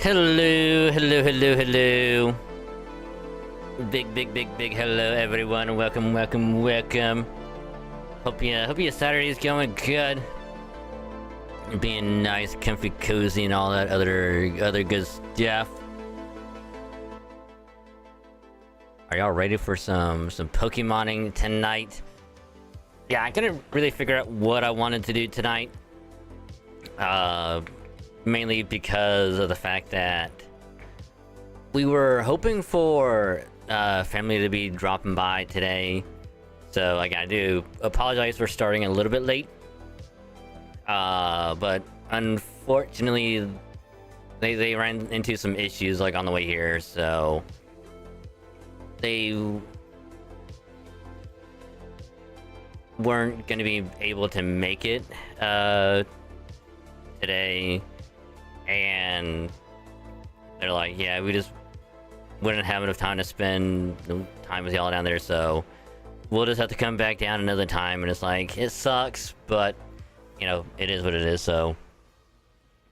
Hello. Big hello, everyone. Welcome. Hope your Saturday's going good. Being nice, comfy, cozy, and all that other good stuff. Are y'all ready for some Pokemoning tonight? Yeah, I couldn't really figure out what I wanted to do tonight. Mainly because of the fact that we were hoping for family to be dropping by today. So I do apologize for starting a little bit late. But unfortunately they ran into some issues like on the way here, so they weren't going to be able to make it today. And they're like, yeah, we just wouldn't have enough time to spend time with y'all down there, so we'll just have to come back down another time. And it's like, it sucks, but you know, it is what it is. So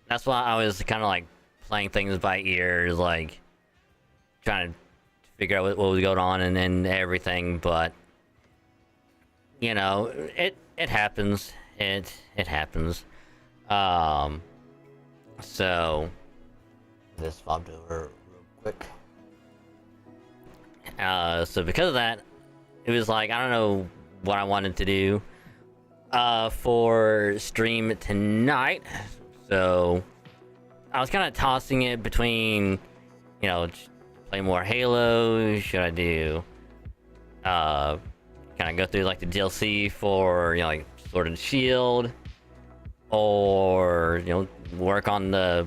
that's why I was kind of like playing things by ear, like trying to figure out what was going on and everything. But you know, it happens. It happens. So this swapped over real quick. So because of that, it was like, I don't know what I wanted to do for stream tonight. So I was kind of tossing it between, you know, play more Halo. Should I do kind of go through like the DLC for, you know, like Sword and Shield, or you know, work on the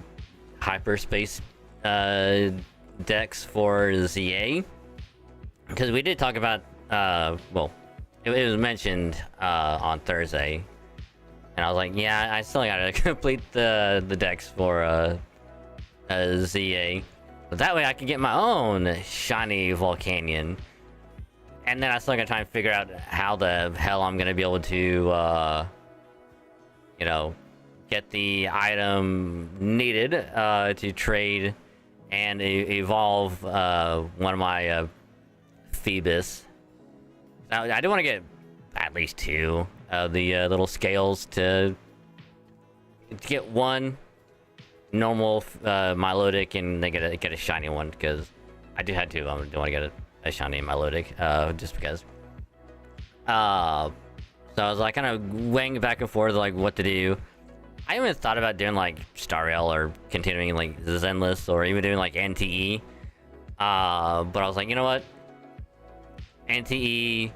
Hyperspace decks for ZA, because we did talk about well, it was mentioned on Thursday, and I was like, yeah, I still gotta complete the decks for ZA, but that way I can get my own shiny Volcanion. And then I still gotta try and figure out how the hell I'm gonna be able to you know, get the item needed to trade and evolve one of my Phoebus. Now, I do want to get at least two of the little scales to get one normal Milotic and then get a shiny one, because I do have two. I do want to get a shiny Milotic just because. So I was like kind of weighing back and forth like what to do. I even thought about doing like Star Rail or continuing like Zenless, or even doing like NTE. But I was like, you know what? NTE,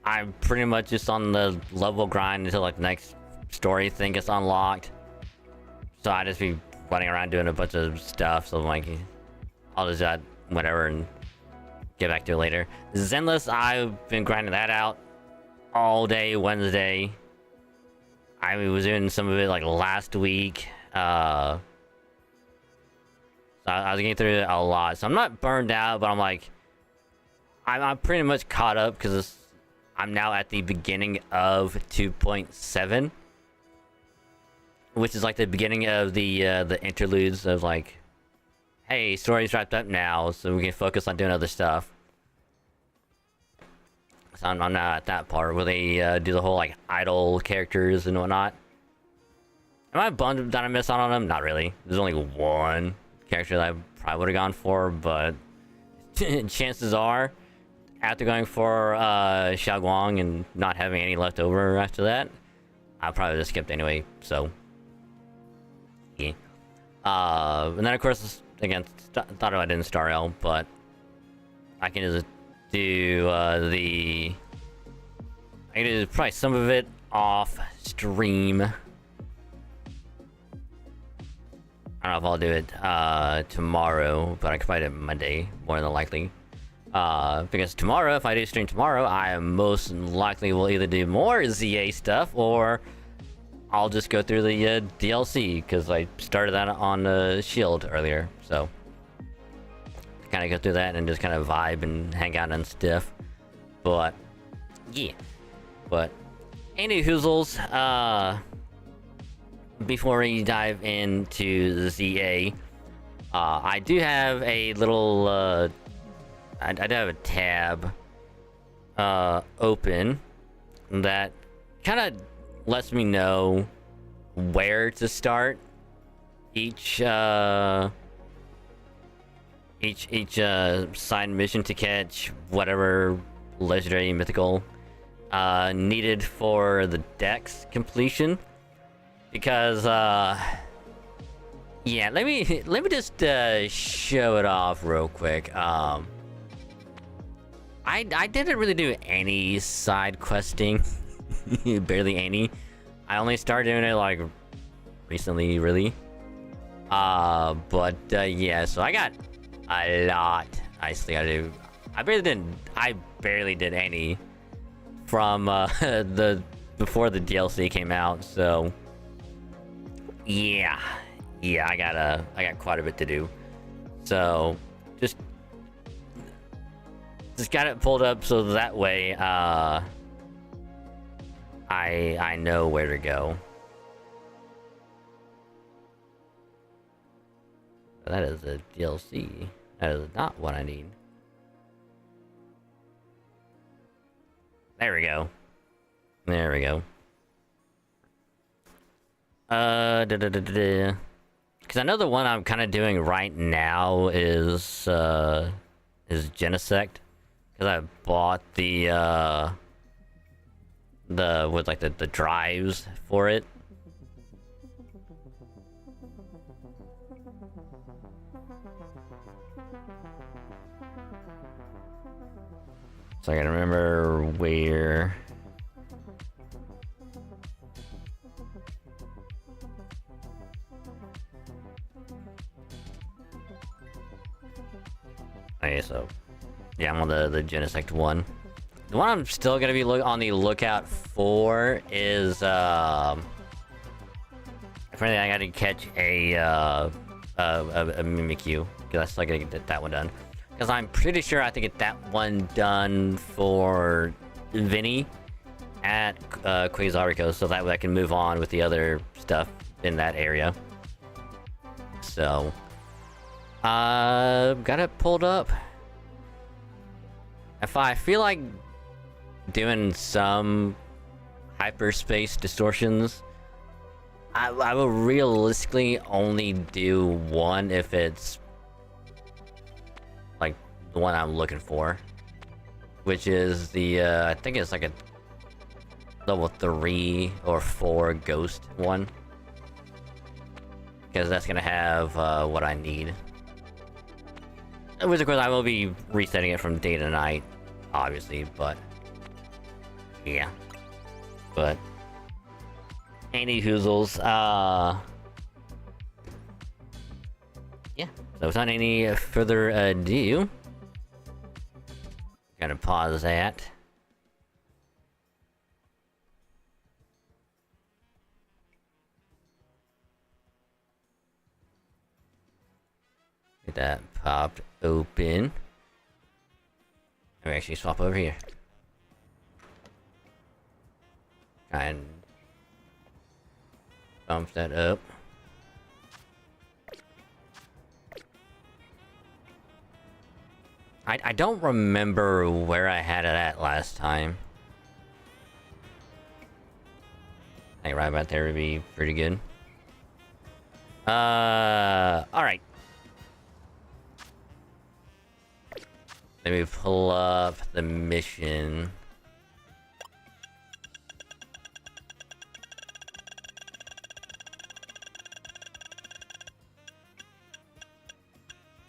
I'm pretty much just on the level grind until like the next story thing gets unlocked. So I just be running around doing a bunch of stuff. So I'm like, I'll just whatever and get back to it later. Zenless, I've been grinding that out all day Wednesday. I was doing some of it like last week. So I was getting through it a lot. So I'm not burned out, but I'm like, I'm pretty much caught up, because I'm now at the beginning of 2.7, which is like the beginning of the interludes of like, hey, story's wrapped up now, so we can focus on doing other stuff. So I'm not at that part where they do the whole like idle characters and whatnot. Am I bummed that I missed out on them? Not really. There's only one character that I probably would have gone for, but chances are, after going for Xiaoguang and not having any left over after that, I probably just skipped anyway. So yeah. And then of course, again, thought about doing Star Rail, but I can just do I can do probably some of it off stream. I don't know if I'll do it tomorrow, but I could probably do it Monday, more than likely. Because tomorrow, if I do stream tomorrow, I most likely will either do more ZA stuff, or I'll just go through the DLC, because I started that on the Shield earlier, so kind of go through that and just kind of vibe and hang out and stuff. But yeah, but any hoozles, before we dive into the ZA, I do have a little, I do have a tab, open that kind of lets me know where to start each side mission to catch whatever legendary mythical needed for the Dex completion. Because yeah, let me just show it off real quick. I didn't really do any side questing, barely any. I only started doing it like recently, really. But yeah, so I got a lot I still gotta do. I barely did any from the before the DLC came out, so yeah, I got quite a bit to do. So just got it pulled up so that way I know where to go. That is a DLC. That is not what I need. There we go. There we go. Because I know the one I'm kind of doing right now is Genesect. Because I bought the with like the drives for it. So I gotta remember where. Okay, so yeah, I'm on the Genesect one. The one I'm still gonna be on the lookout for is apparently I gotta catch a Mimikyu, because I still gotta get that one done. Because I'm pretty sure I have to get that one done for Vinny at Quasarico, so that way I can move on with the other stuff in that area. So got it pulled up. If I feel like doing some hyperspace distortions, I will realistically only do one if it's like the one I'm looking for, which is the I think it's like a level 3 or 4 ghost one, because that's gonna have what I need. Which of course I will be resetting it from day to night, obviously, but yeah. But any hoozles, yeah. So without any further ado, gonna pause that. Get that popped open. Let me actually swap over here. And bump that up. I don't remember where I had it at last time. I think right about there would be pretty good. Alright. Let me pull up the mission.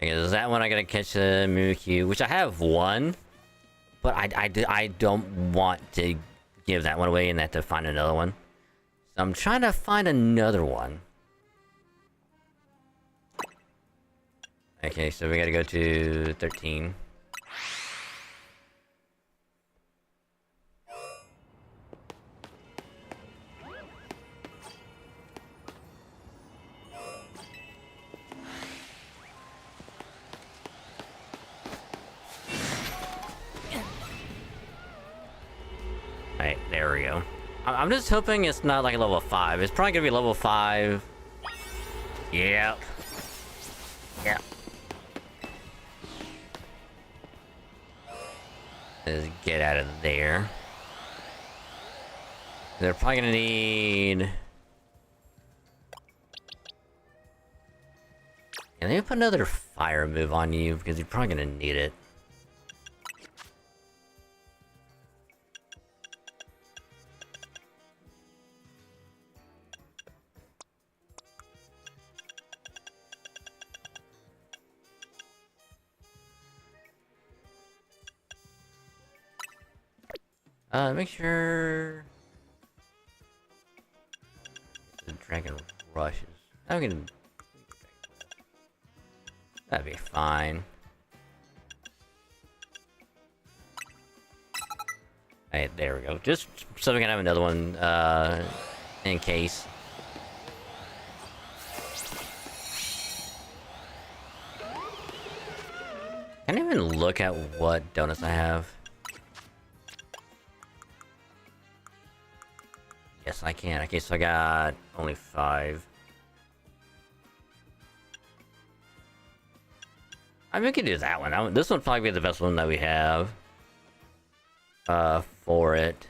Okay, is that one I gotta catch the Mimikyu, which I have one, but I don't want to give that one away and have to find another one. So I'm trying to find another one. Okay, so we gotta go to 13. Alright, there we go. I'm just hoping it's not like a level 5. It's probably gonna be level 5. Yep. Yeah. Let's get out of there. They're probably gonna need... Can they put another fire move on you? Because you're probably gonna need it. Make sure... The dragon rushes. I'm gonna... That'd be fine. Alright, there we go. Just so we can have another one, in case. Can't even look at what donuts I have. Yes, I can. Okay, so I got only 5. I mean, we can do that one. This one probably be the best one that we have. For it.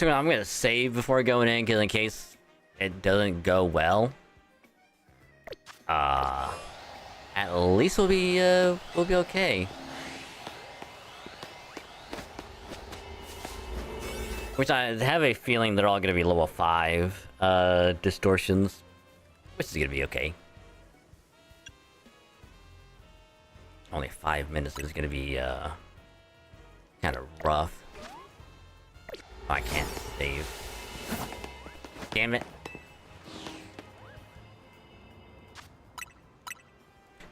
I'm gonna save before going in, because in case it doesn't go well. At least we'll be okay. Which I have a feeling they're all gonna be level 5 distortions, which is gonna be okay. Only 5 minutes is gonna be kind of rough. Oh, I can't save. Damn it.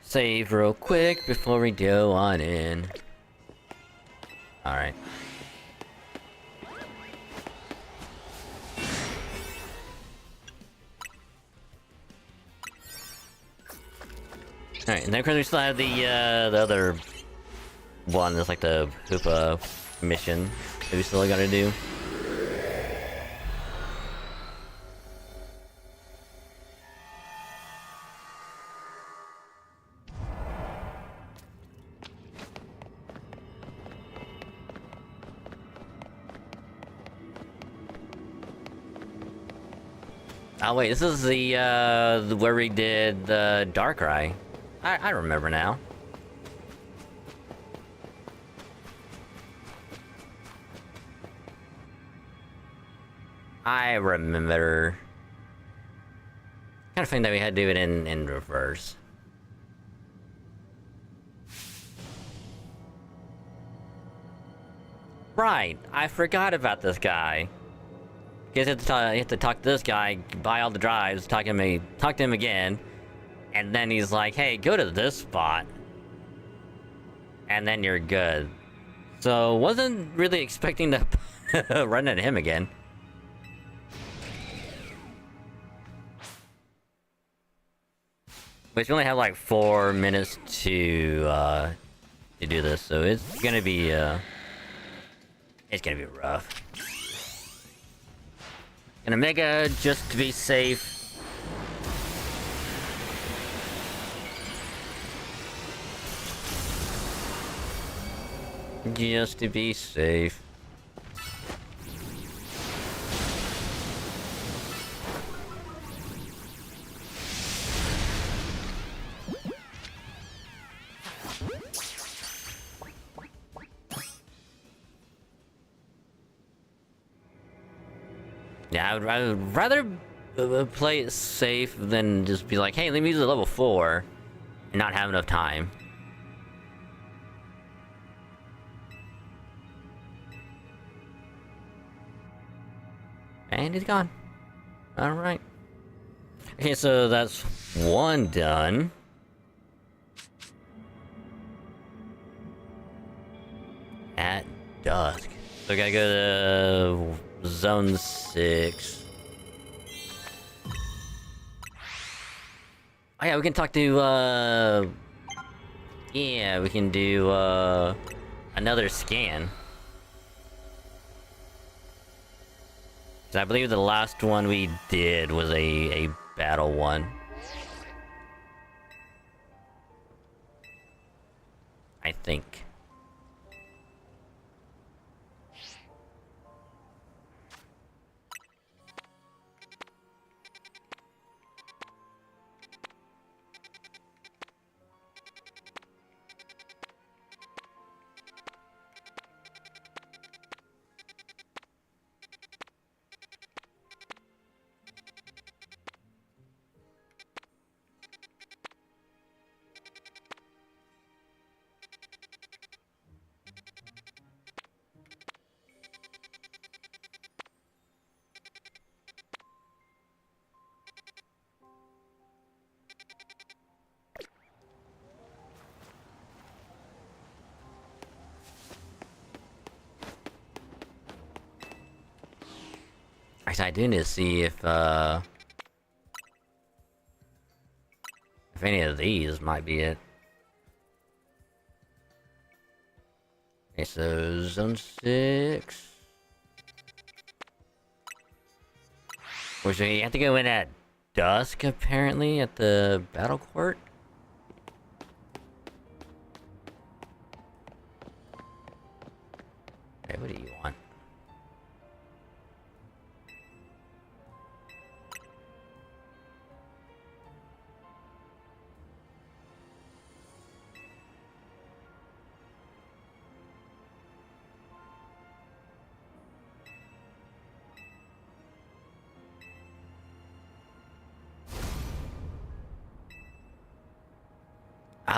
Save real quick before we go on in. Alright. Alright, and then of course we still have the other one that's like the Hoopa mission that we still gotta do. Oh wait, this is the where we did the Darkrai. I remember now. I remember. Kind of thing that we had to do it in reverse. Right, I forgot about this guy. You have to talk to this guy, buy all the drives, talk to him again, and then he's like, "Hey, go to this spot," and then you're good. So wasn't really expecting to run into him again. Which we only have like 4 minutes to do this, so it's gonna be rough. Gonna Mega just to be safe. Just to be safe. Yeah, I would rather play it safe than just be like, hey, let me use a level 4 and not have enough time. And he's gone. Alright. Okay, so that's one done. At dusk. So we gotta go to Zone 6. Oh yeah, we can talk to, yeah, we can do, another scan. 'Cause I believe the last one we did was a battle one. I think. Actually, I do need to see if any of these might be it. Okay, so Zone 6. Which you have to go in at dusk, apparently, at the Battle Court? Okay, what do you want?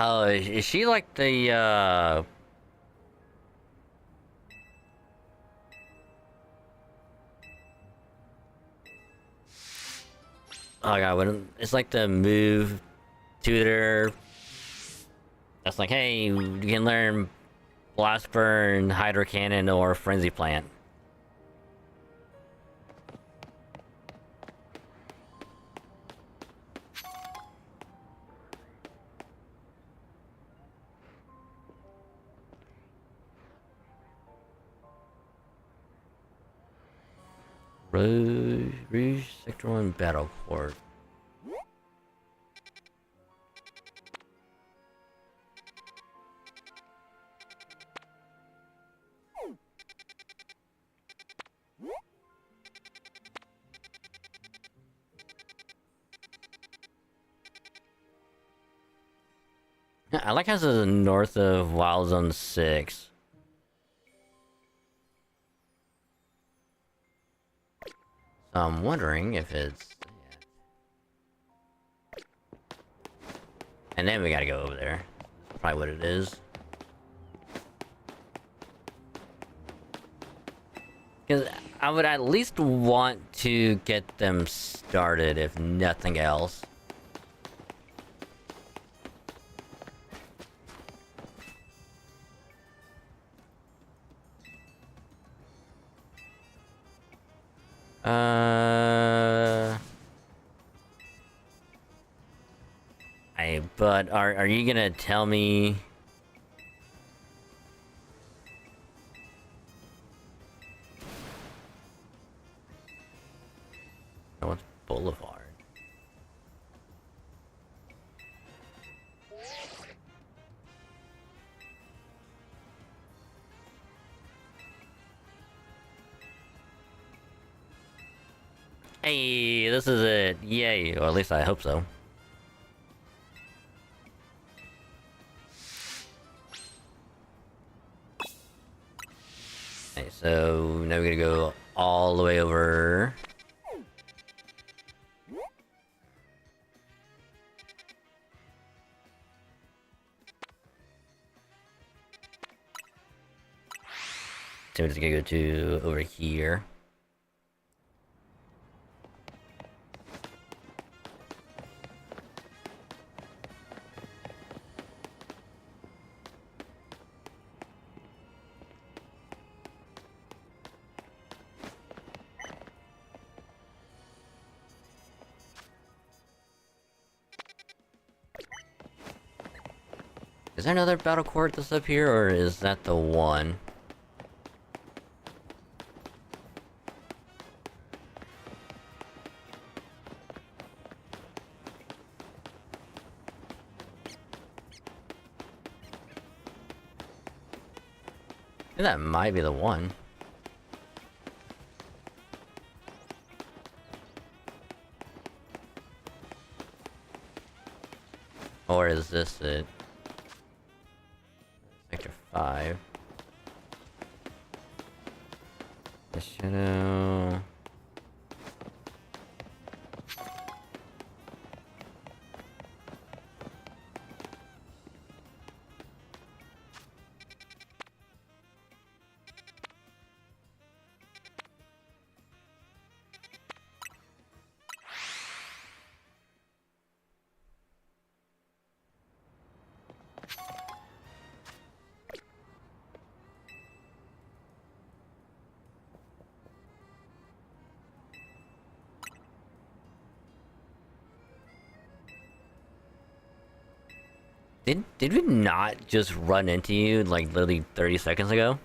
Oh, is she like the, oh god, it's like the move tutor. That's like, hey, you can learn Blast Burn, Hydro Cannon, or Frenzy Plant. Rouge Sector 1 Battle Court. I like how this is north of Wild Zone 6. So I'm wondering if it's... Yeah. And then we gotta go over there. That's probably what it is. Because I would at least want to get them started, if nothing else. But are you gonna tell me? Oh, it's Boulevard. Hey, this is it. Yay. Or at least I hope so. Okay, so now we're gonna go all the way over. So we're just gonna go to over here. Is there another battle court that's up here, or is that the one? think that might be the one. Or is this it? Sector 5. The shadow. Did we not just run into you like literally 30 seconds ago?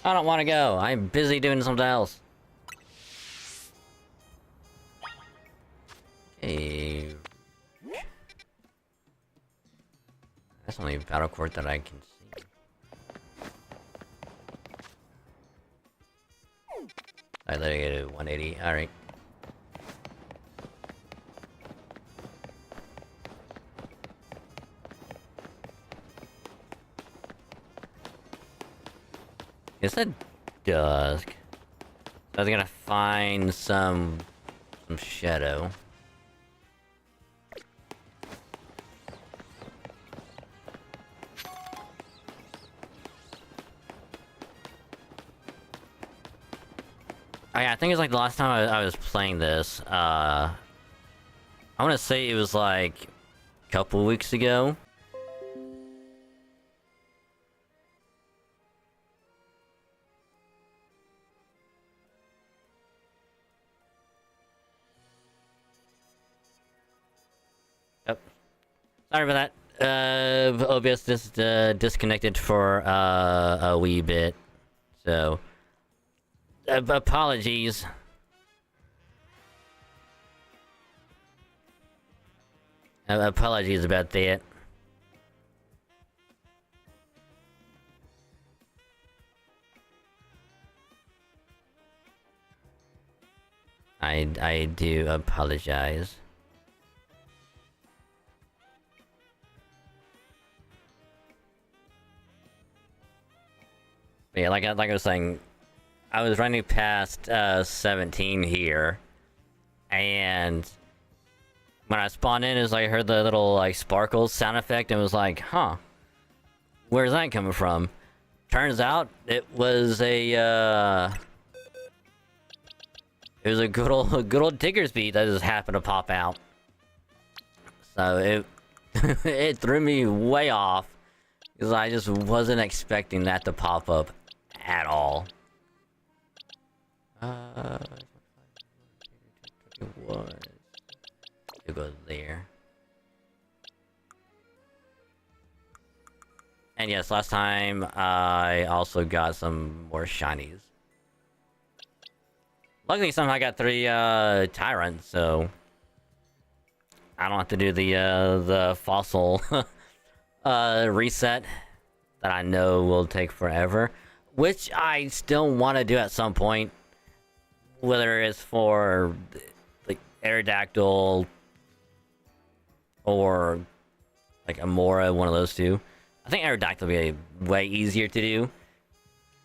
I don't want to go. I'm busy doing something else. Okay. That's only a battle court that I can see. I let it get to 180. Alright. It's at dusk. So I was gonna find some shadow. I think it's like the last time I was playing this. I want to say it was like a couple weeks ago. Sorry about that. OBS just disconnected for a wee bit, so apologies. Apologies about that. I do apologize. But yeah, like I was saying, I was running past 17 here, and when I spawned in, it was like I heard the little like sparkles sound effect, and was like, "Huh, where's that coming from?" Turns out it was a good old Digger's beat that just happened to pop out. So it it threw me way off because I just wasn't expecting that to pop up at all. It goes there. And yes, last time I also got some more shinies. Luckily, somehow I got 3 Tyrants, so I don't have to do the fossil reset that I know will take forever. Which I still want to do at some point. Whether it's for, like, Aerodactyl or, like, Amora, one of those two. I think Aerodactyl will be way easier to do.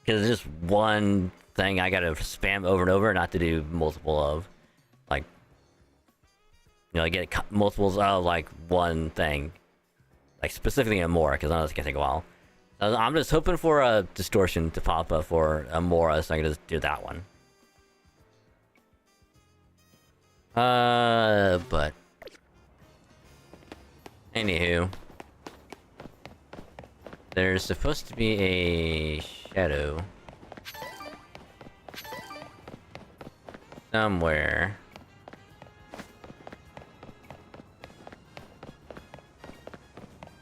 Because it's just one thing I gotta spam over and over, not to do multiple of. Like, you know, get multiples of, like, one thing. Like, specifically Amora, because I know it's gonna take a while. I'm just hoping for a distortion to pop up for Amora, so I can just do that one. But anywho, there's supposed to be a shadow. somewhere.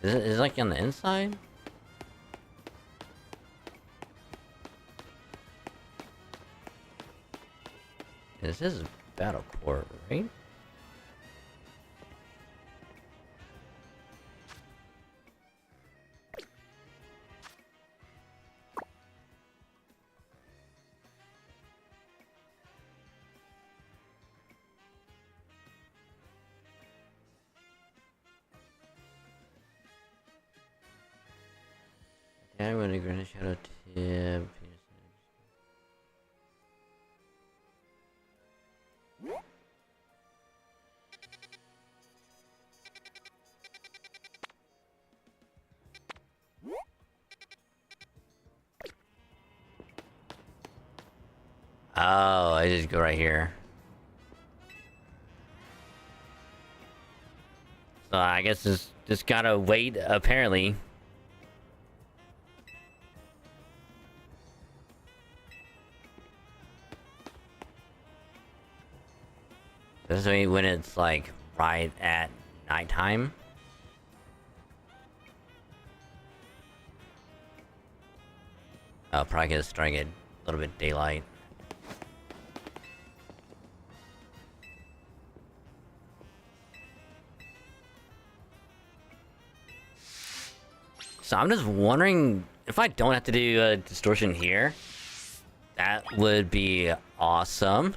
Is it like on the inside? This is battle court, right? Yeah, I'm gonna grant a shadow tip. Oh, I just go right here. So I guess just gotta wait, apparently. This is when it's like right at nighttime. I'll probably get starting at a little bit daylight. So I'm just wondering if I don't have to do a distortion here. That would be awesome.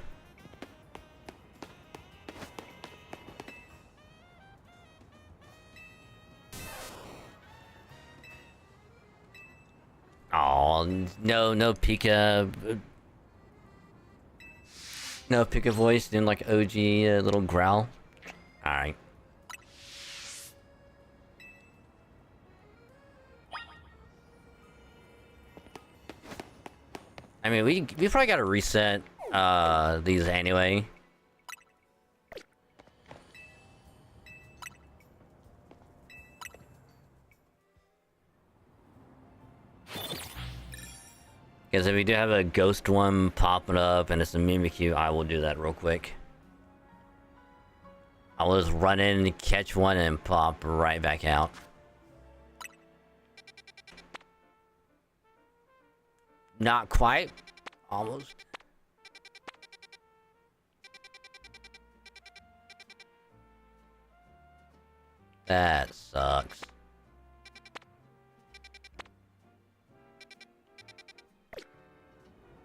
Oh, no Pika. No Pika voice, doing like OG little growl. Alright. I mean, we probably gotta reset these anyway. Because if we do have a ghost one popping up and it's a Mimikyu, I will do that real quick. I will just run in, catch one, and pop right back out. Not quite. Almost. That sucks.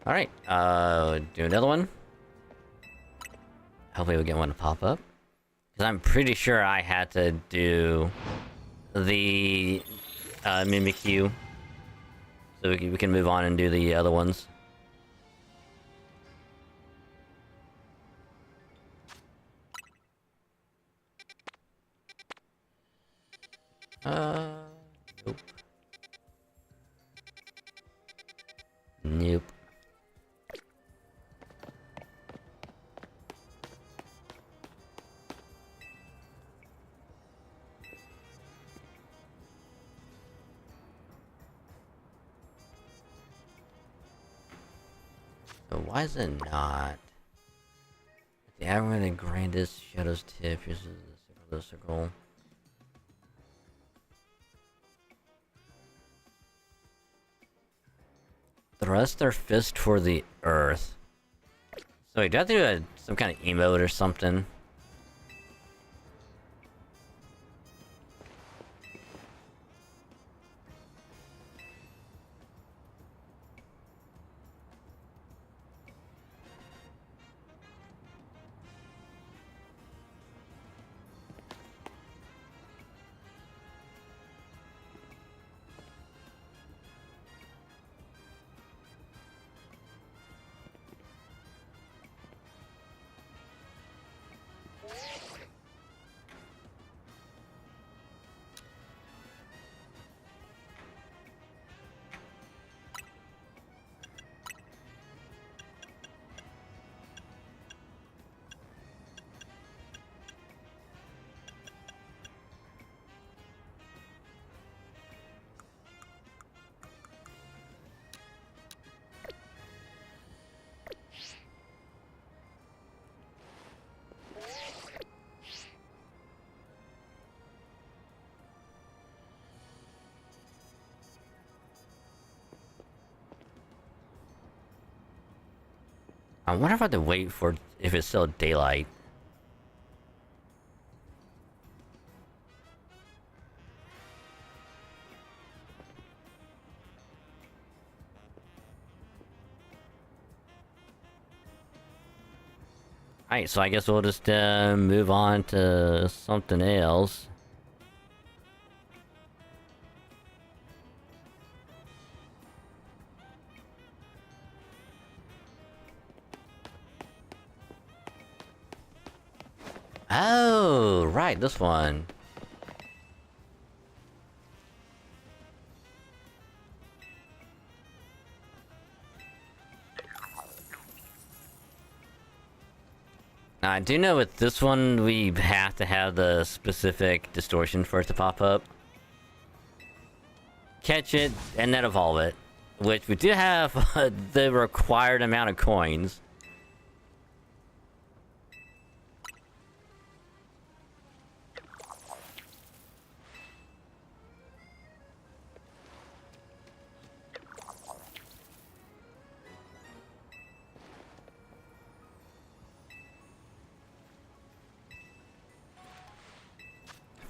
Alright, do another one. Hopefully we'll get one to pop up. Because I'm pretty sure I had to do the Mimikyu. So we can move on and do the other ones. Nope. Nope. So why is it not? The Aberron and Grandest Shadow's Tip. Here's the circle. Thrust their fist toward the earth. So we do have to do some kind of emote or something. I wonder if I have to wait for if it's still daylight. Alright, so I guess we'll just move on to something else. Oh, right, this one. Now, I do know with this one, we have to have the specific distortion for it to pop up. Catch it, and then evolve it. Which we do have the required amount of coins.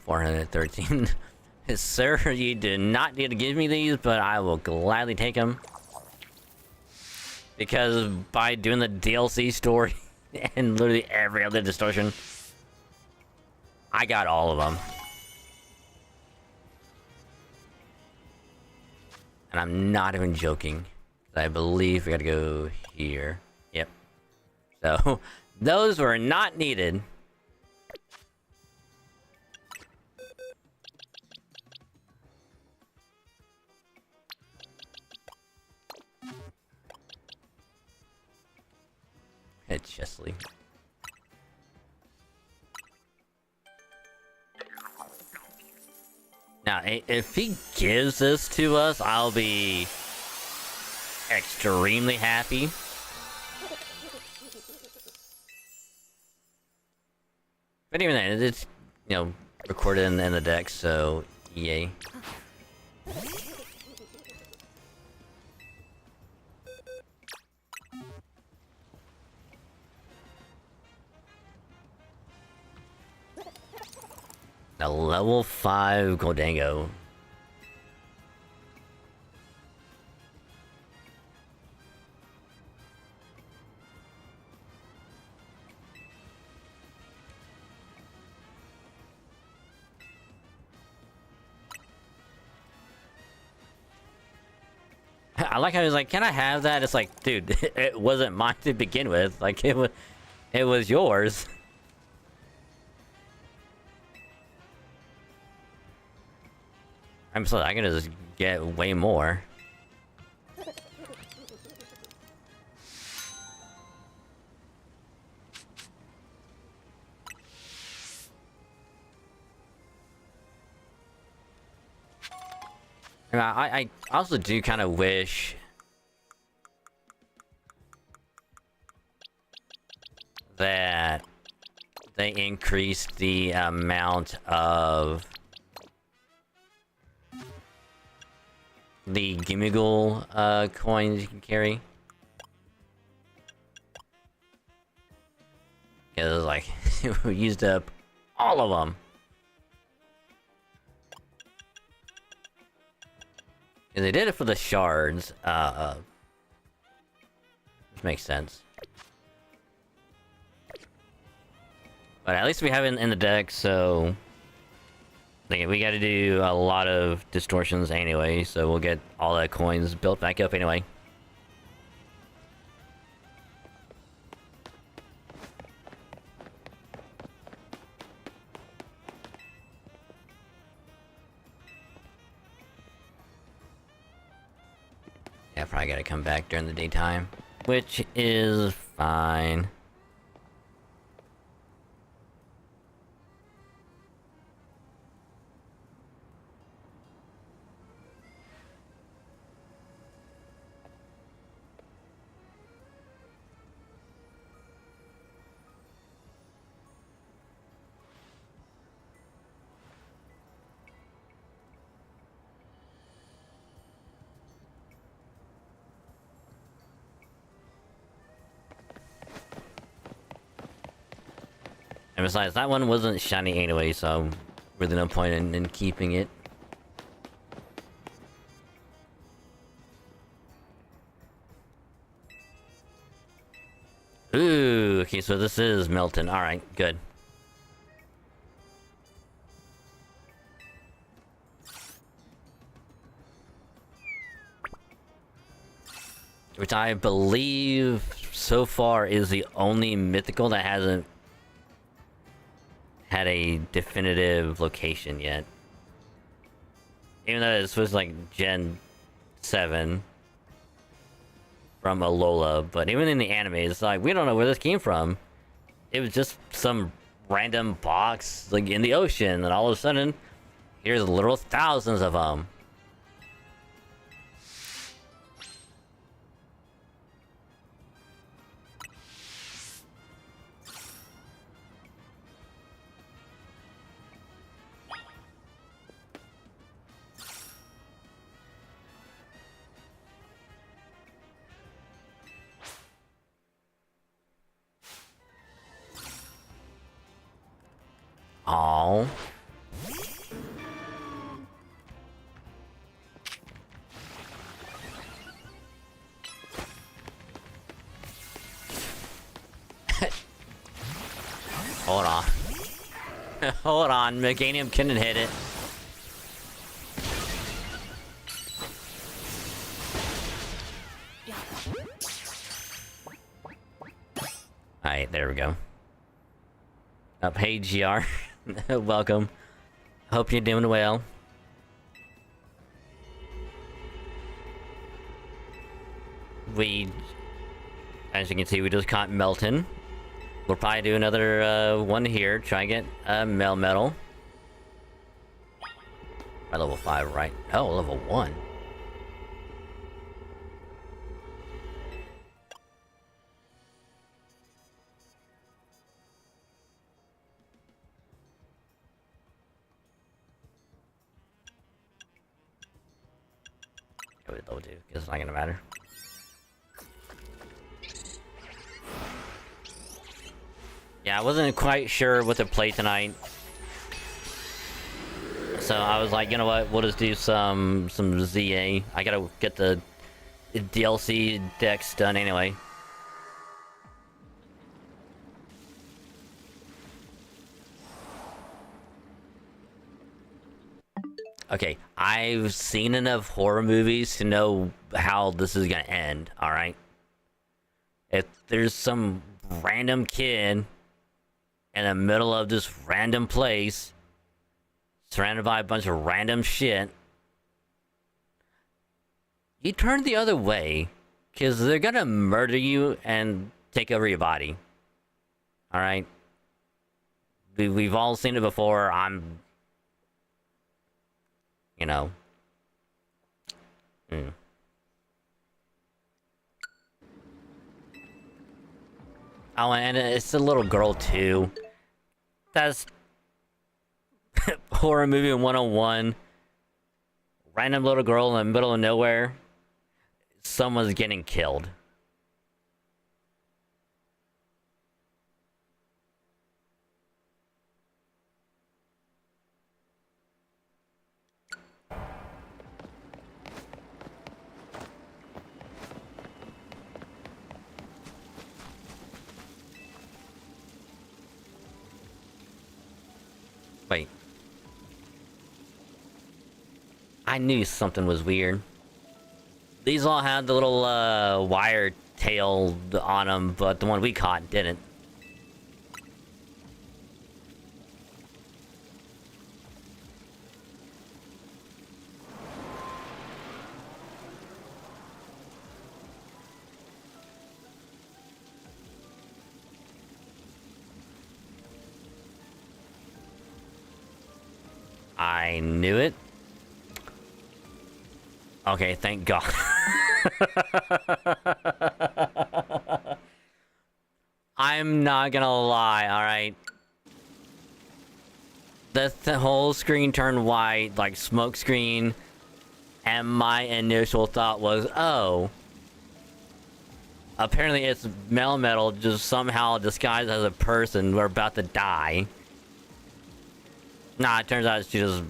$413. Sir, you do not need to give me these, but I will gladly take them. Because by doing the DLC story and literally every other distortion, I got all of them. And I'm not even joking. I believe we gotta go here. Yep. So, those were not needed. It's Chesley. Now, if he gives this to us, I'll be extremely happy. But even then, it's, you know, recorded in the deck, so yay. A level 5 Goldango. I like how he's like, can I have that? It's like, dude, it wasn't mine to begin with. Like, it was yours. I'm sorry, I can just get way more. I also do kind of wish that they increased the amount of the Gimmighoul coins you can carry. Yeah, it was like we used up all of them. And they did it for the shards, which makes sense. But at least we have it in the deck, so we gotta do a lot of distortions anyway, so we'll get all the coins built back up anyway. Yeah, probably gotta come back during the daytime, which is fine. And besides, that one wasn't shiny anyway, so really no point in keeping it. Ooh, okay, so this is Milton. Alright, good. Which I believe so far is the only mythical that hasn't had a definitive location yet. Even though this was like Gen 7 from Alola, but even in the anime, it's like, we don't know where this came from. It was just some random box, like, in the ocean, and all of a sudden, here's literal thousands of them. Oh. Hold on. Hold on, Meganium couldn't hit it. Alright, there we go. Up, hey GR. Welcome. Hope you're doing well. As you can see, we just caught Melton. We'll probably do another one here. Try and get a Melmetal. By level 5, right? Oh, level 1. They'll do, because it's not gonna matter. Yeah, I wasn't quite sure what to play tonight. So I was like, you know what, we'll just do some ZA. I gotta get the DLC decks done anyway. Okay, I've seen enough horror movies to know how this is gonna end, alright? If there's some random kid in the middle of this random place, surrounded by a bunch of random shit, you turn the other way, because they're gonna murder you and take over your body. Alright? We've all seen it before. You know. Oh, and it's a little girl, too. That's... horror movie 101. Random little girl in the middle of nowhere. Someone's getting killed. Wait. I knew something was weird. These all had the little, wire tail on them, but the one we caught didn't. I knew it. Okay, thank God. I'm not gonna lie, alright? The whole screen turned white, like smoke screen, and my initial thought was, oh, Apparently it's Melmetal just somehow disguised as a person. We're about to die. Nah, it turns out she just...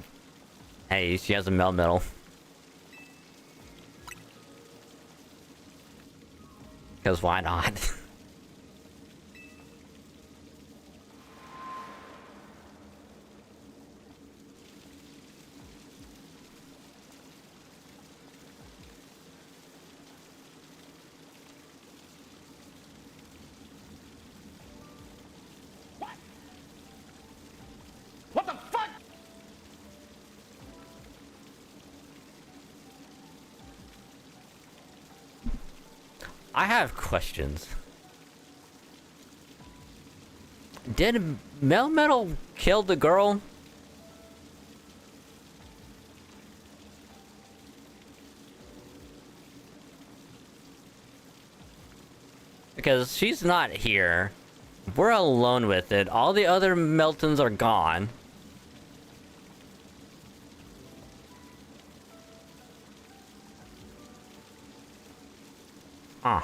Hey, she has a Melmetal. Because why not? What the fuck? I have questions. Did Melmetal kill the girl? Because she's not here. We're alone with it. All the other Meltons are gone. Huh.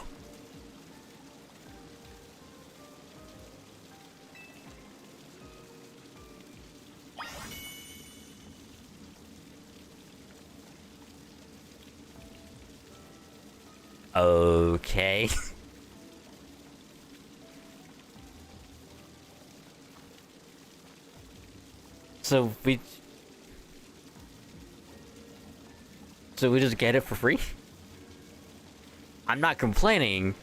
Okay. So we just get it for free? I'm not complaining,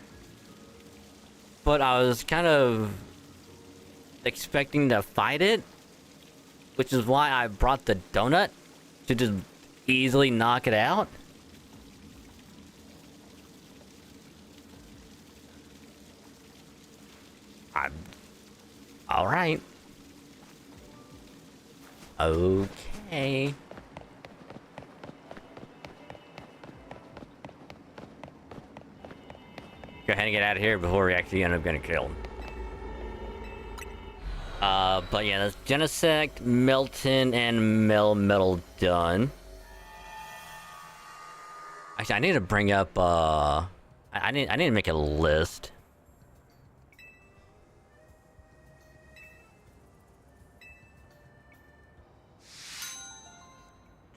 but I was kind of expecting to fight it, which is why I brought the donut to just easily knock it out. I'm all right. Okay. Go ahead and get out of here before we actually end up getting killed. But yeah, that's Genesect, Melton, and Melmetal done. Actually, I need to bring up, I need to make a list.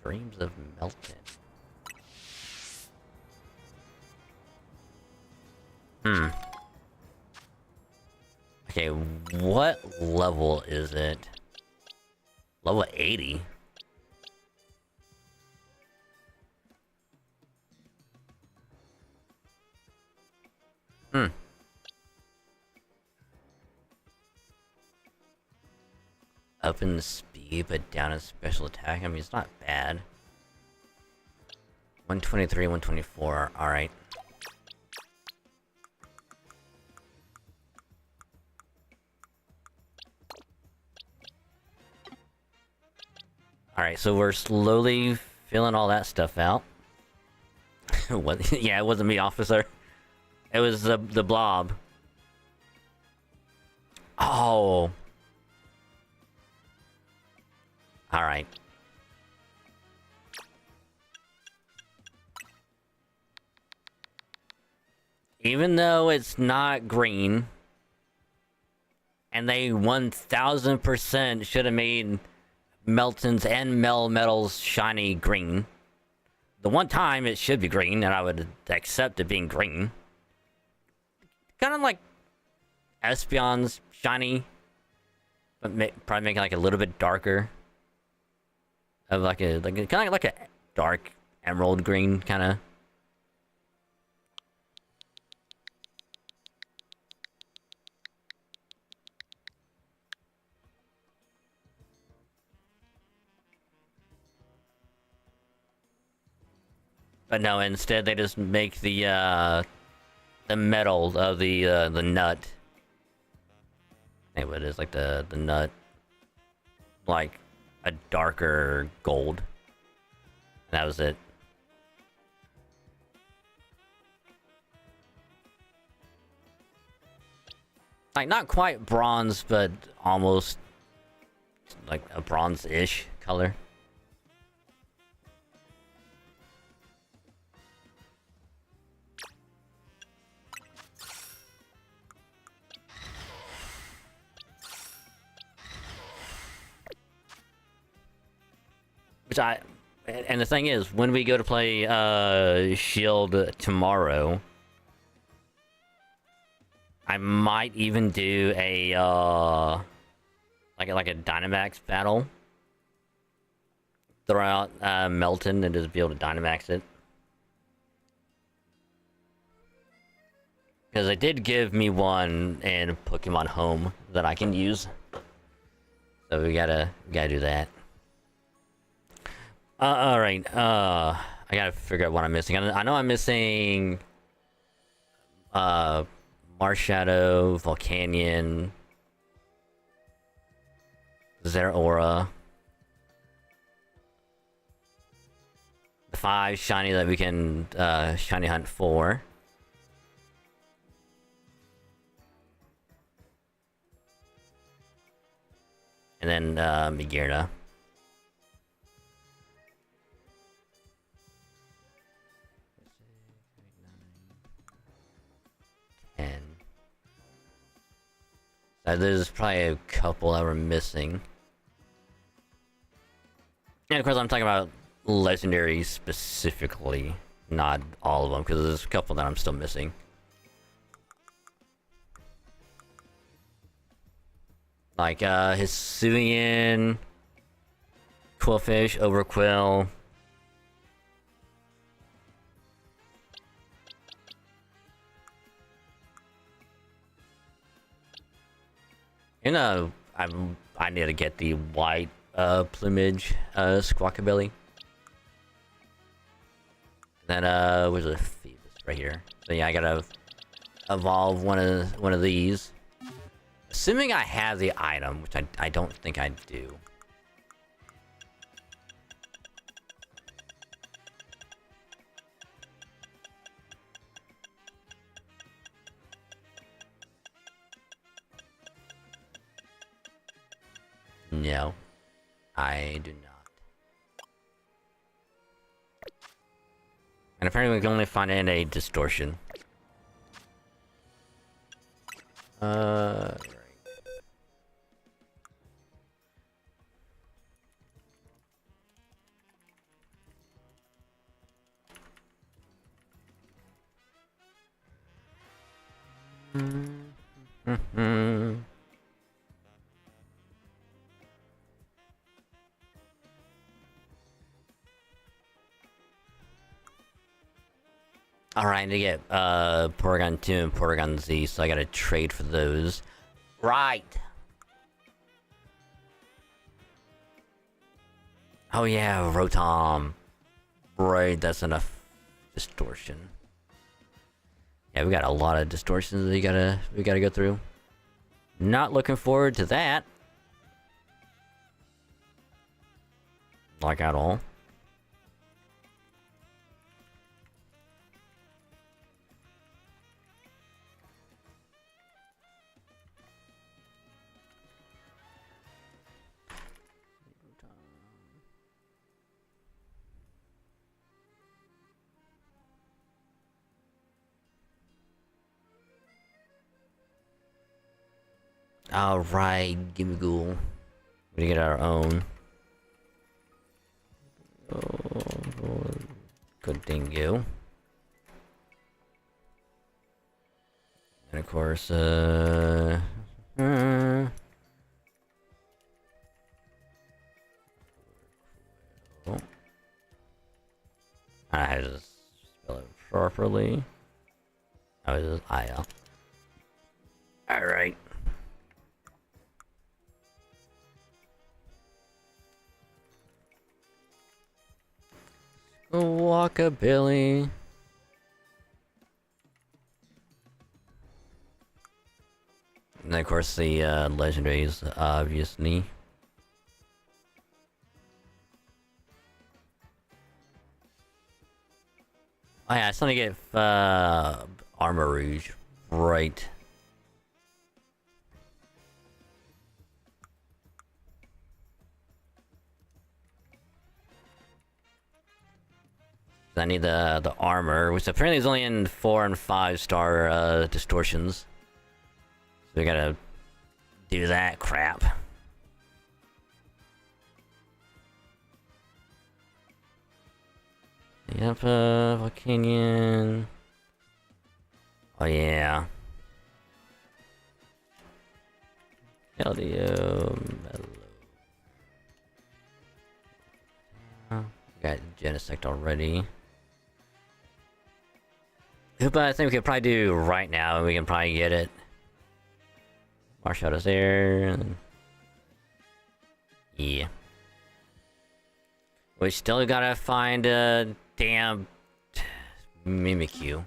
Dreams of Melton. Okay, what level is it? Level 80? Up in speed, but down in special attack. I mean, it's not bad. 123, 124. Alright. Alright, so we're slowly filling all that stuff out. What? Yeah, it wasn't me, officer. It was the blob. Oh. Alright. Even though it's not green, and they 1000% should have made Meltons and Melmetals shiny green. The one time it should be green, and I would accept it being green. Kind of like Espeon's shiny, but probably make it like a little bit darker. Of like a kind of like a dark emerald green kind of. But no, instead they just make the metal of the nut. Hey, what is like the nut? Like a darker gold. That was it. Like not quite bronze, but almost like a bronze-ish color. Which and the thing is, when we go to play Shield tomorrow, I might even do a like a Dynamax battle. Throw out Melton and just be able to Dynamax it. Because they did give me one in Pokemon Home that I can use. So we gotta do that. Alright, I gotta figure out what I'm missing. I know I'm missing Marshadow, Volcanion, Zeraora. The 5 shiny that we can shiny hunt for. And then Magearna. There's probably a couple that we're missing. And of course I'm talking about legendary specifically, not all of them, because there's a couple that I'm still missing. Like Hisuian, Quillfish, Overquill. You know, I need to get the white plumage Squawkabilly. Then where's the Phoebus? Right here. So yeah, I gotta evolve one of these. Assuming I have the item, which I don't think I do. No, I do not. And apparently we can only find it in a distortion. Right. Alright, I need to get Porygon 2 and Porygon Z, so I gotta trade for those. Right! Oh yeah, Rotom. Right, that's enough distortion. Yeah, we got a lot of distortions that we gotta go through. Not looking forward to that. Like at all. Alright, gimme ghoul. We get our own. Oh, good dingo. And of course, I had to spell it properly. I was just Aya. Alright. Walkabilly. And of course the legendaries, obviously. Oh yeah, I still need to get Armor Rouge. Right. I need the armor, which apparently is only in 4 and 5 star distortions. So we gotta do that crap. Yep, Volcanion. Oh yeah. LDO. Got Genesect already. But I think we could probably do right now, and we can probably get it. Marshall's there. Yeah. We still gotta find a damn Mimikyu.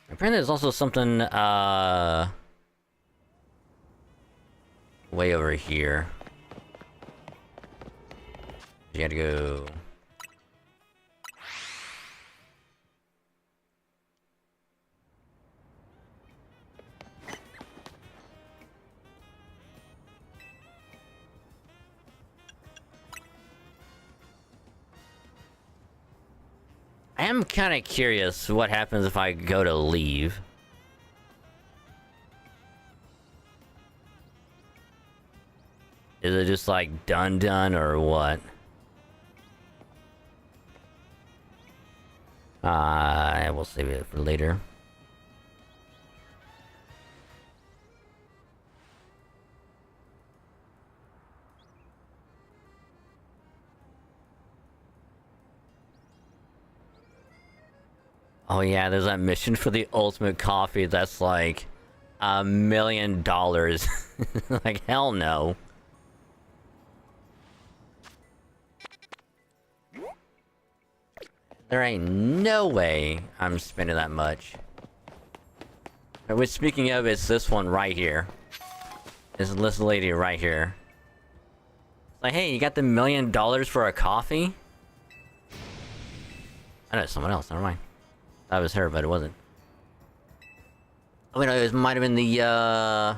Apparently there's also something, way over here. You gotta go... I am kinda curious what happens if I go to leave. Is it just like done or what? We'll save it for later. Oh yeah, there's that mission for the ultimate coffee that's like $1 million. Like hell no. There ain't no way I'm spending that much. Which, speaking of, it's this one right here. This lady right here. It's like, hey, you got the $1 million for a coffee? I know it's someone else, never mind. That was her, but it wasn't. Oh wait, no, it might have been the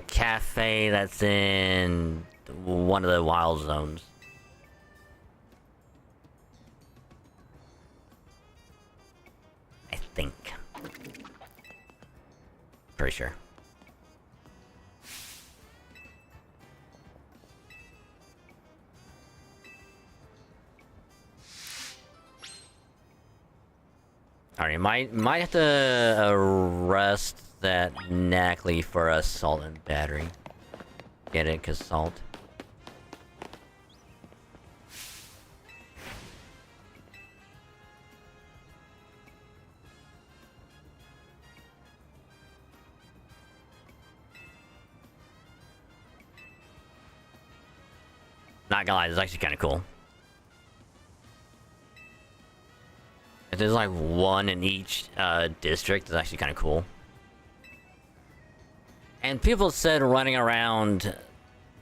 cafe that's in one of the wild zones. I think. Pretty sure. Alright, might have to arrest that Knackley for a salt and battery. Get it? 'Cause salt. Not gonna lie, this is actually kind of cool. If there's like one in each district, it's actually kind of cool. And people said running around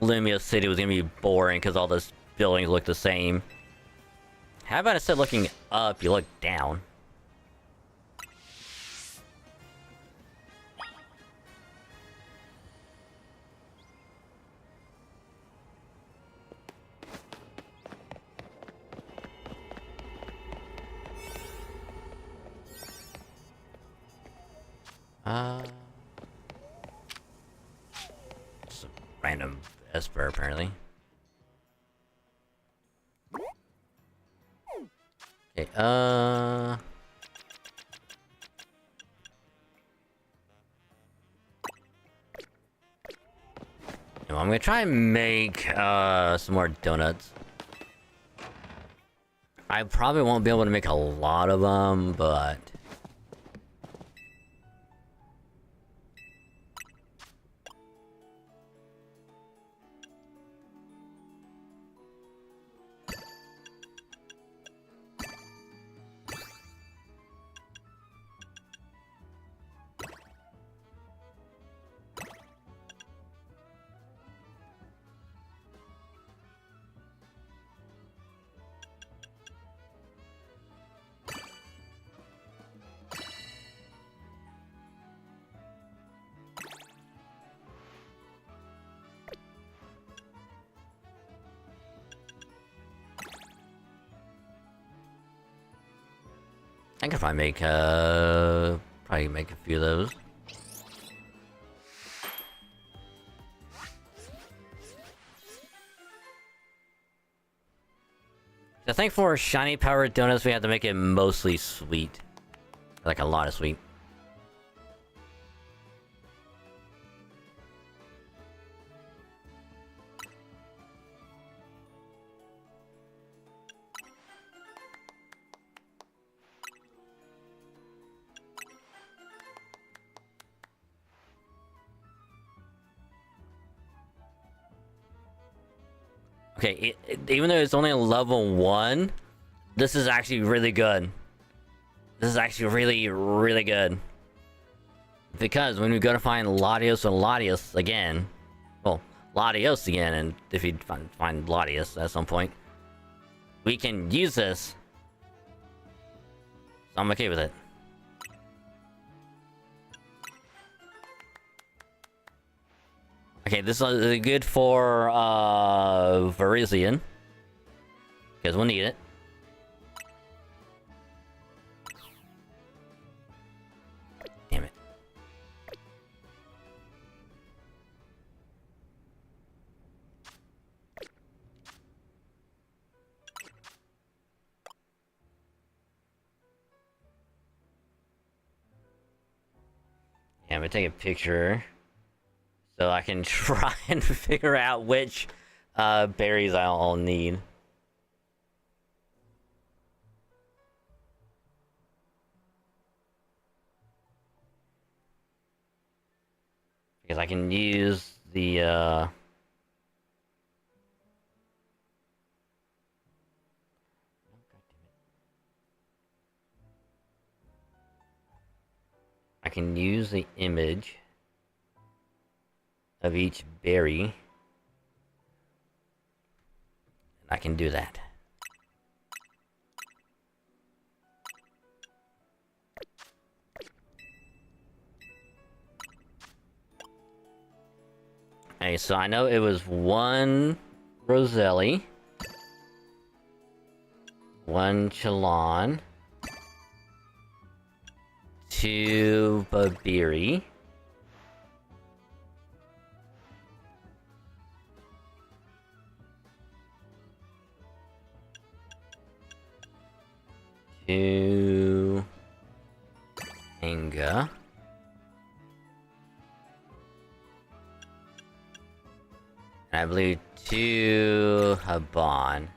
Lumia City was gonna be boring because all those buildings look the same. How about instead of looking up, you look down? It's a random Esper, apparently. Okay, I'm gonna try and make, some more donuts. I probably won't be able to make a lot of them, but... I could probably make a few of those. I think for shiny powered donuts we have to make it mostly sweet. Like a lot of sweet. Okay, even though it's only a level 1, this is actually really good. This is actually really, really good. Because when we go to find Latios and Latios again, well, Latios again, and if you find Latios at some point, we can use this. So I'm okay with it. Okay, this is good for Virizion. Because we'll need it. Damn it. Yeah, I'm gonna take a picture so I can try and figure out which berries I'll need. Because I can use the I can use the image of each berry. I can do that. Okay, so I know it was 1 Roselli, 1 Chalon, 2 Babiri, 2 Enga, and I believe 2 Haban.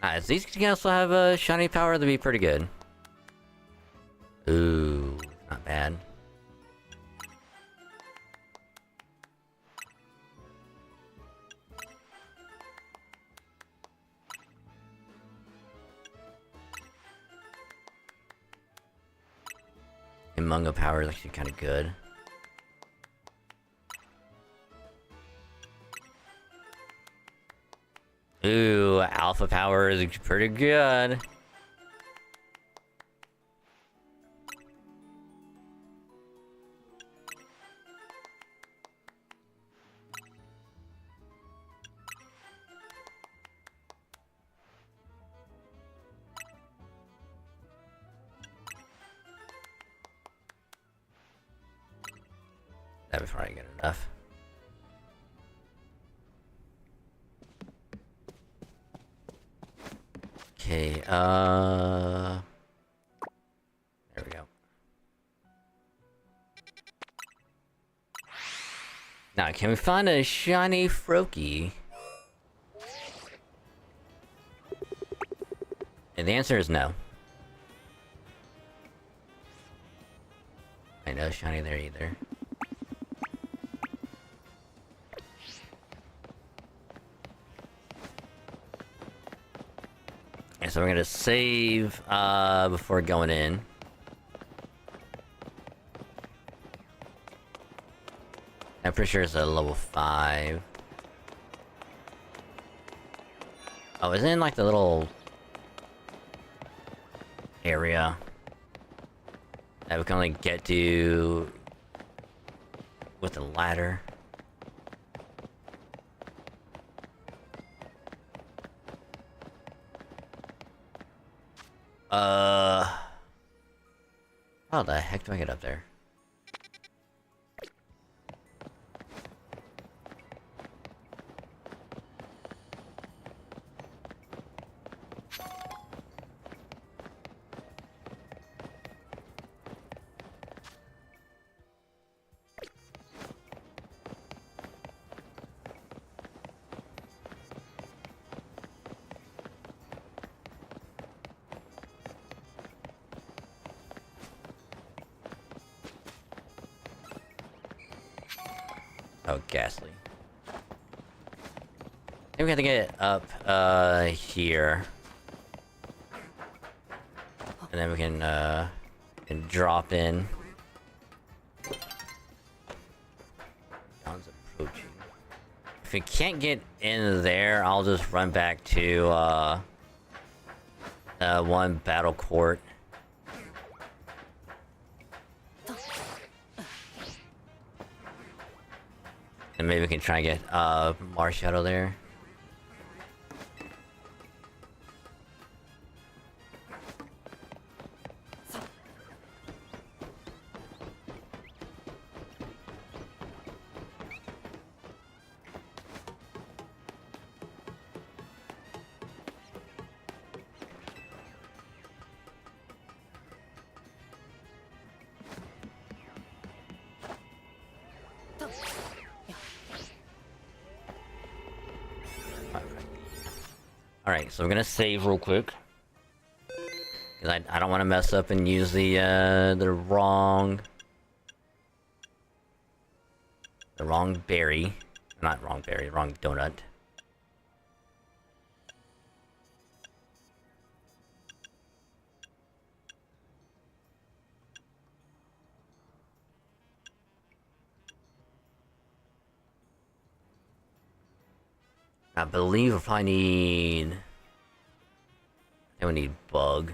Nice. These can also have a shiny power to be pretty good. Ooh, not bad. Mungo power is actually kind of good. Ooh, alpha power is pretty good. That'd be probably good enough. Okay, Now, can we find a shiny Froakie? And the answer is no. I know shiny there either. Okay, so we're gonna save before going in. I'm pretty sure it's a level 5. Oh, is it in like the little area that we can only get to with the ladder? How the heck do I get up there? Oh, ghastly. I think we have to get up, here. And then we can drop in. Dawn's approaching. If we can't get in there, I'll just run back to, one battle court. And maybe we can try and get, Marshadow there. Alright, so I'm gonna save real quick. Cause I don't want to mess up and use the wrong... The wrong berry. Not wrong berry, wrong donut. I believe we'll probably need... I think we need bug.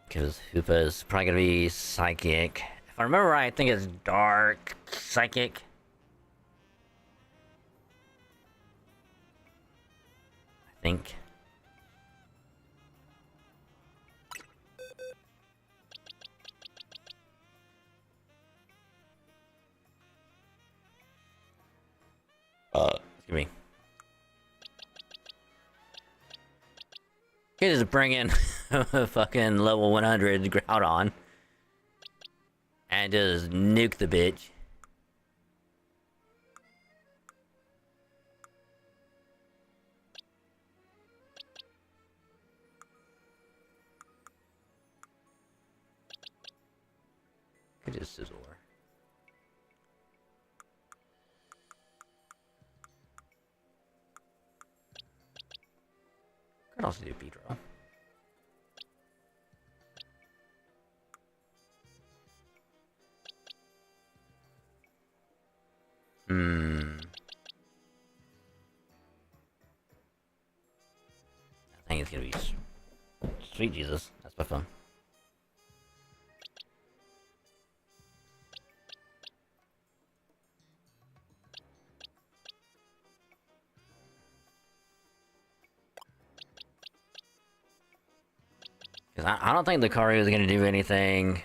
Because Hoopa is probably gonna be psychic. If I remember right, I think it's dark psychic. I think. Excuse me. You just bring in a fucking level 100 Groudon. And just nuke the bitch. Could just sizzle her. Could also do Beedrill. I think it's gonna be sweet Jesus. That's my phone. Because I don't think Lucario is gonna do anything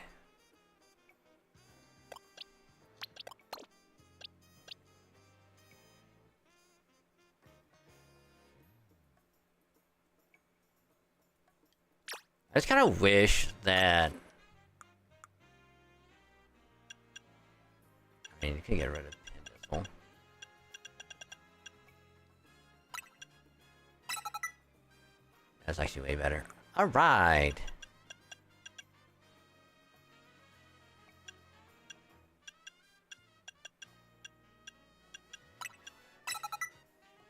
I just kind of wish that... I mean, you can get rid of Pindle. That's actually way better. Alright!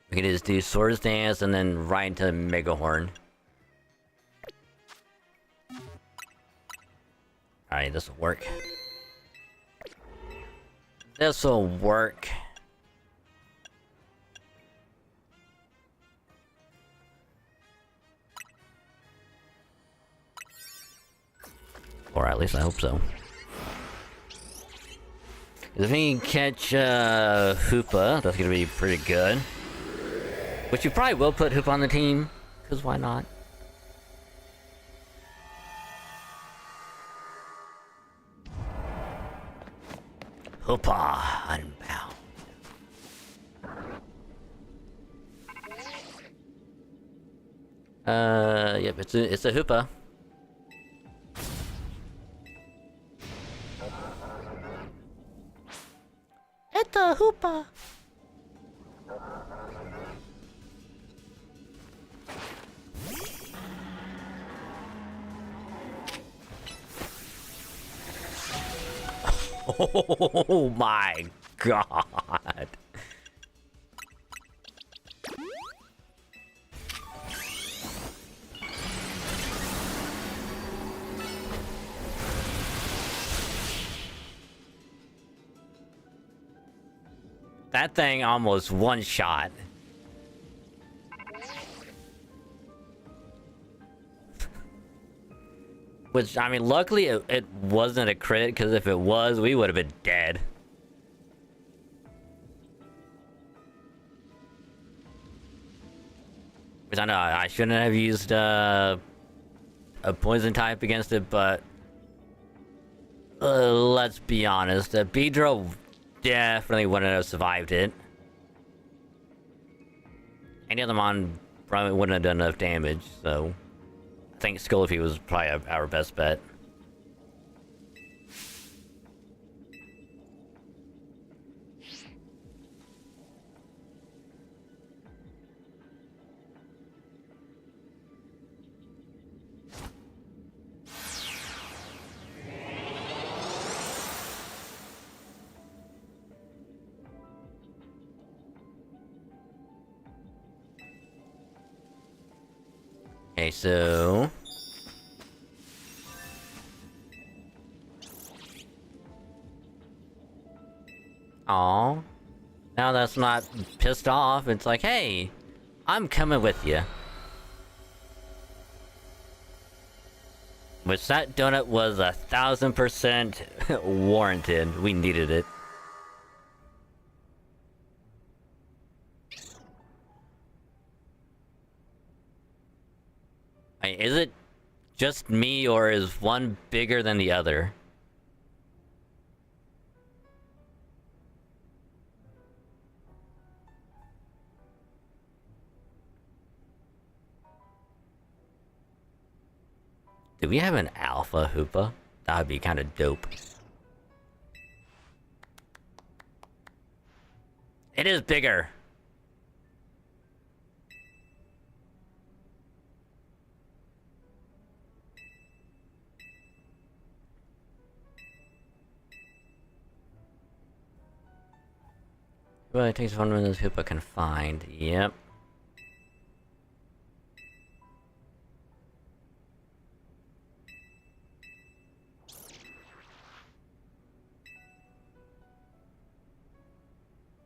We can just do Swords Dance and then right into Mega Horn. Alright, this will work. This will work. Or at least I hope so. If we can catch Hoopa, that's gonna be pretty good. Which you probably will put Hoopa on the team, because why not? Hoopa Unbound. Yep, it's a Hoopa. It's a Hoopa. Oh my god. That thing almost one shot. Which, I mean, luckily it wasn't a crit, because if it was, we would have been dead. Which I know I shouldn't have used a poison type against it, but let's be honest, Beedrill definitely wouldn't have survived it. Any other mon probably wouldn't have done enough damage, so I think Scoliphy was probably our best bet. Okay, so... Aw. Now that's not pissed off, it's like, hey, I'm coming with you. Which that donut was 1000% warranted. We needed it. Is it just me, or is one bigger than the other? Do we have an alpha Hoopa? That would be kind of dope. It is bigger! Well, it takes one of those Hoopa can find. Yep.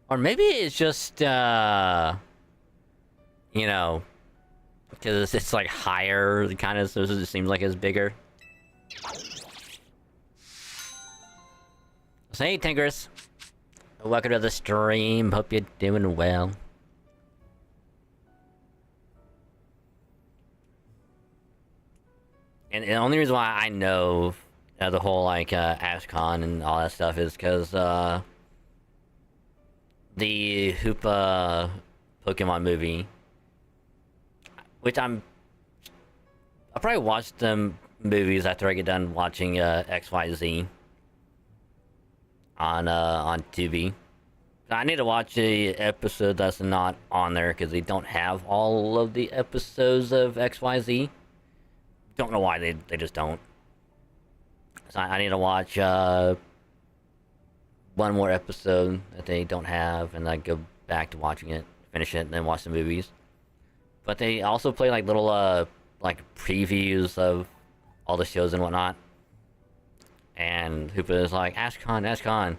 Or maybe it's just, you know, because it's like higher, kind of, so it seems like it's bigger. So, hey, Tinkers. Welcome to the stream. Hope you're doing well. And the only reason why I know the whole, like, AshCon and all that stuff is because, the Hoopa Pokemon movie, which I'm I'll probably watch the movies after I get done watching XYZ on Tubi. I need to watch a episode that's not on there because they don't have all of the episodes of XYZ. Don't know why they just don't. So I need to watch one more episode that they don't have, and then go back to watching it, finish it, and then watch the movies. But they also play like little like previews of all the shows and whatnot. And Hoopa is like, Ashcon, Ashcon. And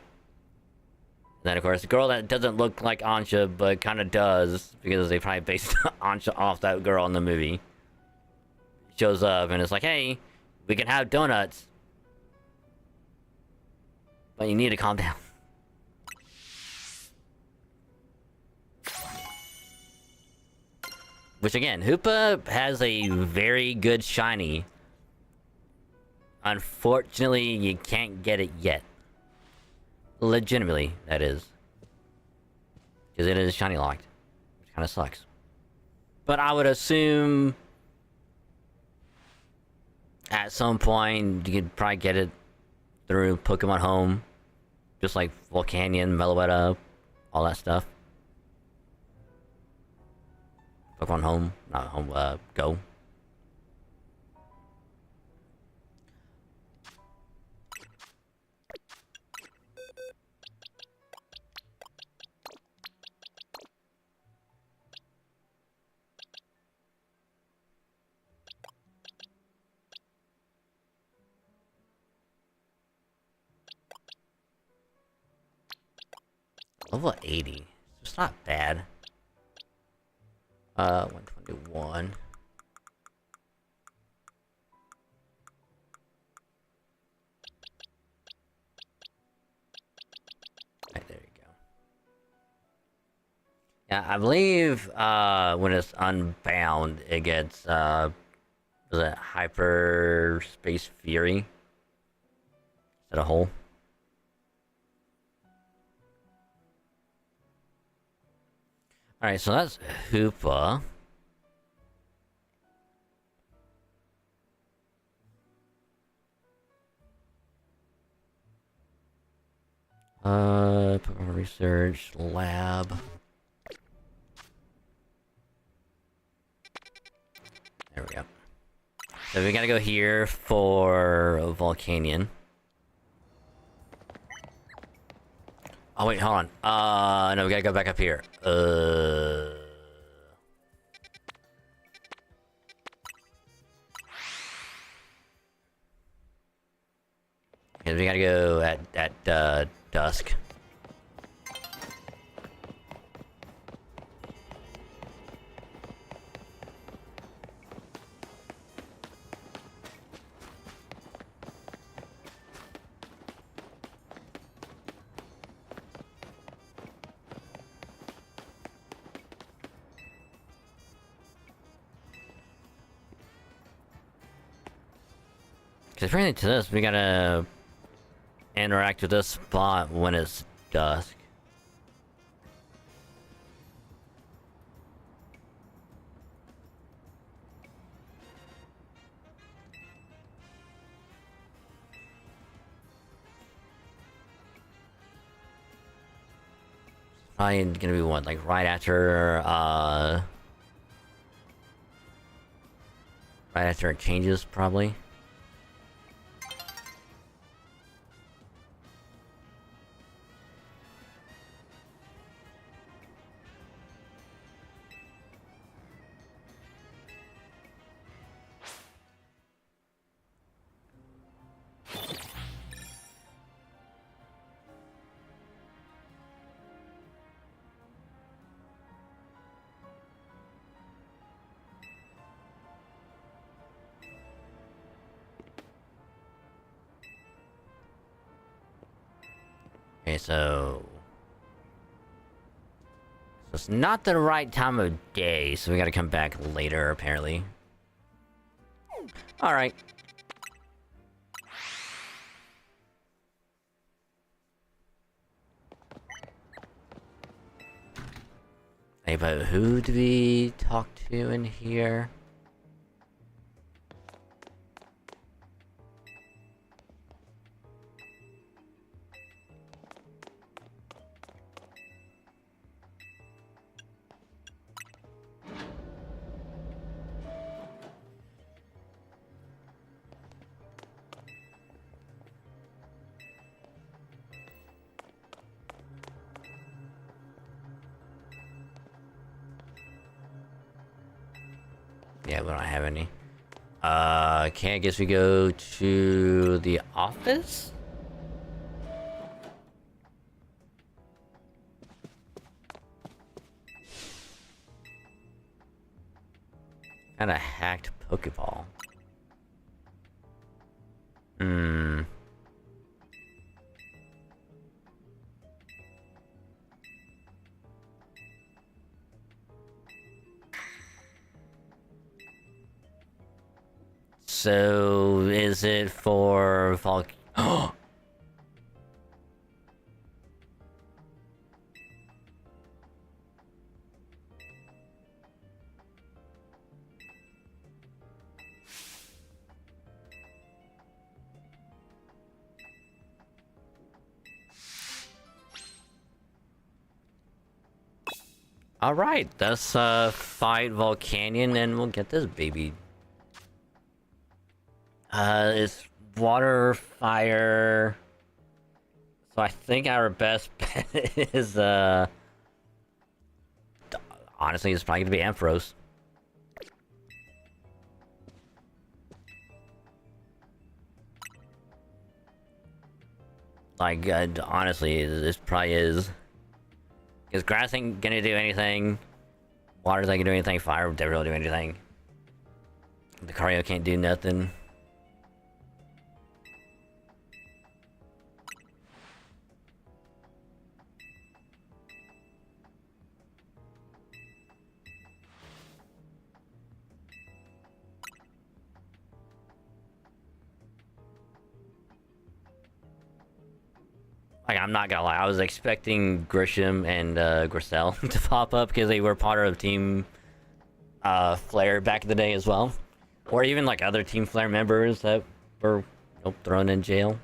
then of course the girl that doesn't look like Ansha but kind of does, because they probably based Ansha off that girl in the movie, shows up and it's like, hey, we can have donuts, but you need to calm down. Which again, Hoopa has a very good shiny. Unfortunately, you can't get it yet. Legitimately, that is. Because it is shiny locked. Which kind of sucks. But I would assume at some point you could probably get it through Pokemon Home. Just like Volcanion, Meloetta, all that stuff. Pokemon Home, not Home, Go. Level 80. It's not bad. 121. Right, there you go. Yeah, I believe, when it's unbound, it gets, was it Hyperspace Fury? Is that a hole? Alright, so that's Hoopa. Pokemon Research Lab. There we go. So we gotta go here for Volcanion. Oh wait, hold on. No, we gotta go back up here. Okay, we gotta go at dusk. Because according to this, we gotta interact with this spot when it's dusk. Probably gonna be what, like right after it changes, probably. Okay, so it's not the right time of day, so we gotta come back later, apparently. Alright. Hey, but who do we talk to in here? Yeah, we don't have any. Okay, I guess we go to the office? Kinda hacked Pokeball. Hmm. So, is it for Volk? Alright, let's fight Volcanion and we'll get this baby. It's water, fire. So I think our best bet is honestly it's probably gonna be Ampharos. Like honestly, this probably is. Because grass ain't gonna do anything. Water's ain't gonna do anything. Fire never will do anything. The Lucario can't do nothing. Like, I'm not gonna lie, I was expecting Grisham and Grissel to pop up because they were part of Team Flare back in the day as well. Or even like other Team Flare members that were thrown in jail.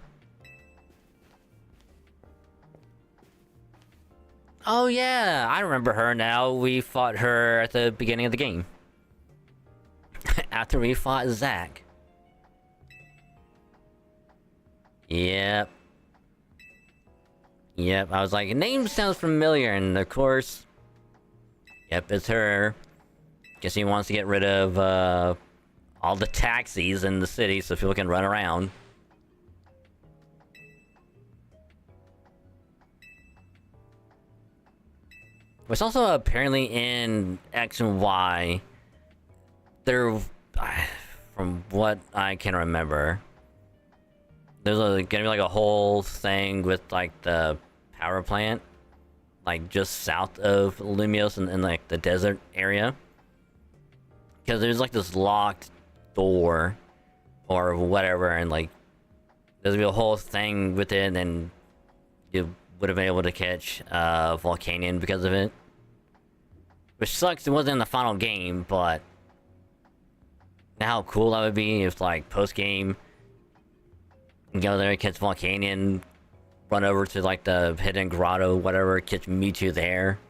Oh yeah, I remember her now. We fought her at the beginning of the game. After we fought Zach. Yep. Yep, I was like, name sounds familiar, and of course... Yep, it's her. Guess he wants to get rid of, all the taxis in the city so people can run around. Which also apparently in X and Y, there... From what I can remember... There's gonna be like a whole thing with like the power plant, like just south of Lumios in like the desert area. Because there's like this locked door or whatever, and like there's gonna be a whole thing with it, and you would have been able to catch Volcanion because of it. Which sucks, it wasn't in the final game, but now how cool that would be if like post game. Go there, catch Volcanion, run over to like the hidden grotto, whatever, catch Mewtwo there.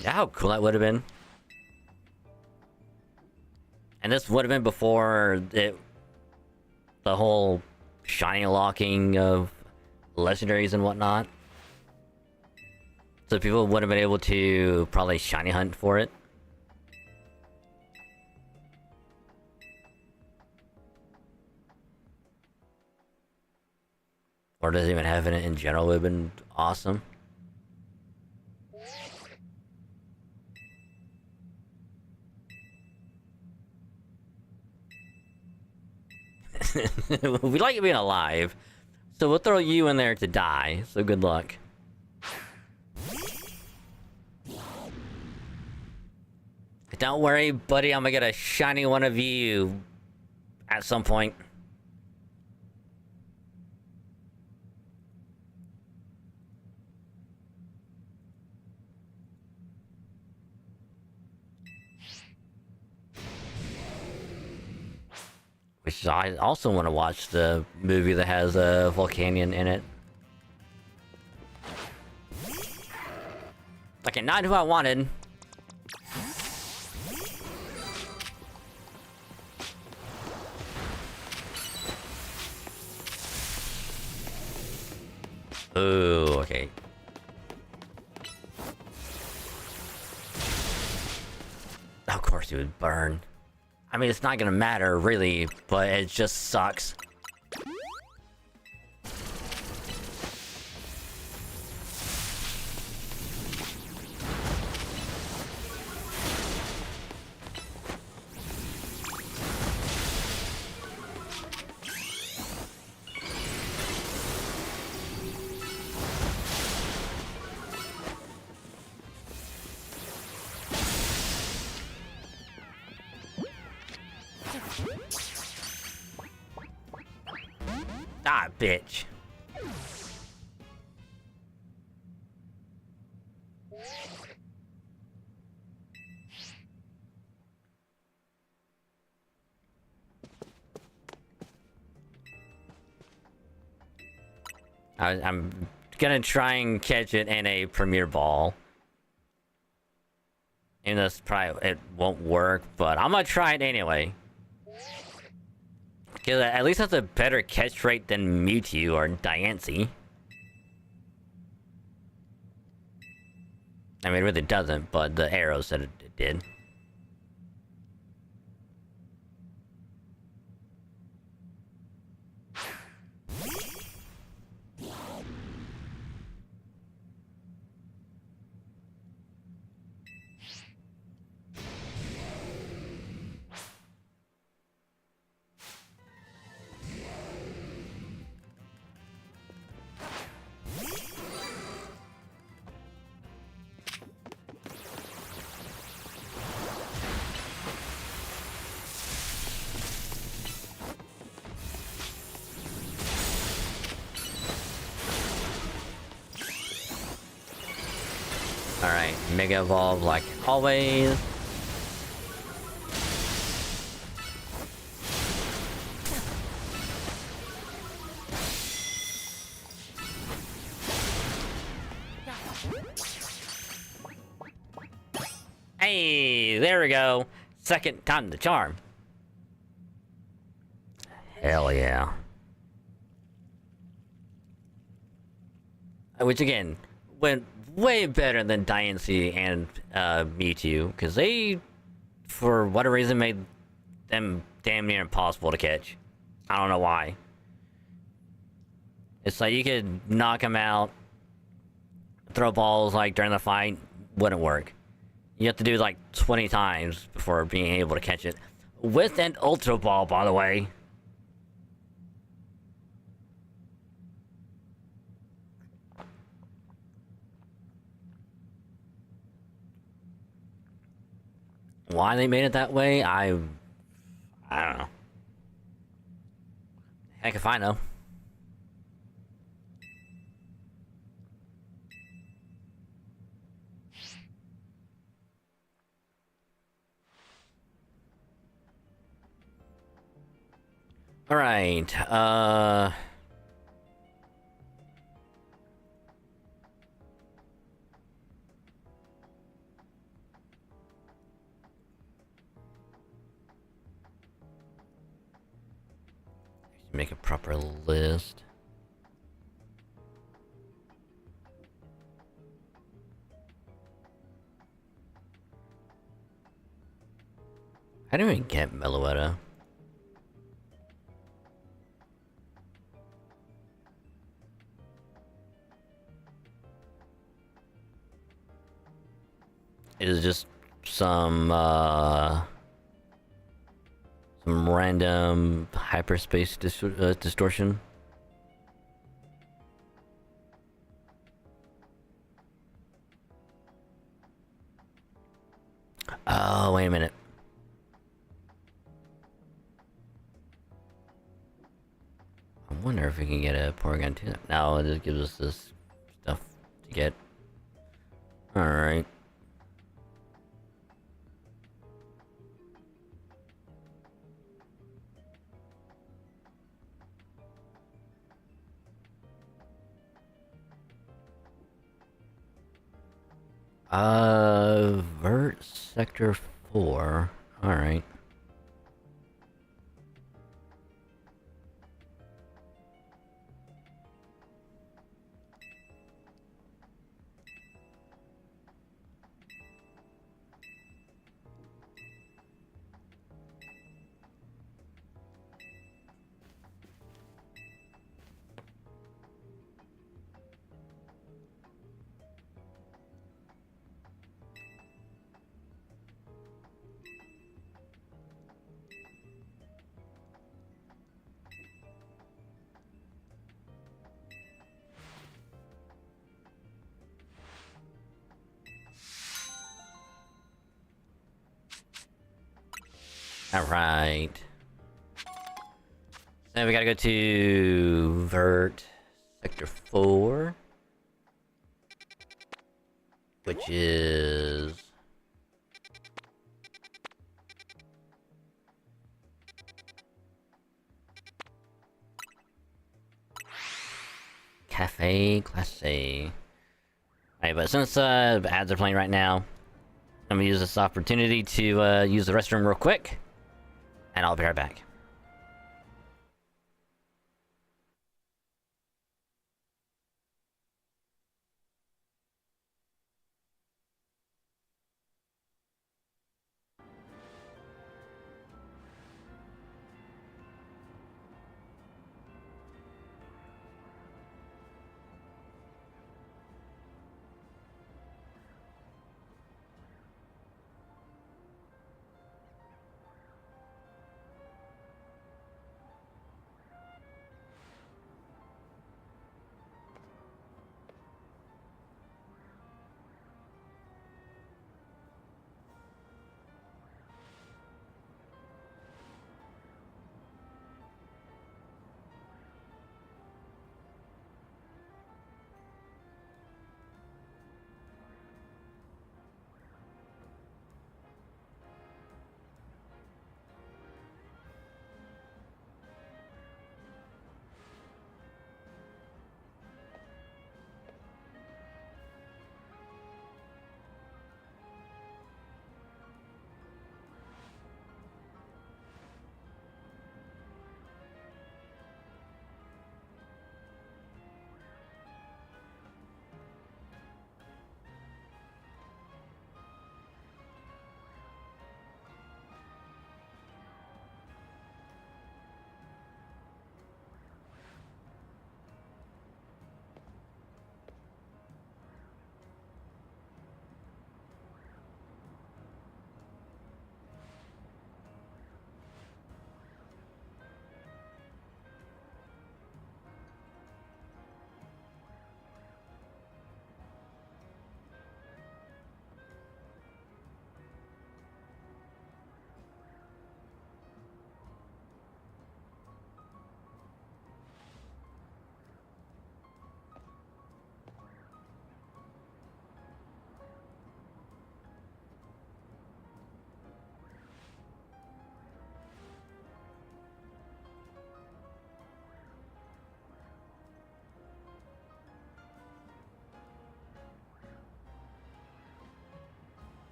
Yeah, how cool that would have been. And this would have been before the whole shiny locking of legendaries and whatnot. So people would have been able to probably shiny hunt for it. Or doesn't even have it in general, would have been awesome. We like you being alive, so we'll throw you in there to die, so good luck. Don't worry, buddy, I'm gonna get a shiny one of you at some point. Which I also want to watch the movie that has a Volcanion in it. Okay, not who I wanted. Ooh, okay. dude, burn. I mean, it's not gonna matter, really, but it just sucks. Ah, bitch. I'm gonna try and catch it in a Premier Ball. And that's probably, it won't work, but I'm gonna try it anyway. Because at least that's a better catch rate than Mewtwo or Diancie. I mean, it really doesn't, but the arrow said it did. Alright, Mega Evolve like always. Hey, there we go. Second time the charm. Hell yeah. Which again, went way better than Diancie and Mewtwo, because they, for whatever reason, made them damn near impossible to catch. I don't know why. It's like you could knock them out, throw balls like during the fight, wouldn't work. You have to do like 20 times before being able to catch it. With an Ultra Ball, by the way. Why they made it that way, I don't know. Heck if I know. Alright, make a proper list. How do we get Meloetta? It is just some random hyperspace distortion. Oh, wait a minute. I wonder if we can get a Porygon 2. No, it just gives us this stuff to get. Alright. Vert Sector 4. Alright. Alright. Then we gotta go to Vert Sector 4. Which is... Cafe Class A. Alright, but since ads are playing right now, I'm gonna use this opportunity to use the restroom real quick. And I'll be right back.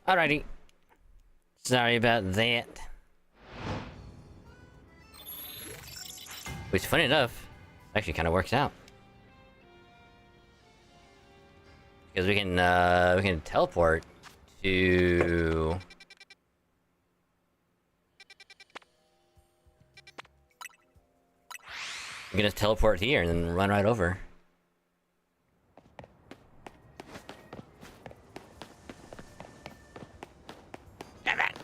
Alrighty. Sorry about that. Which, funny enough, actually kind of works out. Because we can teleport to... We can just teleport here and then run right over. Damn it!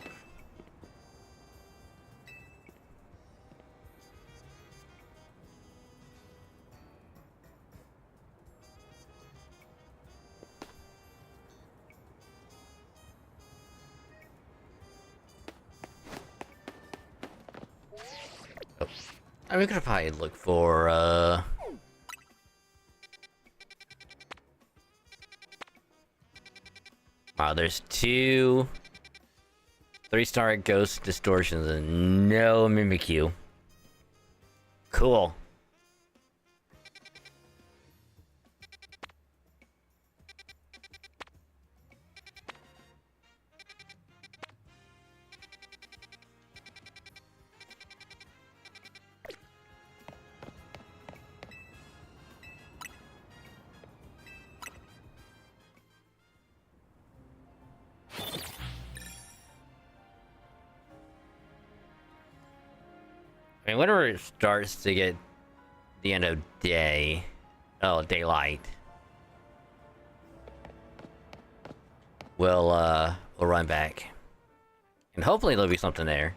Oh. I mean, we could probably look for, Wow, there's 2 3-star ghost distortions and no Mimikyu. Cool. I mean, whenever it starts to get the end of day, daylight, we'll run back, and hopefully there'll be something there.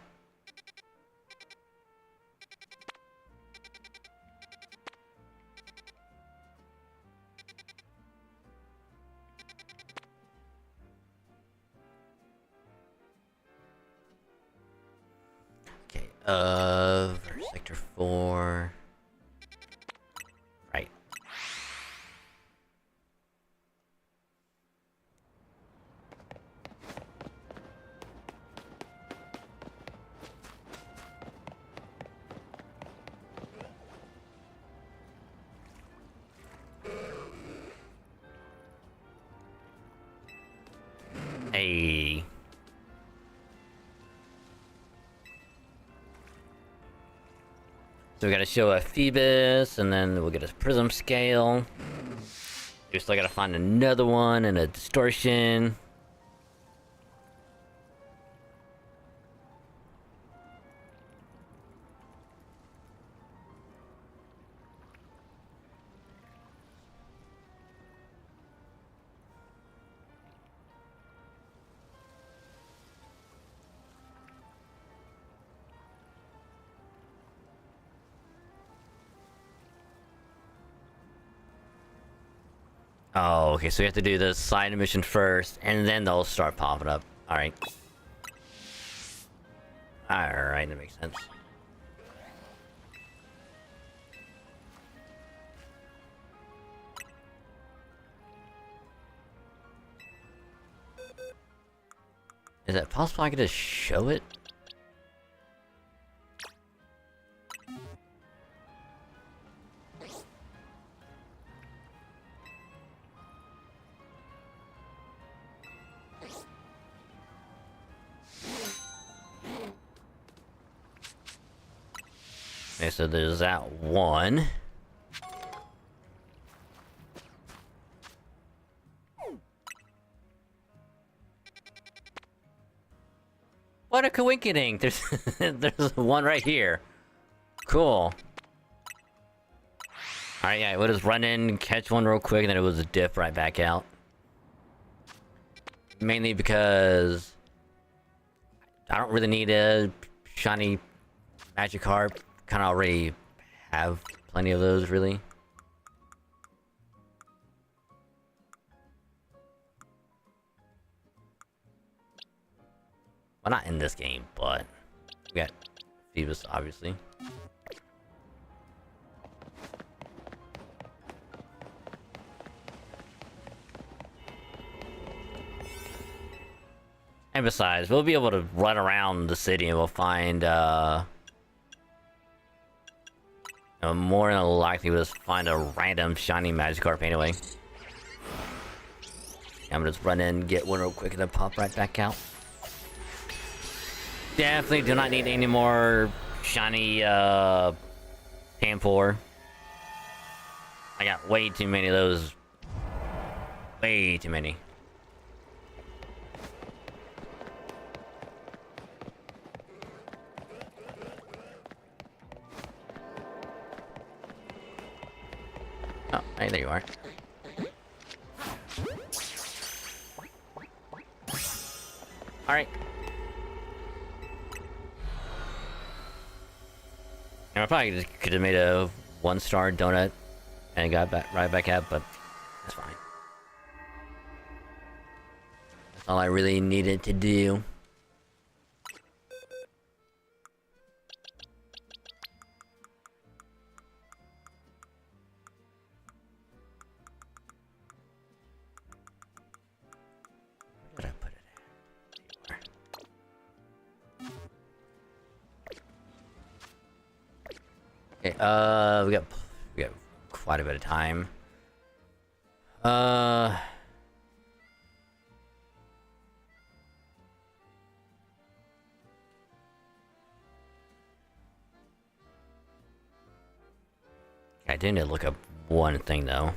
Okay, Sector 4. Right. Hey. So we gotta show a Phoebus, and then we'll get a prism scale. We still gotta find another one and a distortion. Oh, okay, so we have to do the side mission first, and then they'll start popping up. Alright. Alright, that makes sense. Is it possible I could just show it? Okay, so there's that one. What a coincidence! There's one right here. Cool. Alright, yeah, we'll just run in, catch one real quick, and then it was a dip right back out. Mainly because I don't really need a shiny Magikarp. Kinda already have plenty of those, really. Well, not in this game, but we got Phoebus, obviously. And besides, we'll be able to run around the city and we'll find, more than likely we'll just find a random shiny Magikarp anyway. I'm gonna just run in, get one real quick, and then pop right back out. Definitely do not need any more shiny, Pampor. I got way too many of those. Way too many. Oh, hey, there you are. Alright. I probably just could have made a 1-star donut and got back right back up, but that's fine. That's all I really needed to do. Where did I put it at? There you are. Okay, we got quite a bit of time. I did need to look up one thing though.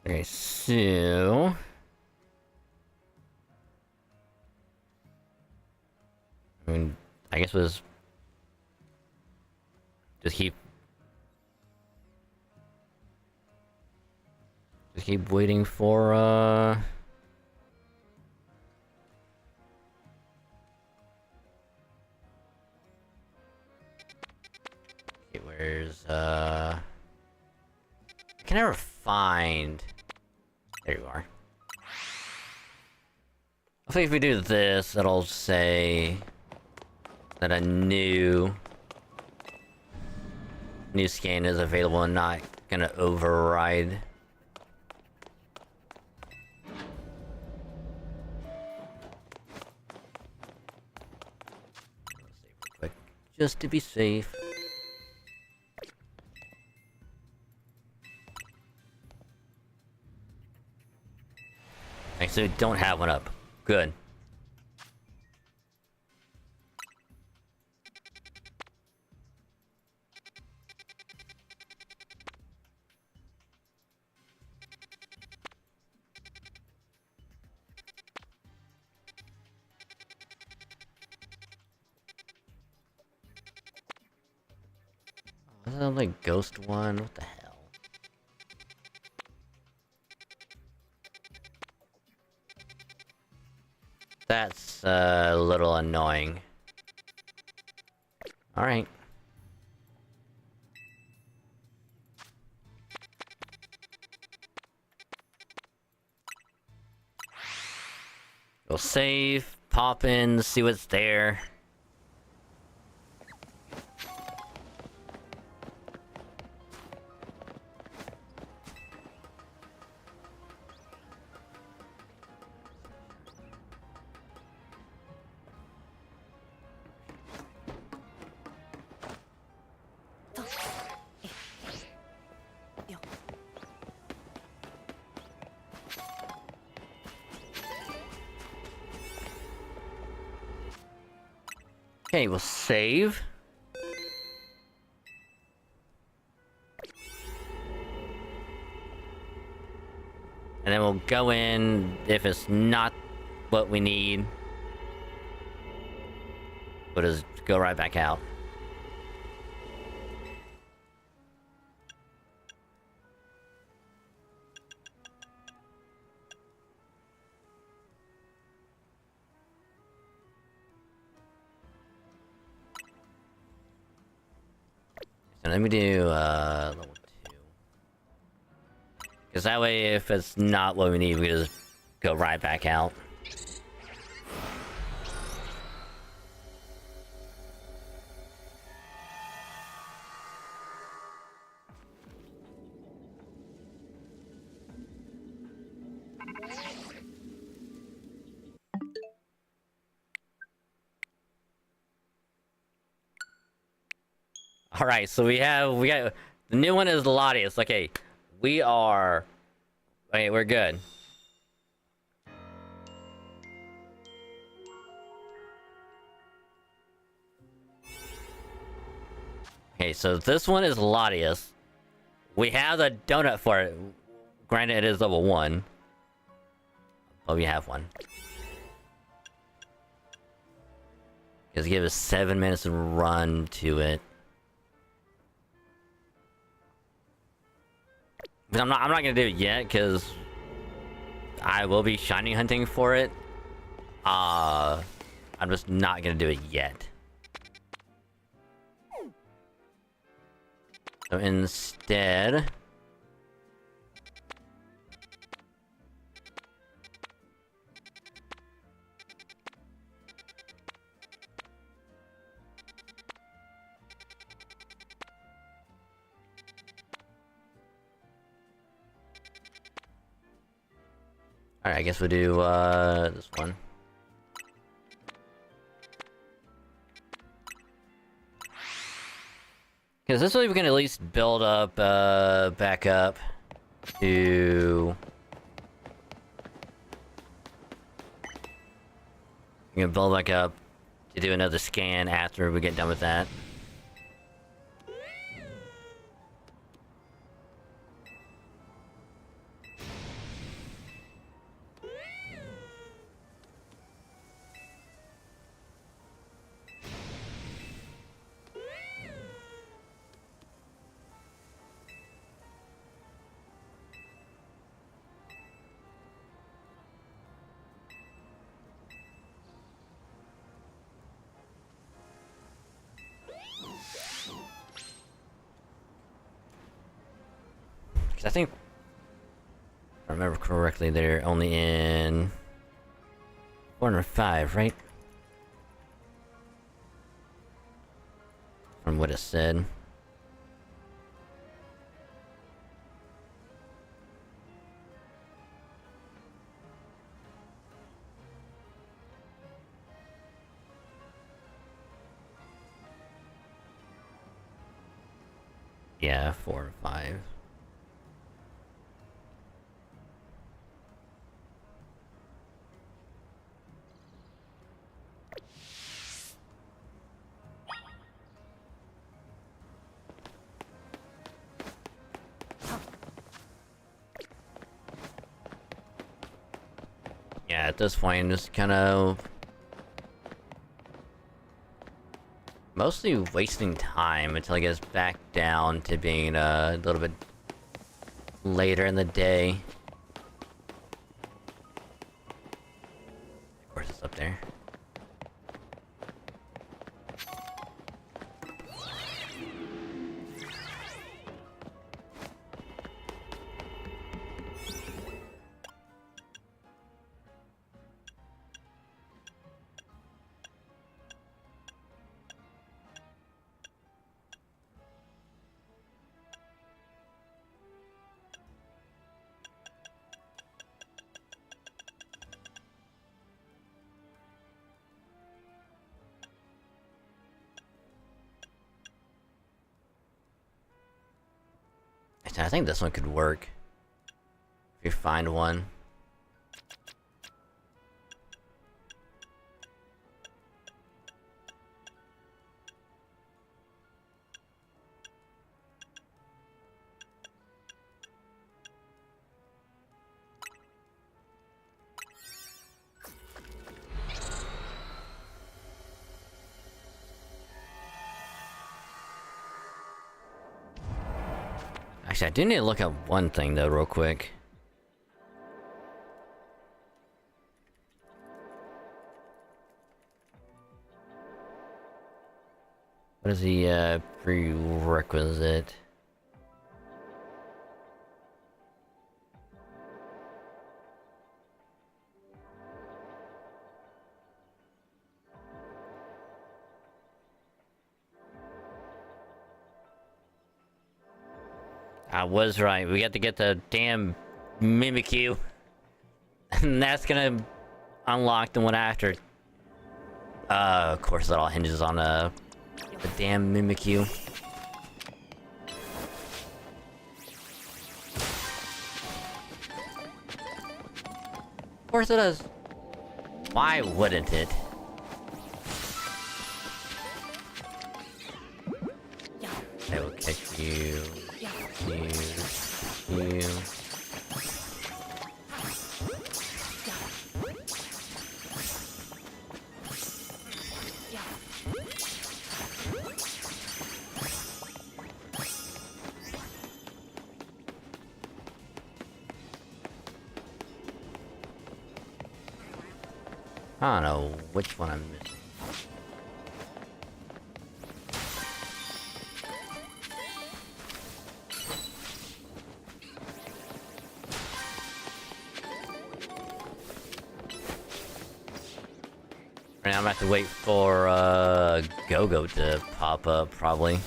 Okay, so I mean, I guess was just keep waiting for okay, where's I can never find. There you are. I think if we do this, it'll say that a new scan is available and not gonna override. Save real quick, just to be safe. Okay, so don't have one up. Good. Was that like ghost one? What the hell? That's a little annoying. Alright. We'll save, pop in, see what's there. Okay, we'll save. And then we'll go in if it's not what we need. We'll just go right back out. So let me do level 2. Because that way, if it's not what we need, we just go right back out. All right, so we got the new one is Latias. Okay, we are. Okay, we're good. Okay, so this one is Latias. We have the donut for it. Granted, it is level 1, but we have one. Just give us 7 minutes to run to it. But I'm not gonna do it yet because I will be shiny hunting for it. I'm just not gonna do it yet. So instead, alright, I guess we'll do this one. Because this way we can at least build up, back up to... We can build back up to do another scan after we get done with that. I think, if I remember correctly, they're only in 405, right? From what it said. Yeah, 4 or 5. Yeah, at this point, just kind of mostly wasting time until it gets back down to being a little bit later in the day. Of course, it's up there. I think this one could work. If you find one. Actually, I do need to look up one thing though, real quick. What is the prerequisite? I was right. We got to get the damn Mimikyu. And that's gonna unlock the one after. Of course, that all hinges on the damn Mimikyu. Of course it does. Why wouldn't it? I will catch you. You. I don't know which one I'm missing. Right now I'm gonna have to wait for Go-Go to pop up, probably.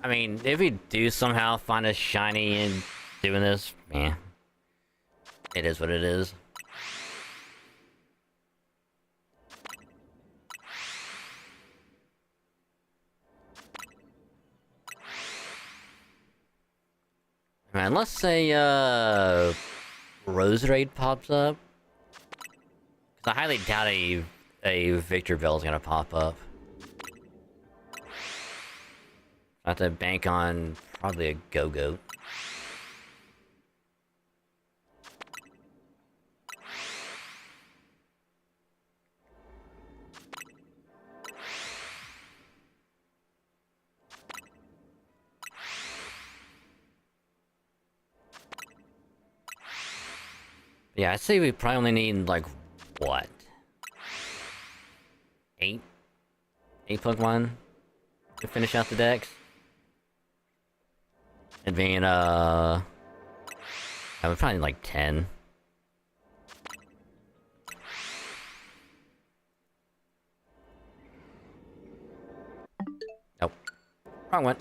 I mean, if we do somehow find a shiny in doing this, yeah, it is what it is. Man, let's say Rose Raid pops up. 'Cause I highly doubt a Victor Bell is gonna pop up. I have to bank on probably a Go-Go. Yeah, I'd say we probably only need, like, what? 8 Pokemon to finish out the Dex? And being, I would probably need, like, 10. Nope. Wrong one.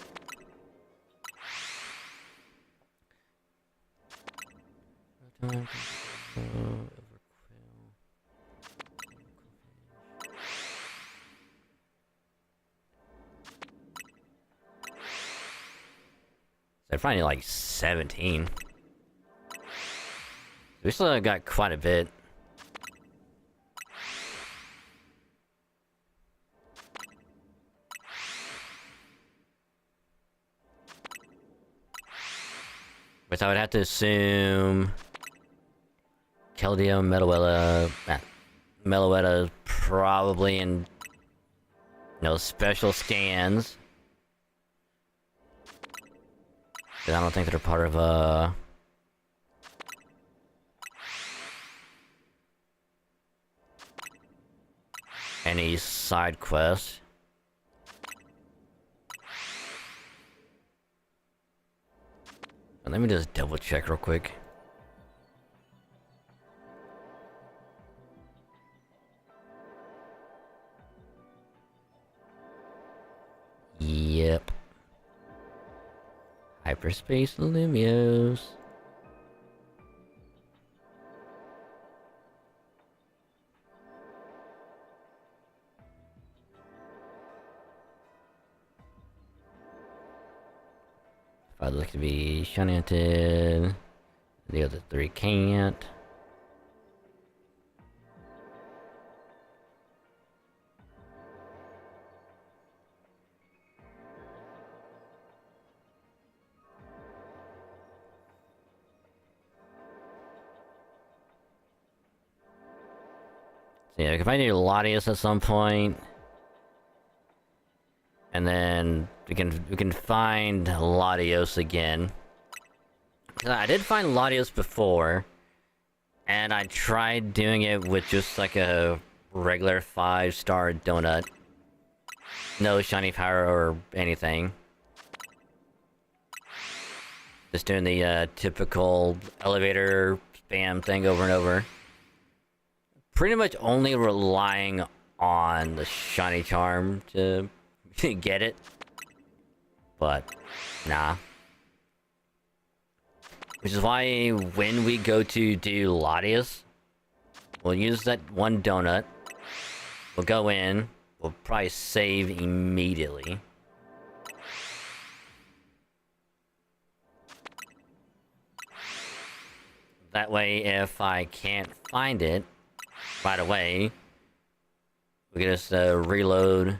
I probably need like 17. We still got quite a bit. Which I would have to assume Keldeo, Meloetta probably in special scans. I don't think they're part of any side quest. Let me just double check real quick. Yep. Hyperspace Lumios. I'd like to be shunted. The other 3 can't. So yeah, if I do Latios at some point, and then we can find Latios again. I did find Latios before, and I tried doing it with just like a regular 5-star donut. No shiny power or anything. Just doing the typical elevator spam thing over and over. Pretty much only relying on the shiny charm to get it. But, nah. Which is why when we go to do Latias, we'll use that one donut. We'll go in. We'll probably save immediately. That way, if I can't find it right away, we can just reload,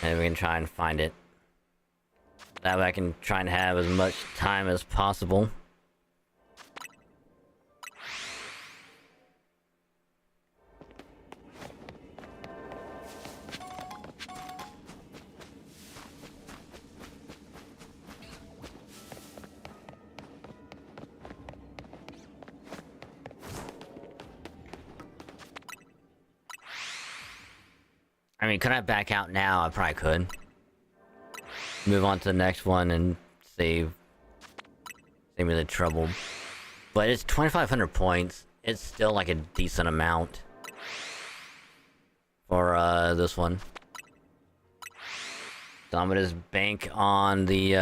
and we can try and find it. That way I can try and have as much time as possible. I mean, could I back out now? I probably could. Move on to the next one and save me the trouble. But it's 2,500 points. It's still like a decent amount for this one. So I'm gonna just bank on the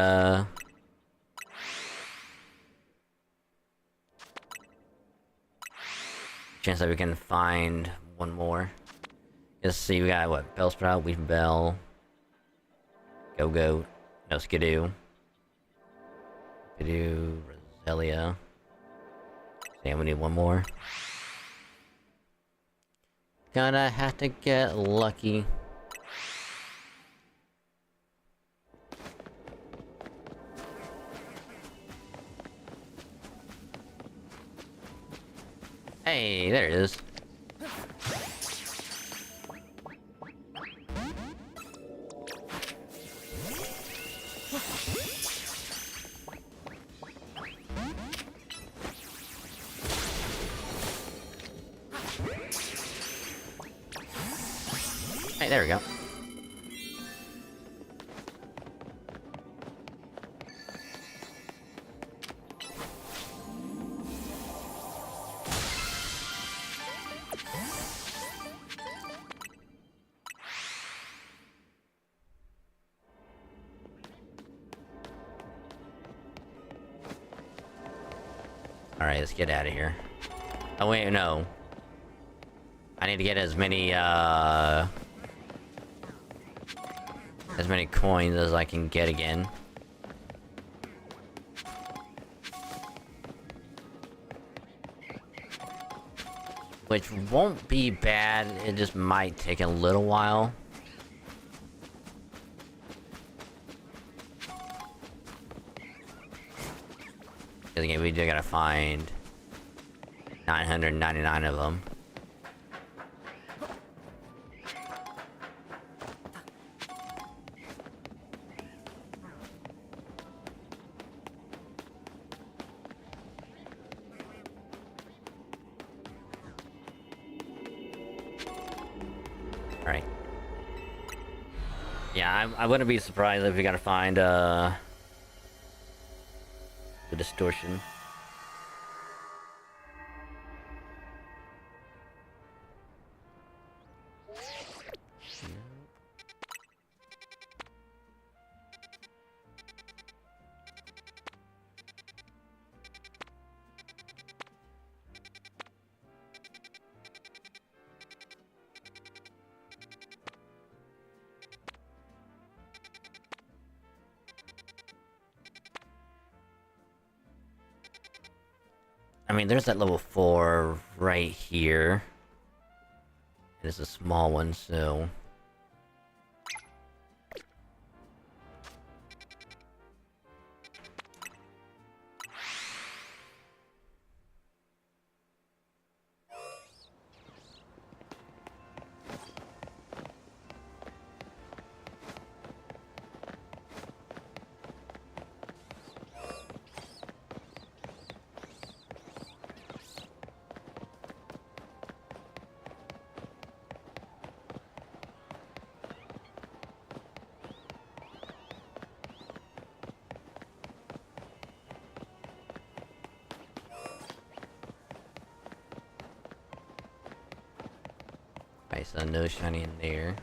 chance that we can find one more. Let's see, we got what? Bellsprout, Weeping Bell, Go-Go, no Skidoo, Roselia. Damn, we need one more. Gonna have to get lucky. Hey, there it is. Hey, there we go. Alright, let's get out of here. Oh wait, no. I need to get as many coins as I can get again. Which won't be bad, it just might take a little while. Because again, we do gotta find 999 of them. Alright. Yeah, I wouldn't be surprised if we gotta find, the distortion. I mean, there's that level 4 right here. And it's a small one, so... Okay, so no shiny in there.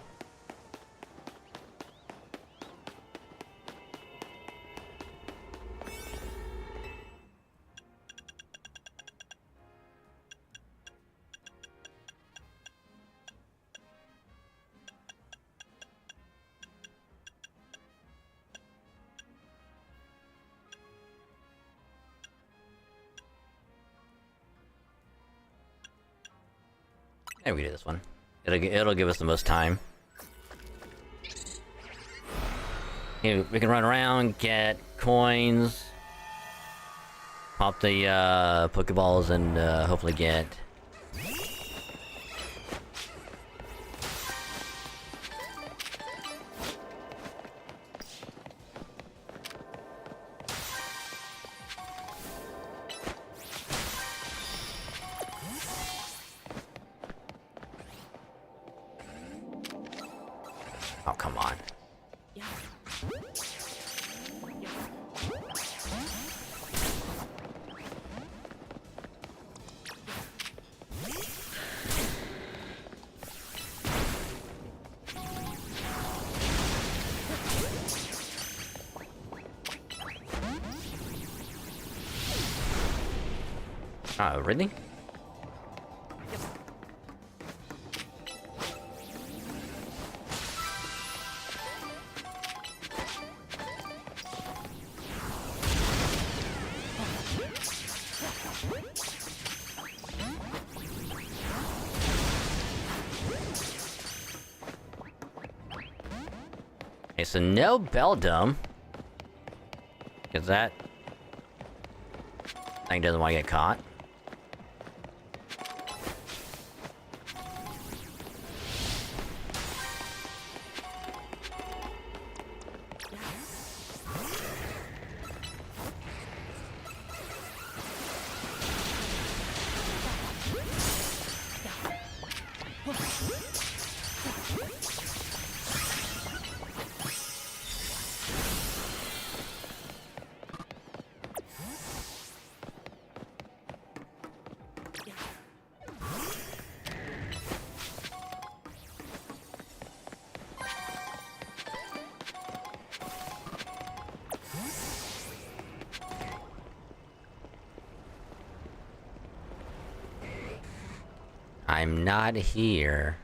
Yeah, we do this one. It'll give us the most time. You know, we can run around, get coins, pop the Pokeballs, and hopefully get. Oh, come on. Oh, really? Okay, so no Beldum. Cause that thing doesn't want to get caught. I'm not here.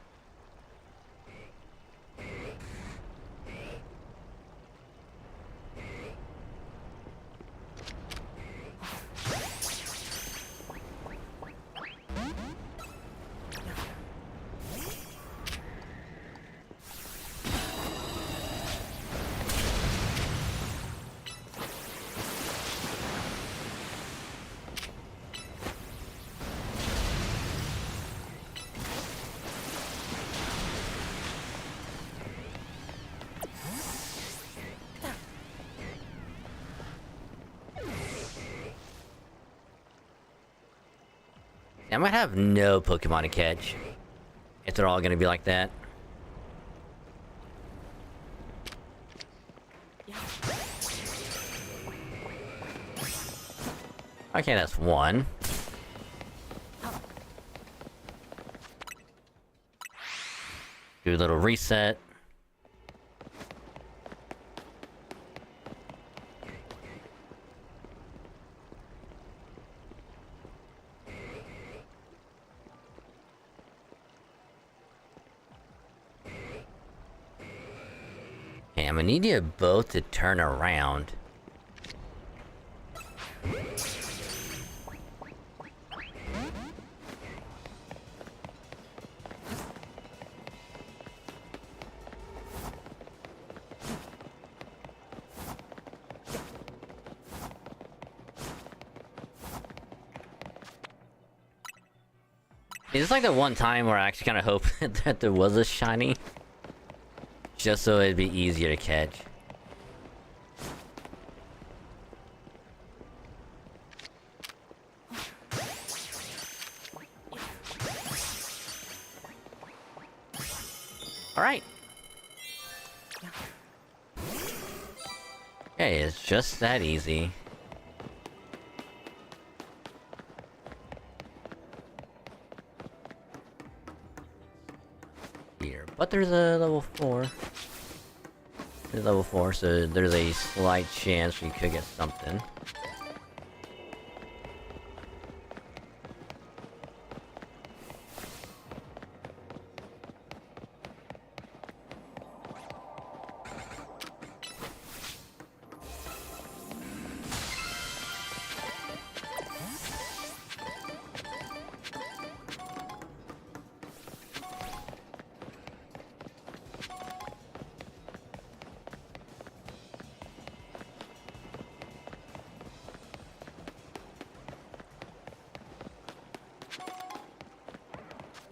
I might have no Pokemon to catch. If they're all gonna be like that. Okay, that's one. Do a little reset. Okay, I'm gonna need you both to turn around. It's like the one time where I actually kind of hoped that there was a shiny. Just so it'd be easier to catch. Alright. Okay, it's just that easy. But there's a level 4. There's level 4, so there's a slight chance we could get something.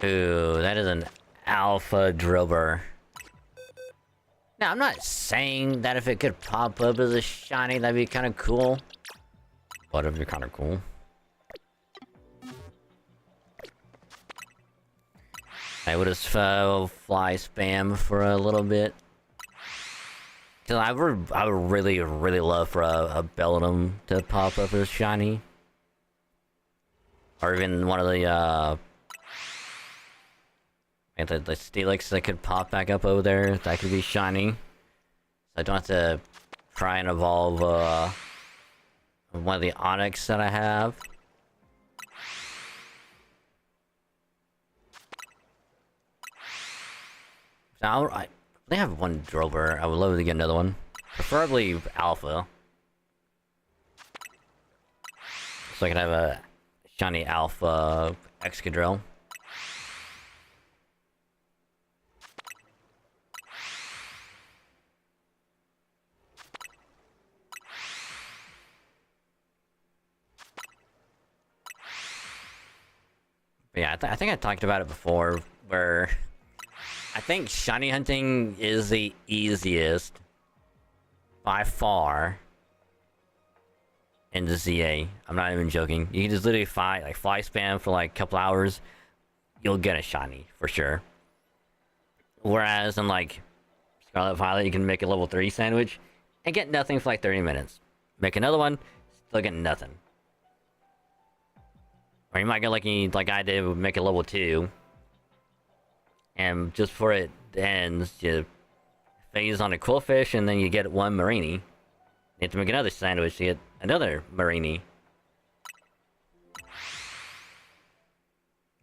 Ooh, that is an alpha drover. Now, I'm not saying that if it could pop up as a shiny, that'd be kind of cool. But it'd be kind of cool. I would just fly spam for a little bit. Cause I would really love for a Beldum to pop up as shiny. Or even one of the Steelix that could pop back up over there, that could be shiny. So I don't have to try and evolve one of the Onyx that I have. So they have one Drover. I would love to get another one. Preferably Alpha. So I can have a shiny Alpha Excadrill. But yeah, I think I talked about it before, where I think shiny hunting is the easiest by far in the ZA. I'm not even joking. You can just literally fly spam for like a couple hours, you'll get a shiny for sure. Whereas in like Scarlet Violet, you can make a level 3 sandwich and get nothing for like 30 minutes. Make another one, still get nothing. Or you might get lucky, like I did, make a level 2. And just before it ends, you phase on a Quillfish, and then you get one Marini. You have to make another sandwich to get another Marini.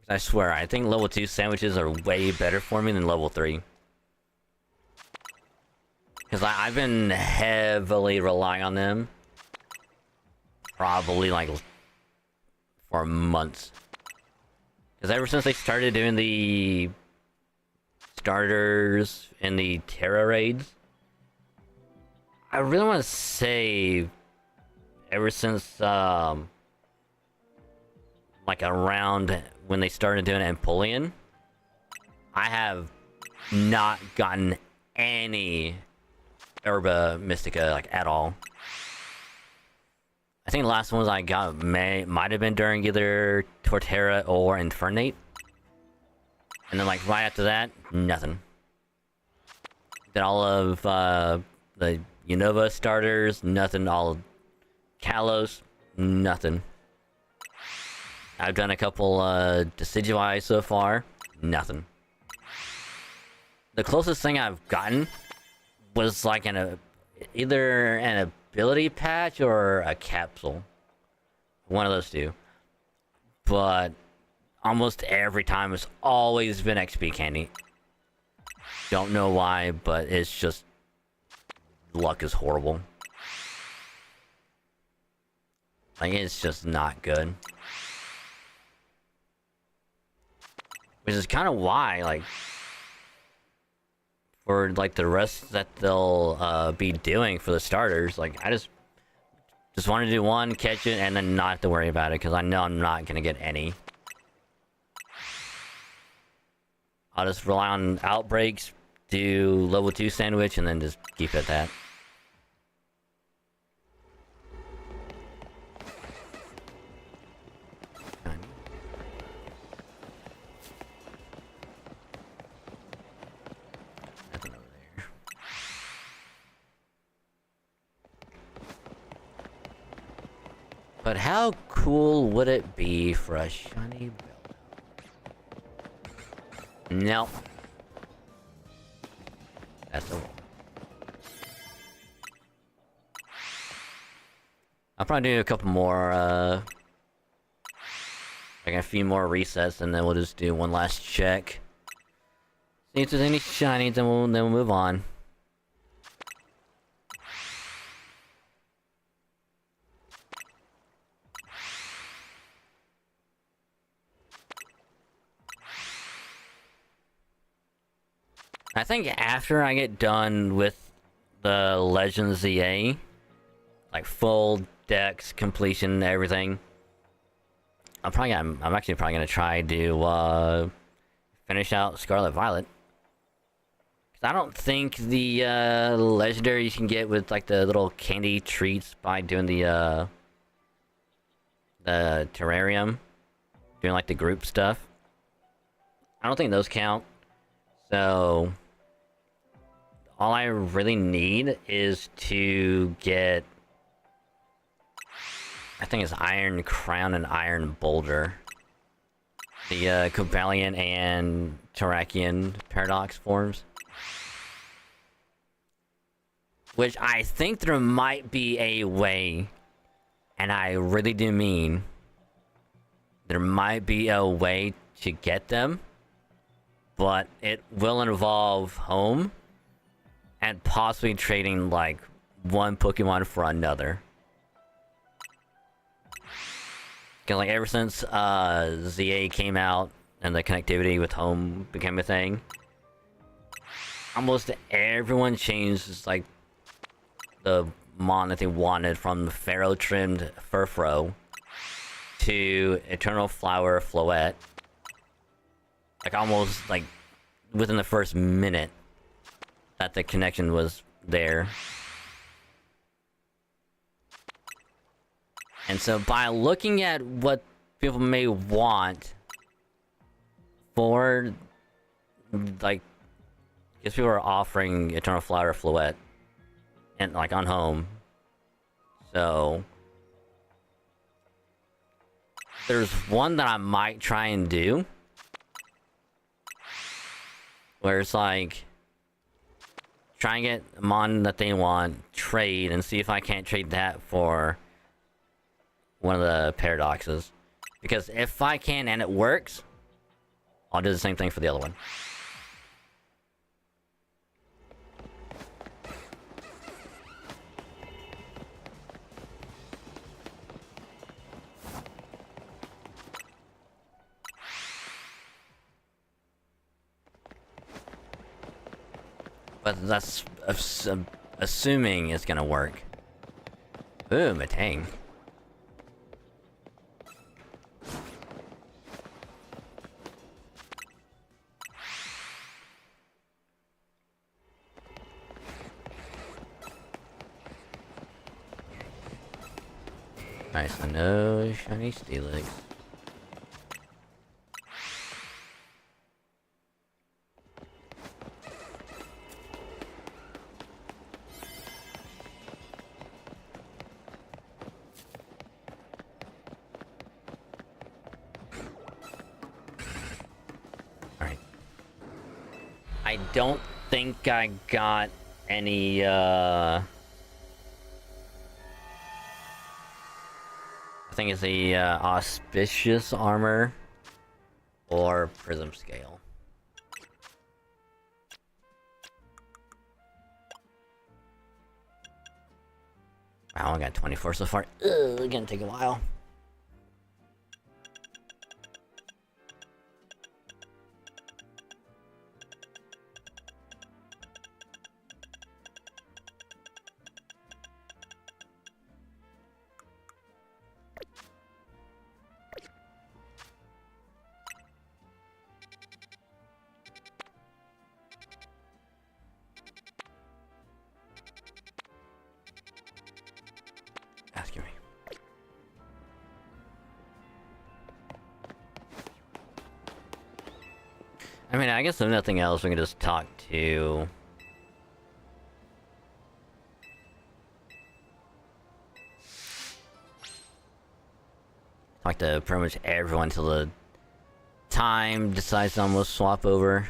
I swear, I think level 2 sandwiches are way better for me than level 3. Because I've been heavily relying on them. Probably like for months. Because ever since they started doing the starters in the Terra raids, I really want to say ever since like around when they started doing Empoleon, I have not gotten any Herba Mystica like at all. I think the last ones I got might have been during either Torterra or Infernape. And then like right after that, nothing. Then all of the Unova starters, nothing. All Kalos, nothing. I've done a couple Decidueye so far, nothing. The closest thing I've gotten was like either an ability patch or a capsule. One of those two. But almost every time it's always been XP candy. Don't know why, but it's just luck is horrible. Like it's just not good. Which is kind of why, like, for like the rest that they'll be doing for the starters, like I just want to do one, catch it, and then not have to worry about it because I know I'm not gonna get any. I'll just rely on outbreaks, do level 2 sandwich, and then just keep it at that. Nothing over there. But how cool would it be for a shiny Beldum? Nope. That's the one. I'll probably do a couple more, like a few more resets, and then we'll just do one last check. See if there's any shinies, then we'll move on. I think after I get done with the Legends ZA, like full Dex completion, everything, I'm actually probably gonna try to finish out Scarlet Violet. Cause I don't think the legendary you can get with like the little candy treats by doing the terrarium, doing like the group stuff. I don't think those count. So all I really need is to get, I think it's Iron Crown and Iron Boulder. The Cobalion and Terrakion Paradox forms. Which I think there might be a way, and I really do mean, there might be a way to get them, but it will involve home, and possibly trading like one Pokemon for another. Cause like ever since ZA came out and the connectivity with home became a thing, almost everyone changed like the mon that they wanted from the Pharaoh trimmed Furfro to Eternal Flower Floette. Like almost like within the first minute that the connection was there. And so by looking at what people may want for, like, because people are offering Eternal Flower Floette and like on home, so there's one that I might try and do where it's like try and get a mon that they want, trade, and see if I can't trade that for one of the paradoxes. Because if I can and it works, I'll do the same thing for the other one. But that's assuming it's gonna work. Ooh, Matang. Nice, so no shiny Steelix. Alright. I don't think I got any, I think it's the auspicious armor or prism scale. Wow, I got 24 so far. Ugh, it's gonna take a while. Asking me. I mean, I guess if nothing else, we can just talk to... Talk to pretty much everyone till the time decides to almost swap over.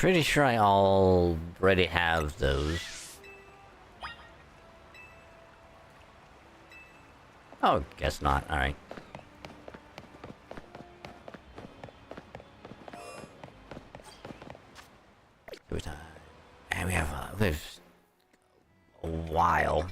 Pretty sure I already have those. Oh, guess not. Alright. And we have a while.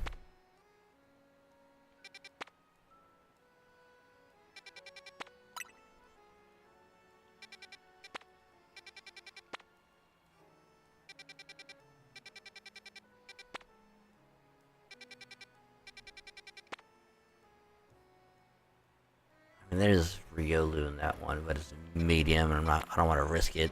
I mean, there's Riolu in that one, but it's medium, and I don't want to risk it.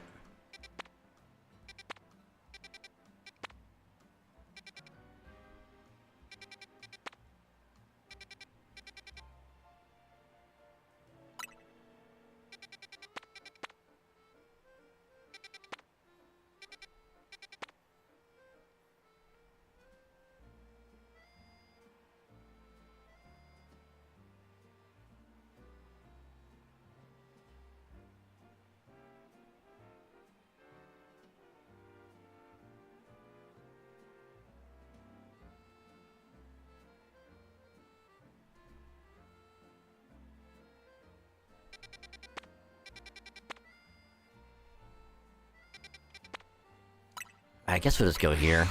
I guess we'll just go here.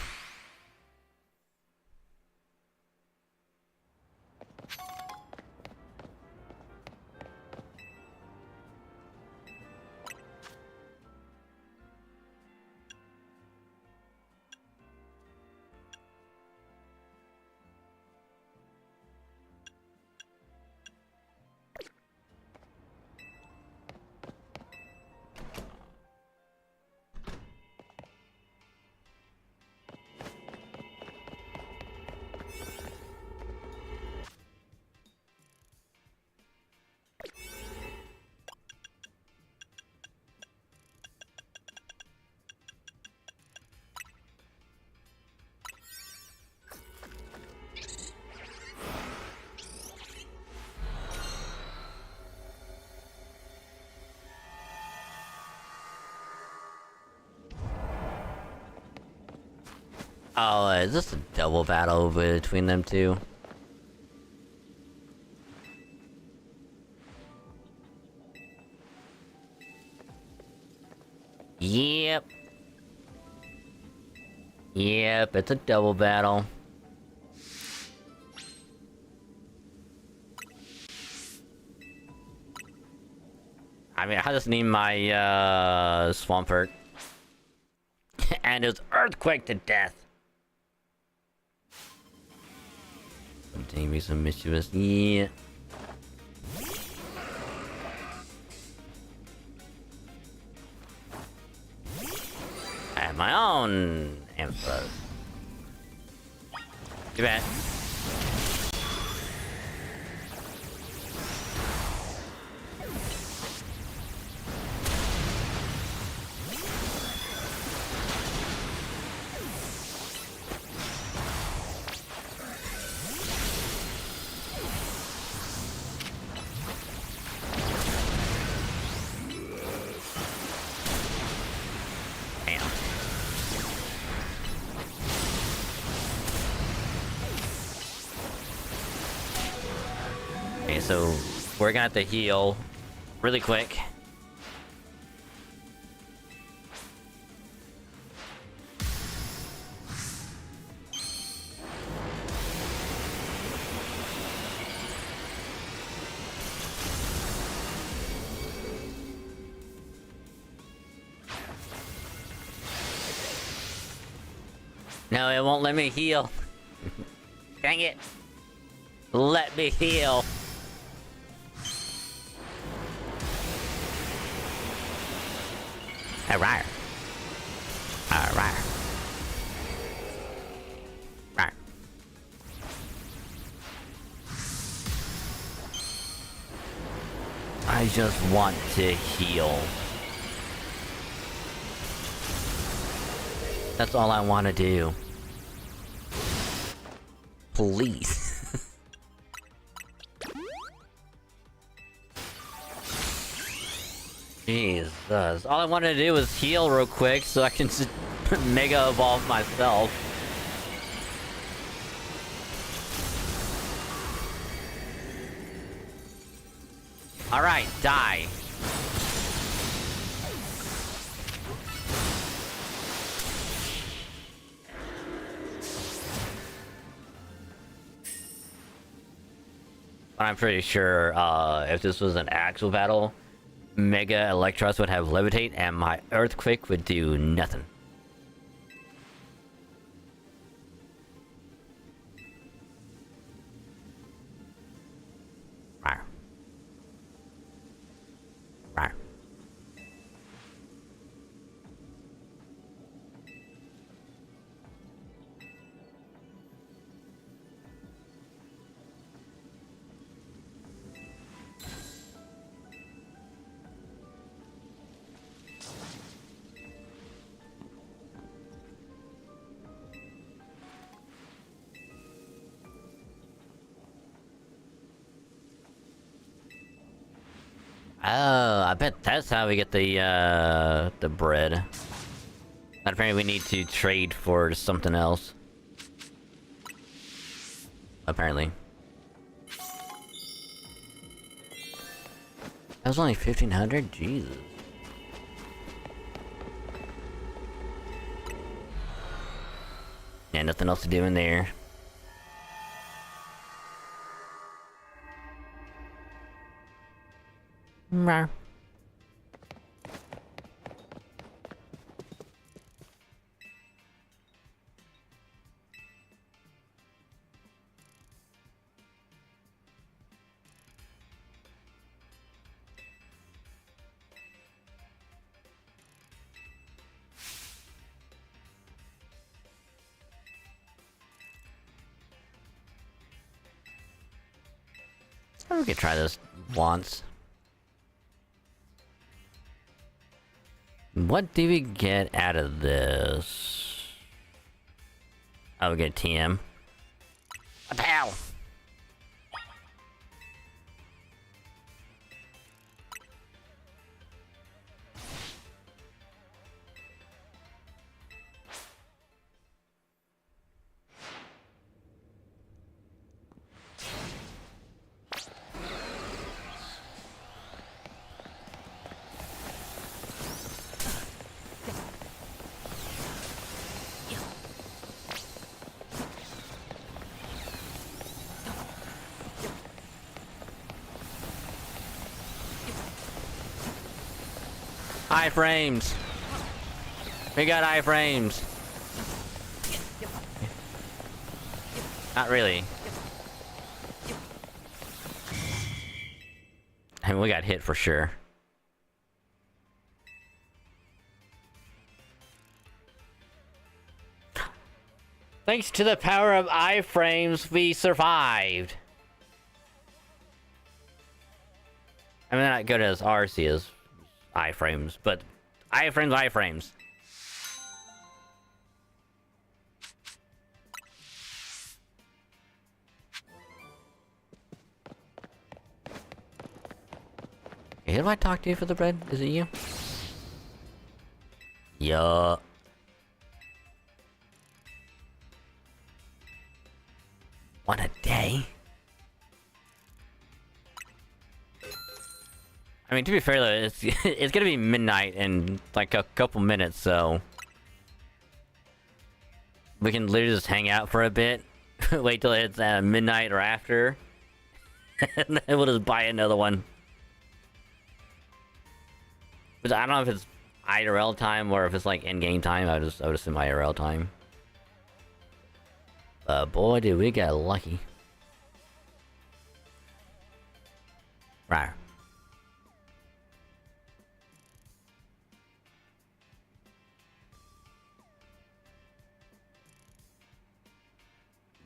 Oh, is this a double battle between them two? Yep. Yep, it's a double battle. I mean, I just need my, Swampert. And it's Earthquake to death! Maybe some mischievous, yeah. I have my own Ampharos. Too bad. So we're gonna have to heal really quick. No, it won't let me heal. Dang it. Let me heal. Alright. Alright. Right. I just want to heal. That's all I want to do. Please. Jesus. All I wanted to do was heal real quick so I can just mega evolve myself. Alright, die. But I'm pretty sure if this was an actual battle, Mega Electros would have Levitate and my Earthquake would do nothing. Rawr. Rawr. Oh, I bet that's how we get the bread. But apparently we need to trade for something else. Apparently. That was only 1,500? Jesus. Yeah, nothing else to do in there. Rawr. We could try this once. What do we get out of this? Oh, we get TM. A pal! Iframes! We got iframes! Not really. I mean, we got hit for sure. Thanks to the power of iframes, we survived! I mean, they're not good as RC is. Iframes, but iframes. Hey, who do I talk to for the bread? Is it you? Yeah. What a day. I mean, to be fair though, it's gonna be midnight in like a couple minutes, so we can literally just hang out for a bit, wait till it's midnight or after, and then we'll just buy another one. But I don't know if it's IRL time or if it's like in-game time. I would assume IRL time. But boy, dude, we got lucky. Right.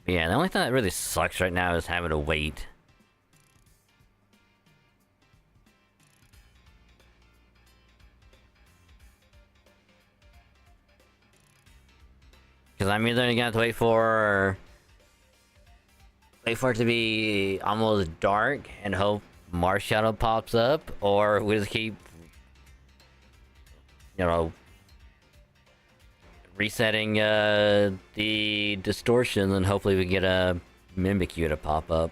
Yeah, the only thing that really sucks right now is having to wait. Because I'm either gonna have to wait for it to be almost dark and hope Mars Shadow pops up, or we just keep you know, resetting the distortion, and hopefully we get a Mimikyu to pop up.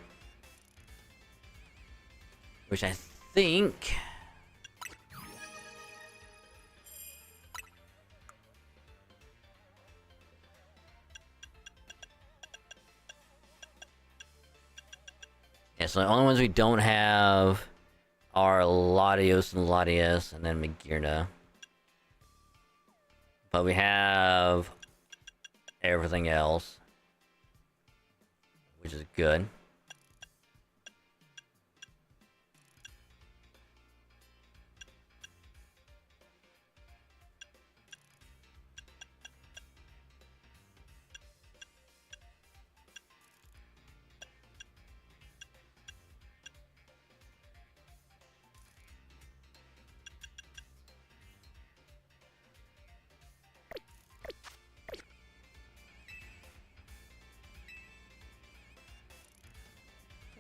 Which I think... Yeah, so the only ones we don't have are Latios and Latias, and then Magearna. But we have everything else, which is good.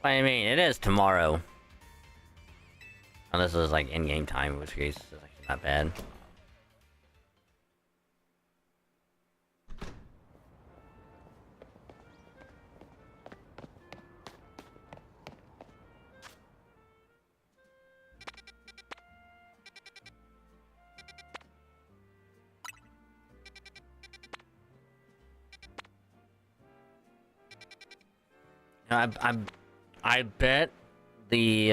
I mean, it is tomorrow. Unless it's like in-game time, in which case it's actually not bad. I bet the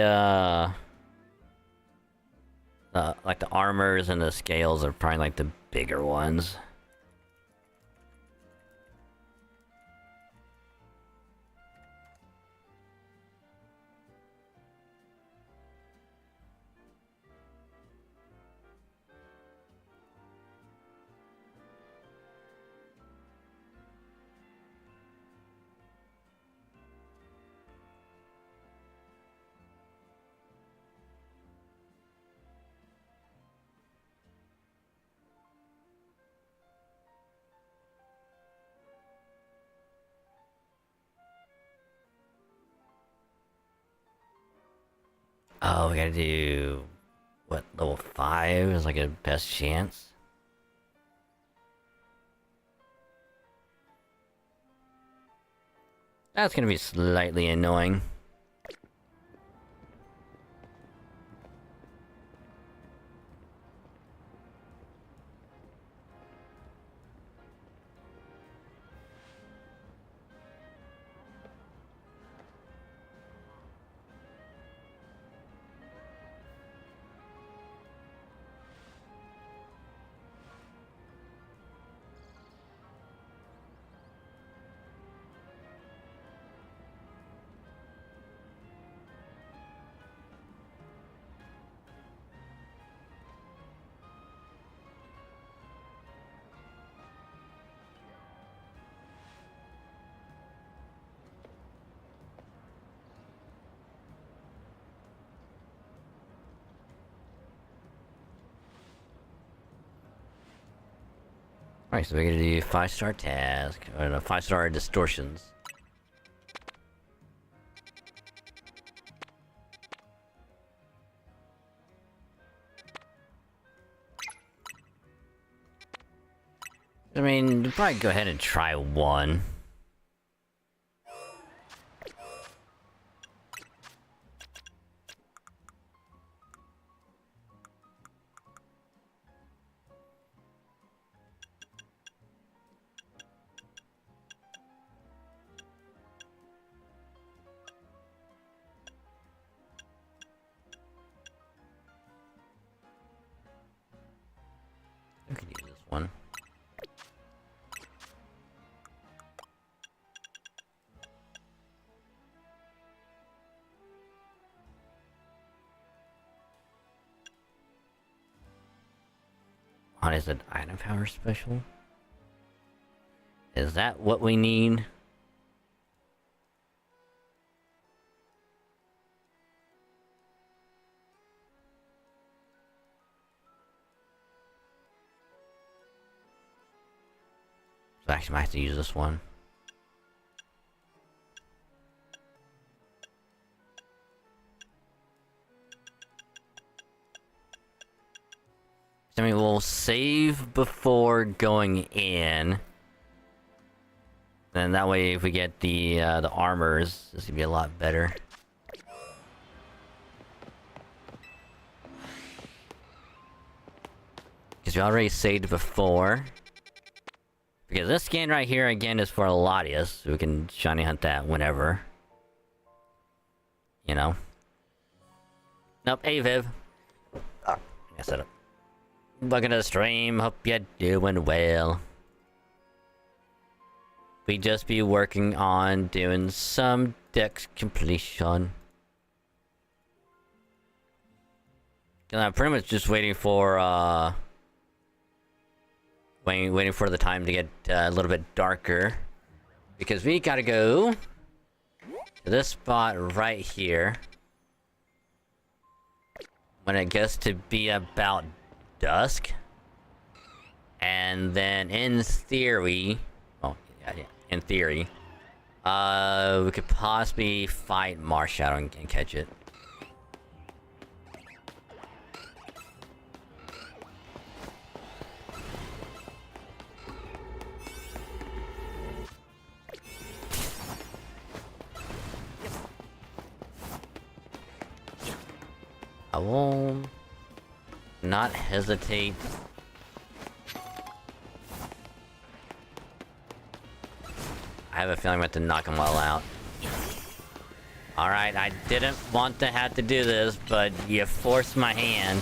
like the armors and the scales are probably like the bigger ones. Oh, we gotta do... what, level 5 is like a best chance? That's gonna be slightly annoying. Alright, so we're gonna do 5-star task, or no, 5-star distortions. I mean, we'll probably go ahead and try one. We could use this one. What is it? Item power special? Is that what we need? So actually, I might have to use this one. I mean, we'll save before going in. Then that way, if we get the armors, this would be a lot better. Because we already saved before. Because this skin right here, again, is for Latias, so we can shiny hunt that whenever. You know? Nope, hey Viv. Oh, I set up. Welcome to the stream, hope you're doing well. We just be working on doing some dex completion. And I'm pretty much just waiting for, waiting for the time to get a little bit darker. Because we gotta go to this spot right here. When it gets to be about dusk. And then in theory... Oh, yeah, in theory. We could possibly fight Marshadow and catch it. I will not hesitate. I have a feeling I'm going to knock them all out. Alright, I didn't want to have to do this, but you forced my hand.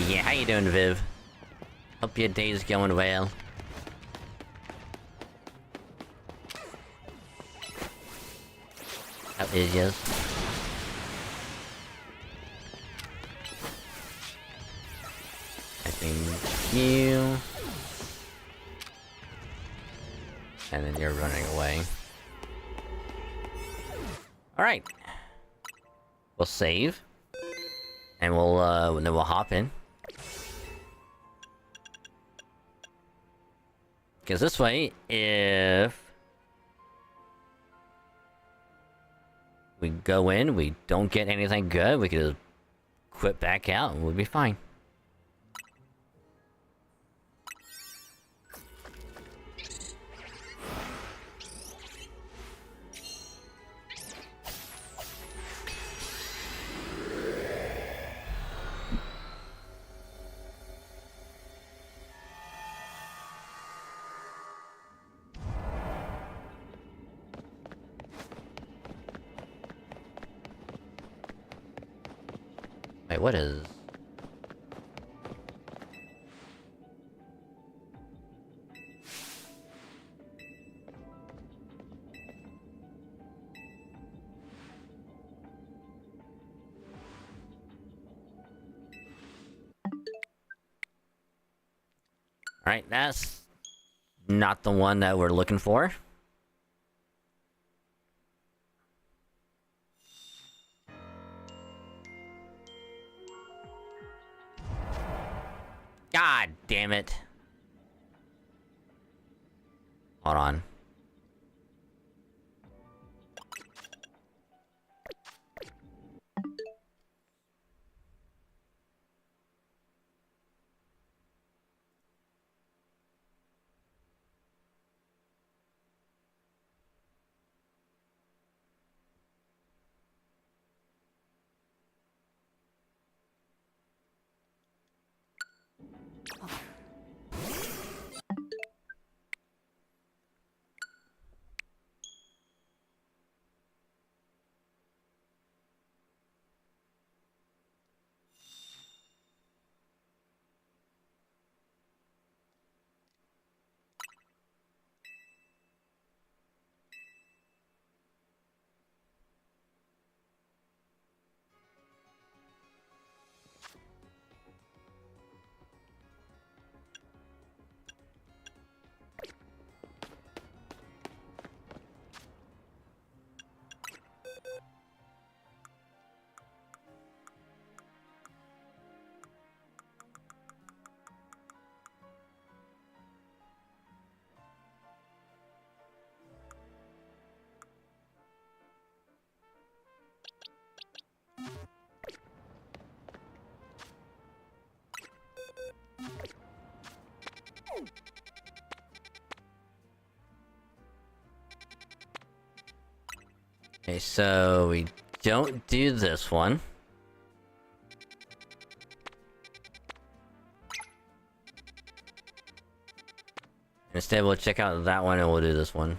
Yeah, how you doing, Viv? Hope your day's going well. How is yours? I think you... And then you're running away. Alright. We'll save. And then we'll hop in. Because this way, if... we go in, we don't get anything good, we can just quit back out and we'll be fine. Wait, what is... Alright, that's not the one that we're looking for. God damn it. Hold on. Okay, so we don't do this one. Instead, we'll check out that one and we'll do this one.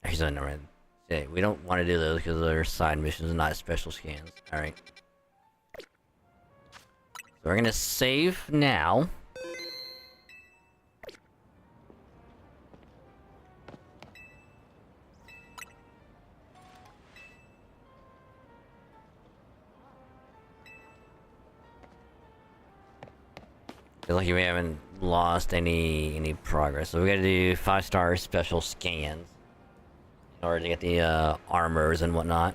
Actually, never mind. Okay, we don't want to do those because they're side missions, not special scans. Alright. So we're gonna save now. Feel like we haven't lost any progress. So we gotta do 5-star special scans in order to get the armors and whatnot.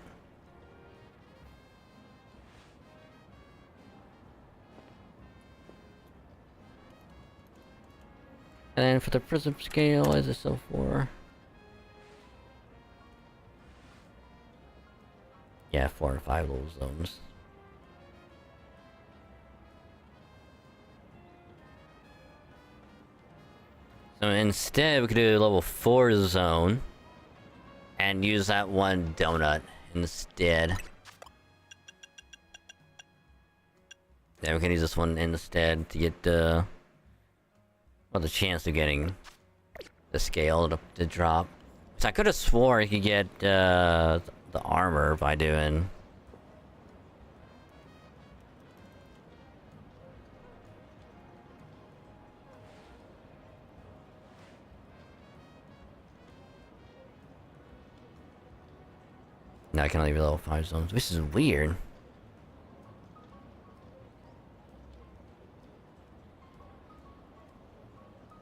And then for the prism scale, is it still 4? Yeah, 4 and 5 little zones. So instead, we could do a level 4 zone and use that one donut instead. Then we can use this one instead to get the chance of getting the scale to drop. So I could have swore you could get the armor by doing. Now I can only be level 5 zones, which is weird.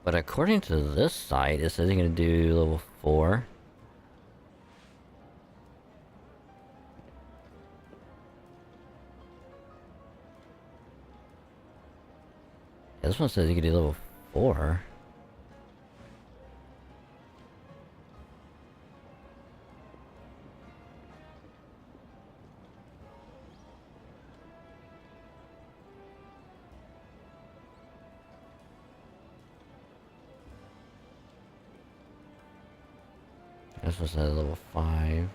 But according to this site, it says you're gonna do level 4. Yeah, this one says you can do level 4. This was at level 5.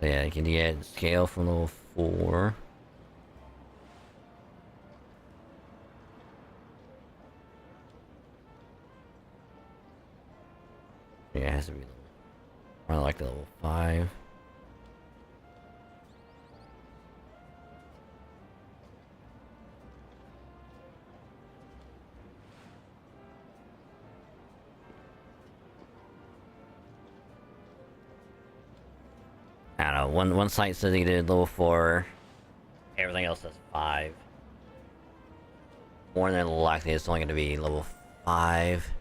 So yeah, you can get scale from level 4. Yeah, it has to be level. I like the level 5. I don't know. One site says he did level 4. Everything else says 5. More than likely, it's only going to be level 5.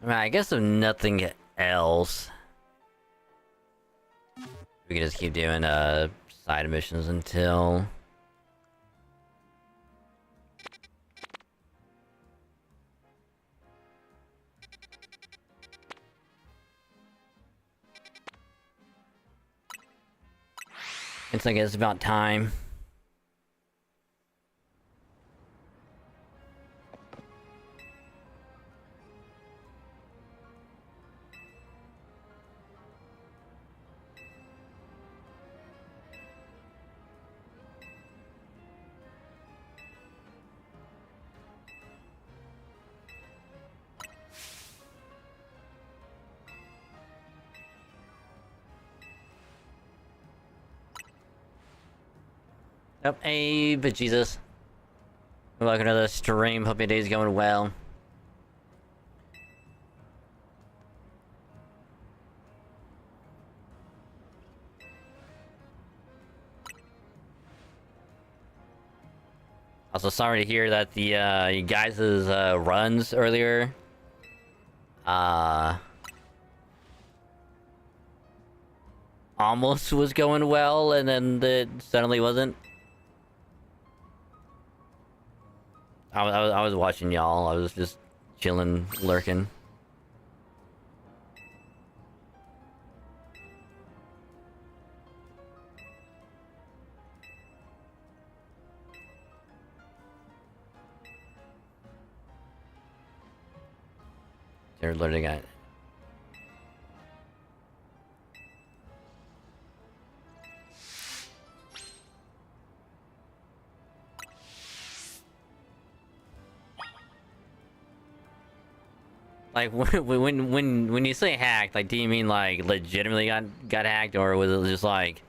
I mean, I guess if nothing else, we We can just keep doing side missions until. It's like it's about time. Yep, hey, but Jesus. Welcome to the stream. Hope your day's going well. Also, sorry to hear that the you guys' runs earlier almost was going well, and then it suddenly wasn't. I was watching y'all. I was just chilling, lurking. They're literally got. Like when you say hacked, like do you mean like legitimately got hacked, or was it just like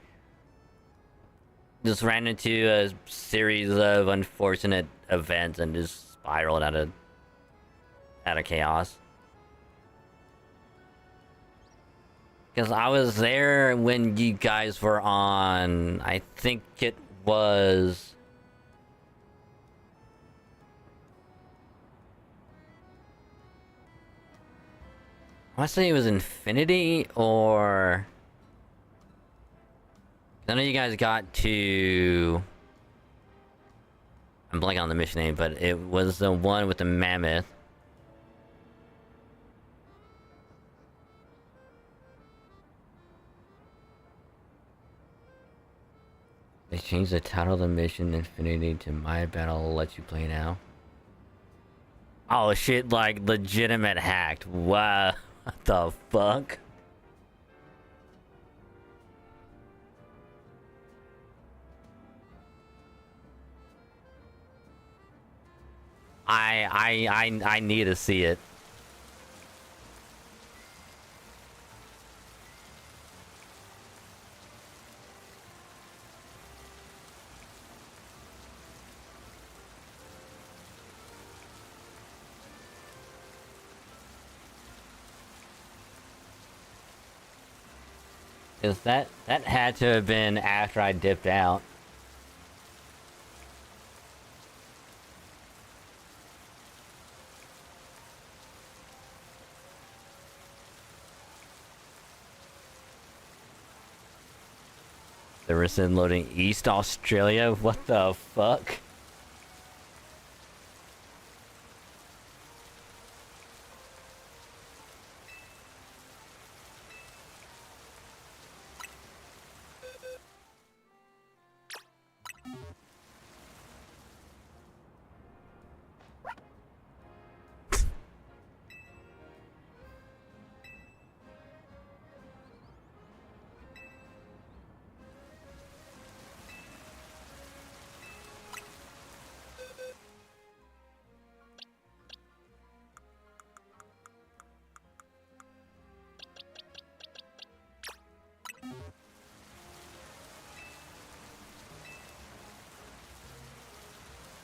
just ran into a series of unfortunate events and just spiraled out of chaos? Because I was there when you guys were on. I think it was. I want to say it was Infinity, or I know you guys got to. I'm blanking on the mission name, but it was the one with the mammoth. They changed the title of the mission Infinity to My Battle I'll Let You Play Now. Oh shit, like legitimate hacked. Wow. What the fuck? I need to see it. Cause that had to have been after I dipped out. They were sitting loading East Australia? What the fuck?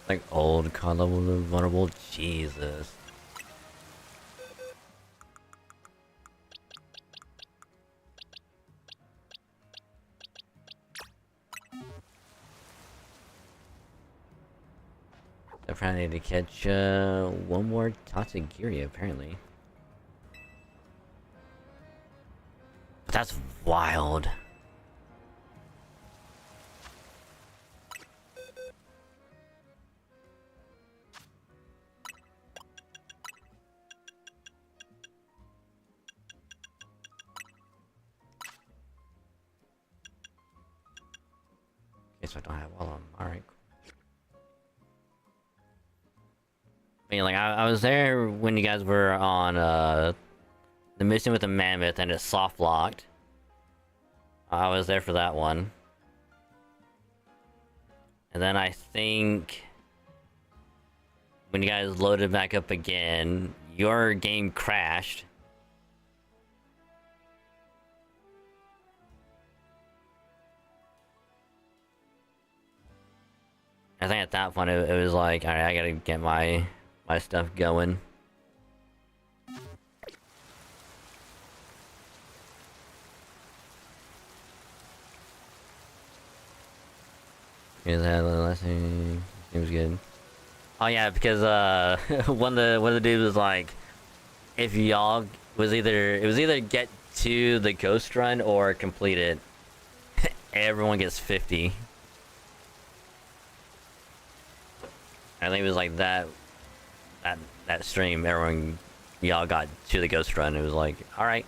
Like old COD level vulnerable? Jesus. I probably need to catch one more Tatsugiri apparently. But that's wild. guess I don't have all of them. Alright, cool. I mean, like, I was there when you guys were on, the mission with the mammoth and it soft locked. I was there for that one. And then I think when you guys loaded back up again, your game crashed. I think at that point it was like, alright, I gotta get my stuff going. Here's that little lesson. Seems good. Oh yeah, because one of the dudes was like, if y'all was either get to the ghost run or complete it, everyone gets 50. I think it was like that stream, everyone y'all got to the ghost run. It was like, all right.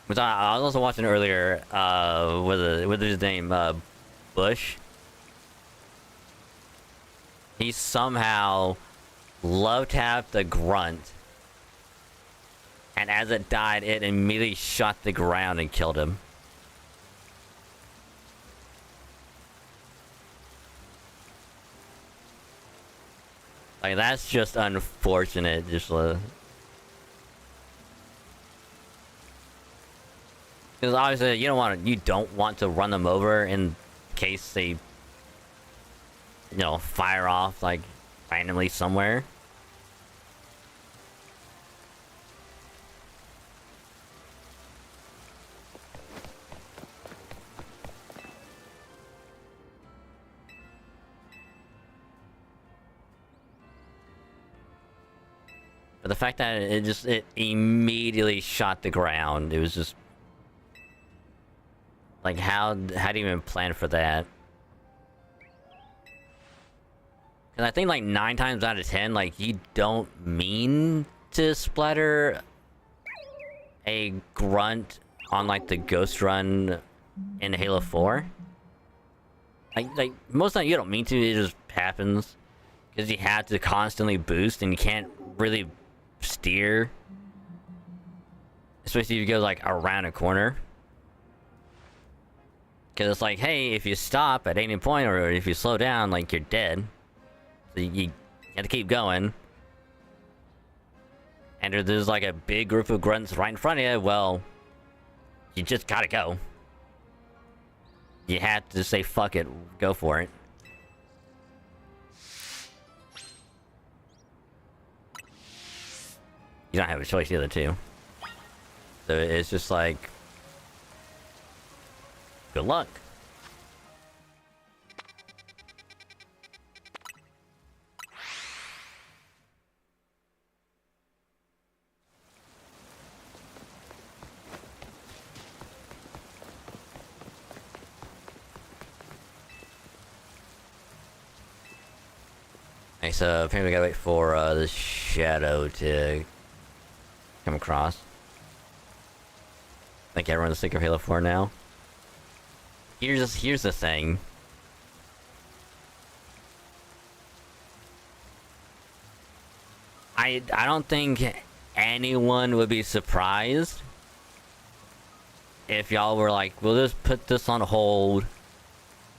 Which I was also watching earlier. With his name, Bush. He somehow love tapped a grunt, and as it died, it immediately shot the ground and killed him. Like, that's just unfortunate. Just because obviously you don't want to run them over in case they, fire off like randomly somewhere. But the fact that it immediately shot the ground, it was just like, how do you even plan for that? And I think like 9 times out of 10, like, you don't mean to splatter a grunt on like the ghost run in Halo 4. Like most of the time you don't mean to, it just happens. Because you have to constantly boost and you can't really steer. Especially if you go like around a corner. Because it's like, hey, if you stop at any point or if you slow down, like, you're dead. So you have to keep going. And if there's like a big group of grunts right in front of you, well, you just gotta go. You have to say, fuck it, go for it. You don't have a choice either, too. So it's just like, good luck. Okay, so apparently we gotta wait for the shadow to come across. I think everyone's sick of Halo 4 now. Here's the thing. I don't think anyone would be surprised if y'all were like, we'll just put this on hold,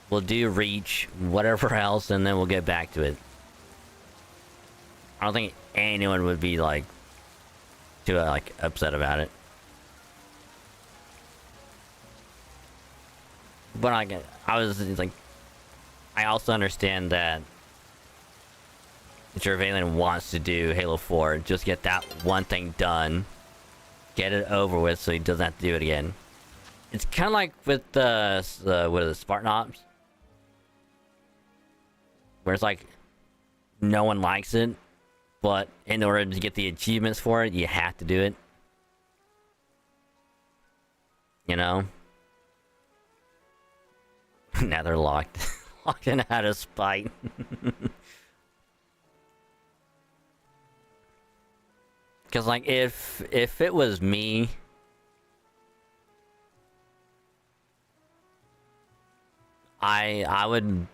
we'll do Reach, whatever else, and then we'll get back to it. I don't think anyone would be like too like upset about it. But I was like, I also understand that Jervalian wants to do Halo 4, just get that one thing done, get it over with, so he doesn't have to do it again. It's kind of like with the what are the Spartan Ops, where it's like no one likes it, but in order to get the achievements for it, you have to do it. You know. Now they're locked in out of spite. Because like if it was me, I would,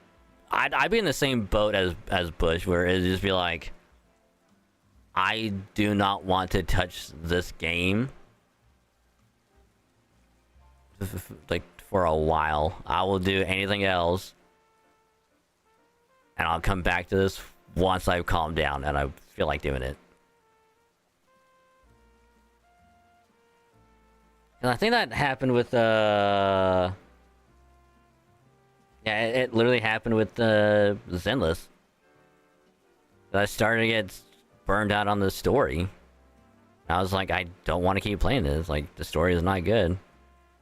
I'd be in the same boat as Bush, where it'd just be like, I do not want to touch this game, like, for a while. I will do anything else, and I'll come back to this once I've calmed down and I feel like doing it. And I think that happened with yeah, it literally happened with Zenless. I started to get burned out on the story. I was like, I don't want to keep playing this. Like, the story is not good.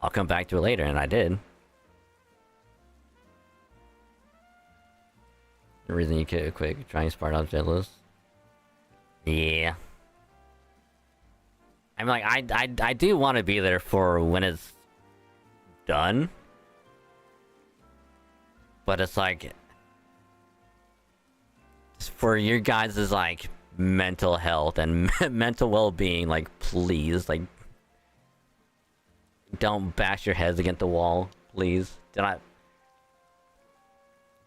I'll come back to it later, and I did. The reason you could quick trying Spark out Zenless. Yeah. I'm like, I do want to be there for when it's done. But it's like, for your guys' like mental health and mental well-being, like, please, like, don't bash your heads against the wall, please. Do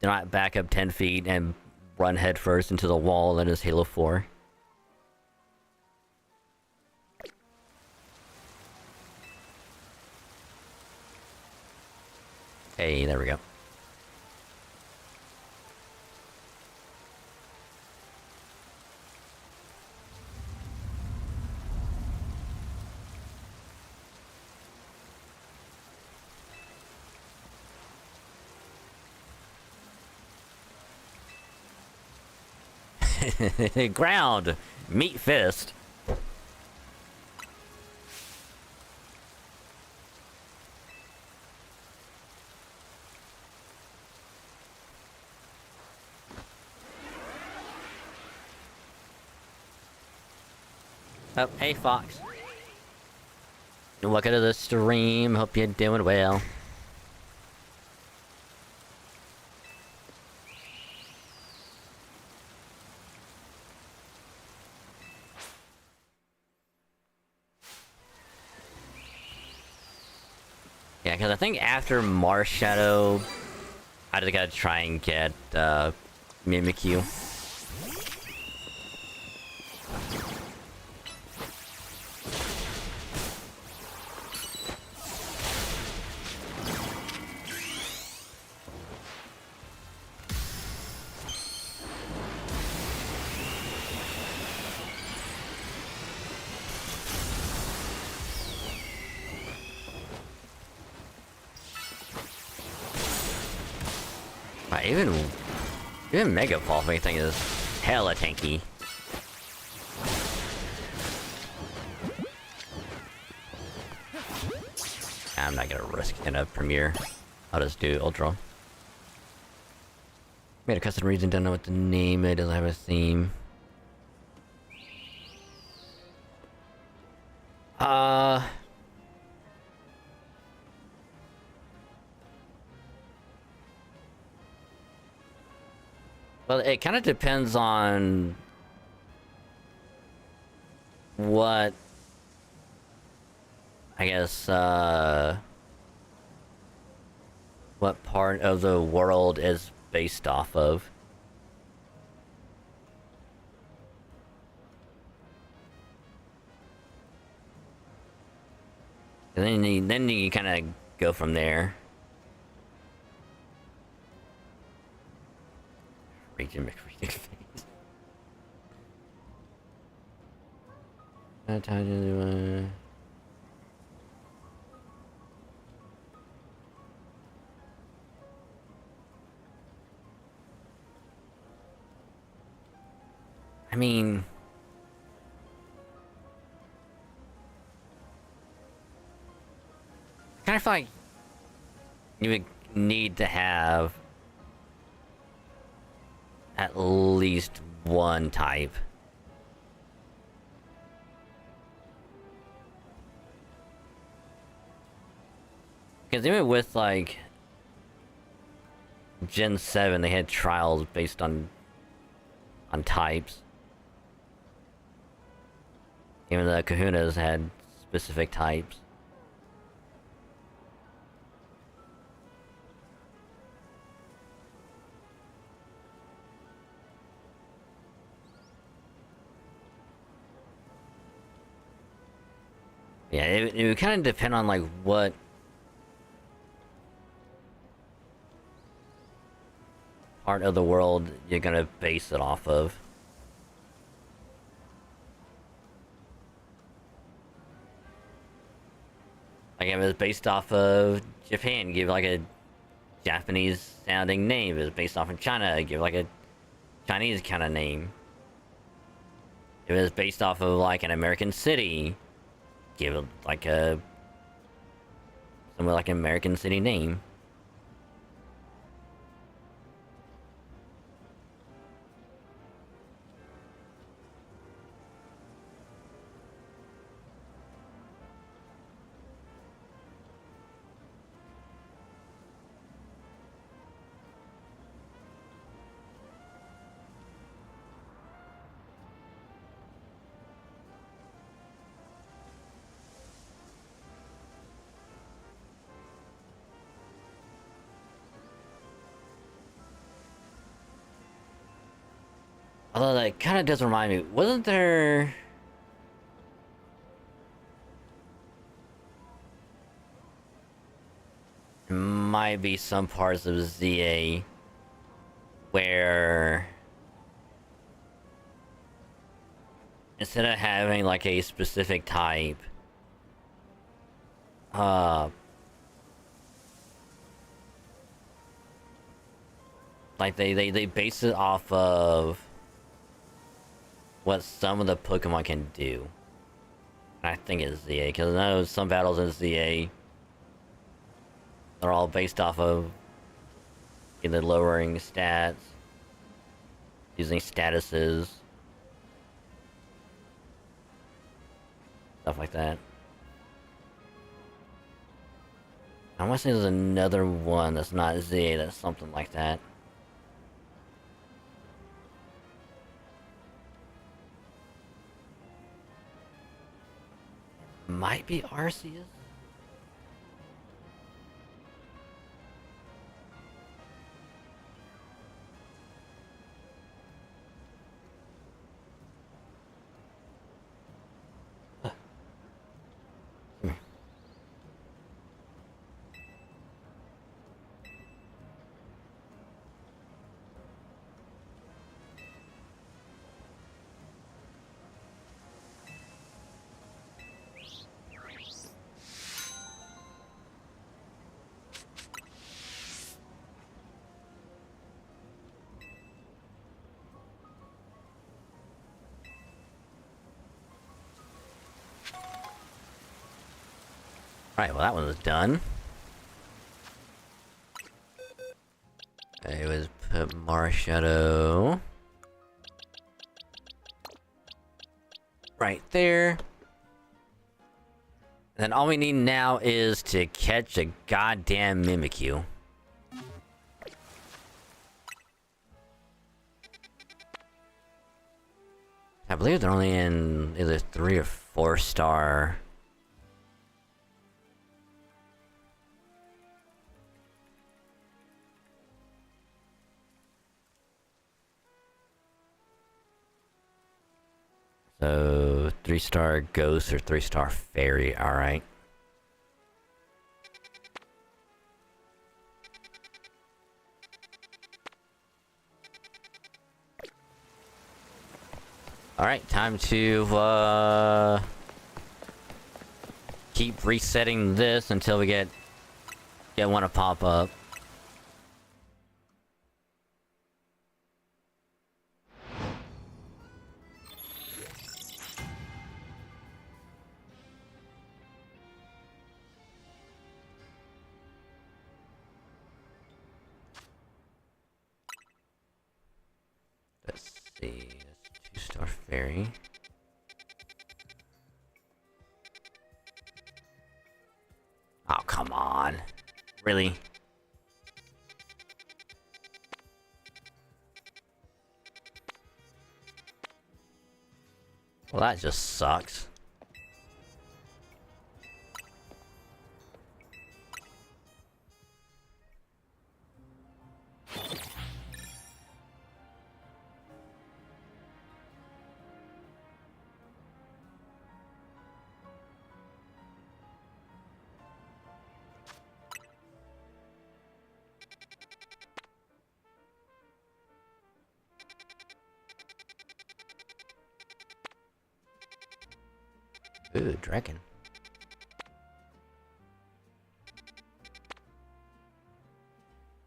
not back up 10 feet and run headfirst into the wall that is Halo 4. Hey, there we go. Ground! Meat fist. Oh, hey Fox. Welcome to the stream, hope you're doing well. Yeah, because I think after Mars Shadow, I just gotta try and get Mimikyu. Even Mega Pulse thing is hella tanky. I'm not gonna risk in a Premiere. I'll just do Ultra. Made a custom region, don't know what to name it, doesn't have a theme. Well, it kind of depends on what, I guess, what part of the world is based off of. And then you kind of go from there. Region McReading face. I mean, I kind of feel like you would need to have at least one type. Because even with, like, Gen 7, they had trials based on types. Even the Kahunas had specific types. Yeah, it would kind of depend on like what part of the world you're gonna base it off of. Like if it's based off of Japan, give like a Japanese sounding name. If it's based off of China, give like a Chinese kind of name. If it's based off of like an American city, give it like a somewhere like an American city name. Although that kind of does remind me, wasn't there? Might be some parts of ZA where instead of having like a specific type, like they base it off of what some of the Pokemon can do. I think it's ZA, because I know some battles in ZA are all based off of either lowering stats, using statuses, stuff like that. I want to say there's another one that's not ZA that's something like that. Might be Arceus? Right, well that one was done. It was put Marshadow right there. And then all we need now is to catch a goddamn Mimikyu. I believe they're only in either 3 or 4 star. So 3-star Ghost or 3-star Fairy, alright. Alright, time to keep resetting this until we get one to pop up. Let's see, that's 2-star Fairy. Oh, come on. Really? Well, that just sucks. Ooh, dragon.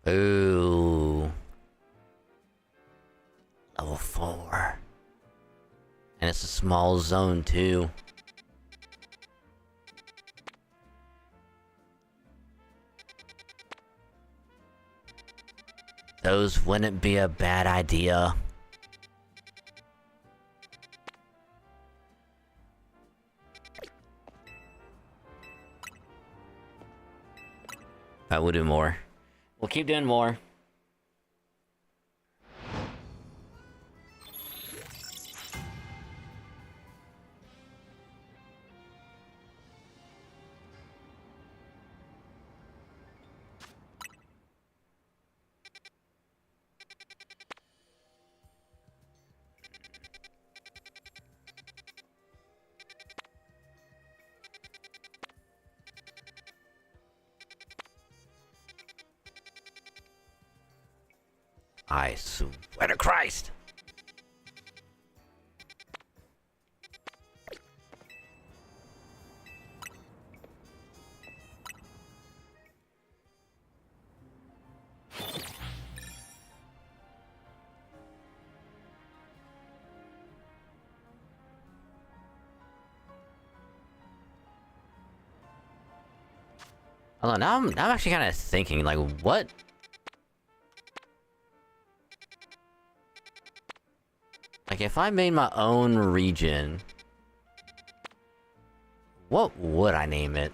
Ooh. Level 4. And it's a small zone too. Those wouldn't be a bad idea. I will do more. We'll keep doing more. I swear to Christ! Although now I'm actually kind of thinking, like, what? Like, if I made my own region, what would I name it?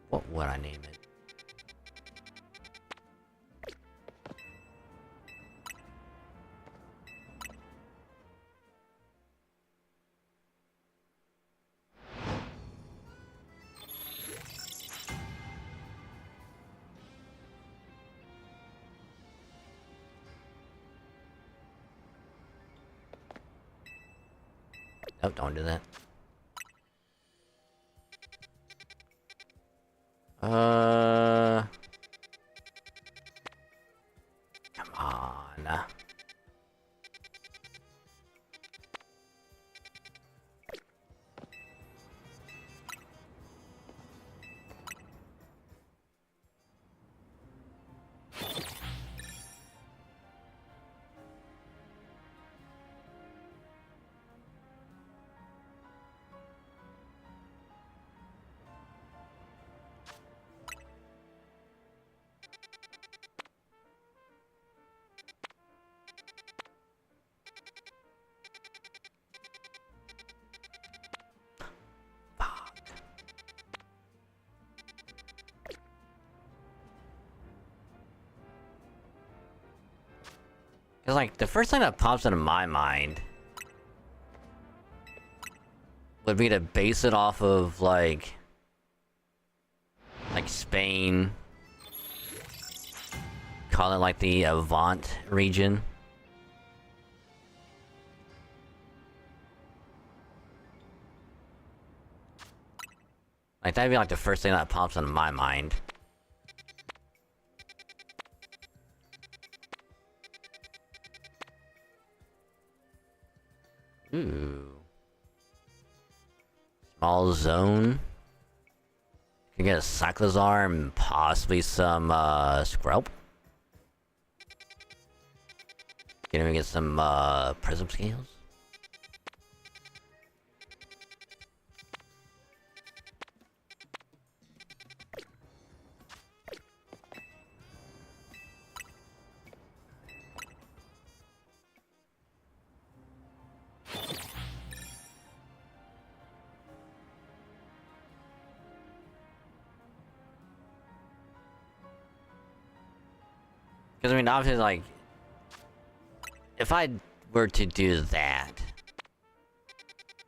What would I name it? Oh, don't do that. Come on. Cause like, the first thing that pops into my mind would be to base it off of, like Spain. Call it, like, the Avant region. Like, that'd be, like, the first thing that pops into my mind. Ooh. Small zone. You can get a Cyclozar and possibly some, Skrelp. Can even get some, Prism Scales. Because, I mean, obviously, like, if I were to do that,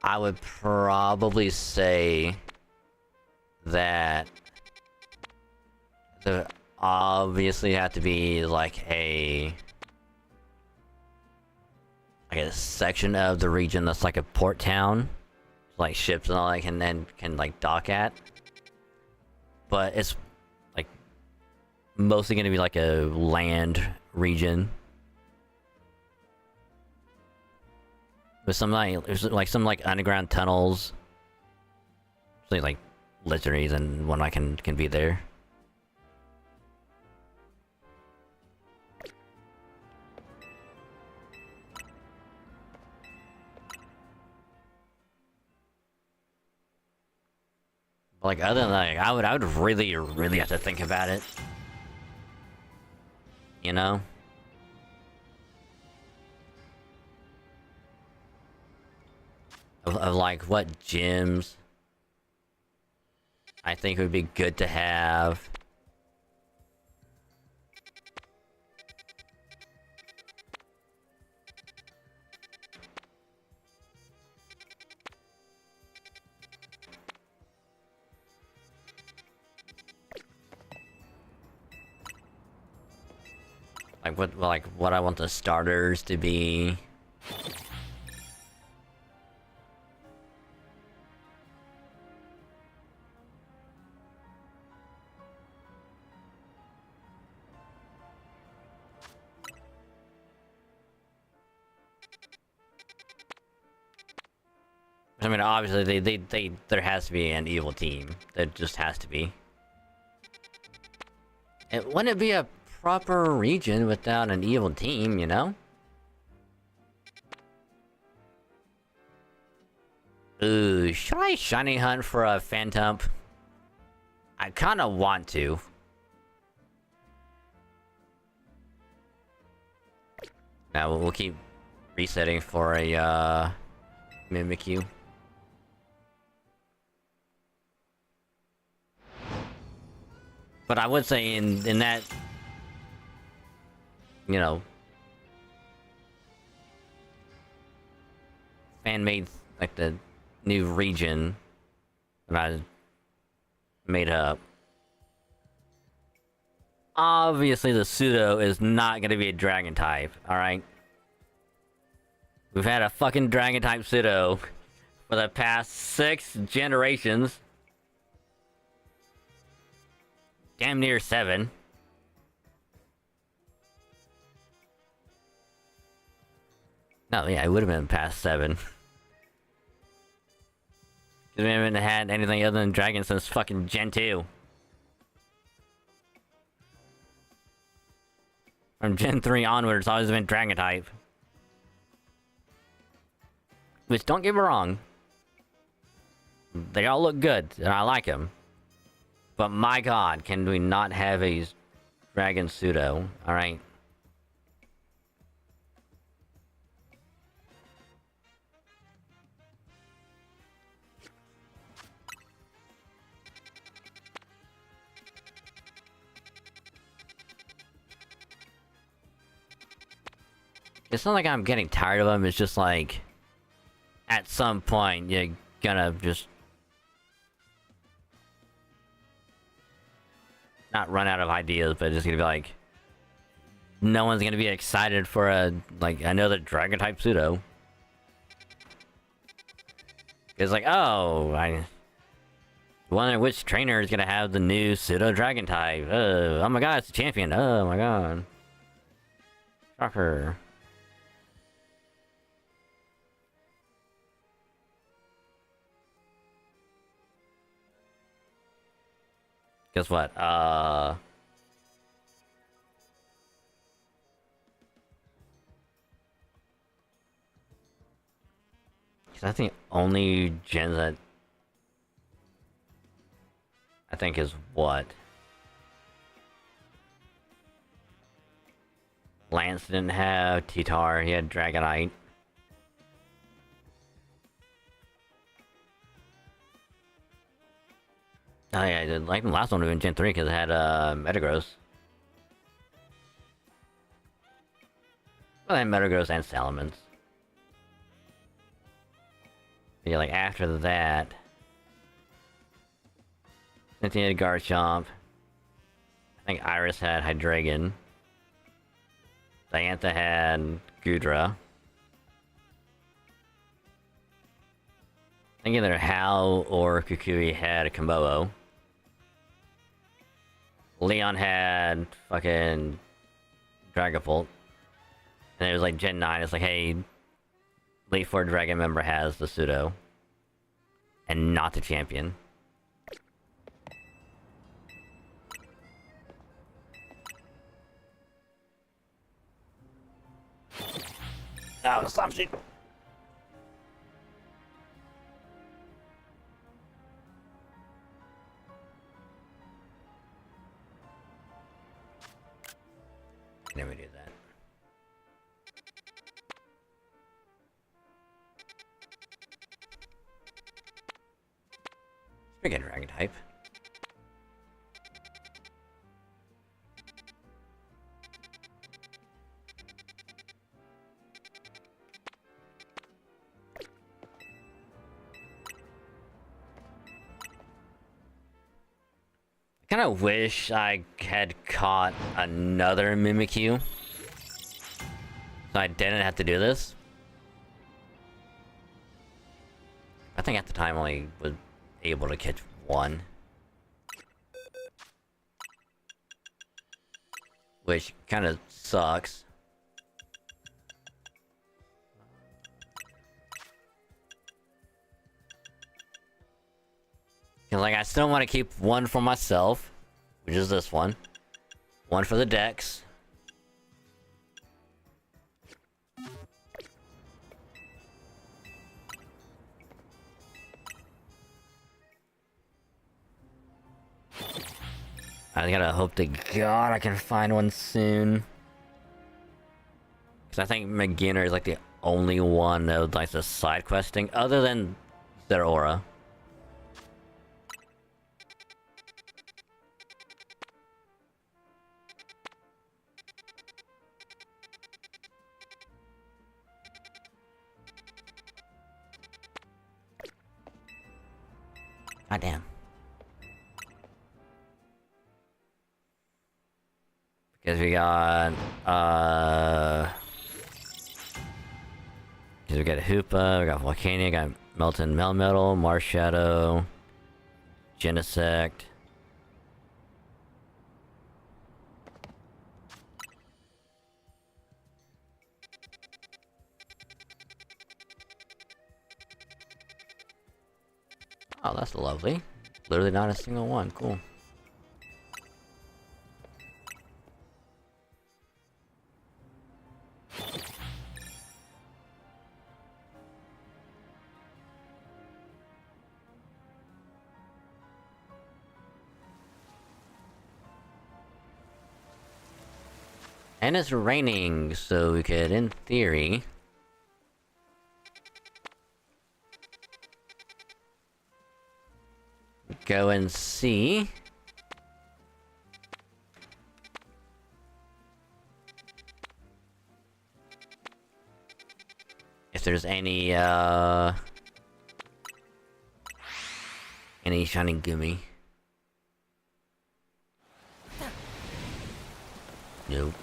I would probably say that there obviously have to be, like a section of the region that's like a port town, like ships and all that can like dock at. But it's like mostly gonna be like a land region. With some like, there's like some like underground tunnels. Something like lizards and one I can be there. Like other than that, I would really have to think about it. You know? Of like what gyms I think would be good to have. Like what I want the starters to be. I mean, obviously, there has to be an evil team. There just has to be. And wouldn't it be a proper region without an evil team, you know? Ooh, should I shiny hunt for a Phantump? I kinda want to. Now we'll keep resetting for a Mimikyu. But I would say in that, you know, fan-made, like the new region that I made up. Obviously the pseudo is not gonna be a dragon type, alright? We've had a fucking dragon type pseudo for the past 6 generations. Damn near 7. No, yeah, it would have been past 7. Cause we haven't had anything other than dragon since fucking Gen 2. From Gen 3 onwards, it's always been dragon type. Which, don't get me wrong, they all look good, and I like them. But my god, can we not have a dragon pseudo? Alright. It's not like I'm getting tired of them, it's just like, at some point, you're gonna just not run out of ideas, but just gonna be like, no one's gonna be excited for another dragon type pseudo. It's like, oh, I wonder which trainer is gonna have the new pseudo dragon type. Oh my god, it's a champion. Oh my god. Shocker. Guess what? I think only gens that I think is what? Lance didn't have T-Tar, he had Dragonite. Oh yeah, like the last one would have been Gen 3 because it had Metagross. Well, they had Metagross and Salamence. Yeah, like after that, Cynthia had Garchomp. I think Iris had Hydreigon. Diantha had Goodra. I think either Hal or Kukui had a Kombo-o. Leon had fucking Dragapult. And it was like Gen 9, it's like, hey, Elite Four Dragon member has the pseudo. And not the champion. Oh, stop shit! Never do that. Forget Dragon type. I kind of wish I had caught another Mimikyu, so I didn't have to do this. I think at the time I only was able to catch one, which kind of sucks. Cause like I still want to keep one for myself, which is this one. One for the Dex. I gotta hope to God I can find one soon. Cause I think Beginner is like the only one that likes the side questing, other than their aura. God damn. Because we got, because we got Hoopa, we got Volcania, got Melton Melmetal, Marshadow, Genesect. Oh, that's lovely. Literally not a single one. Cool. And it's raining, so we could, in theory... go and see... if there's any shining gummy. Nope.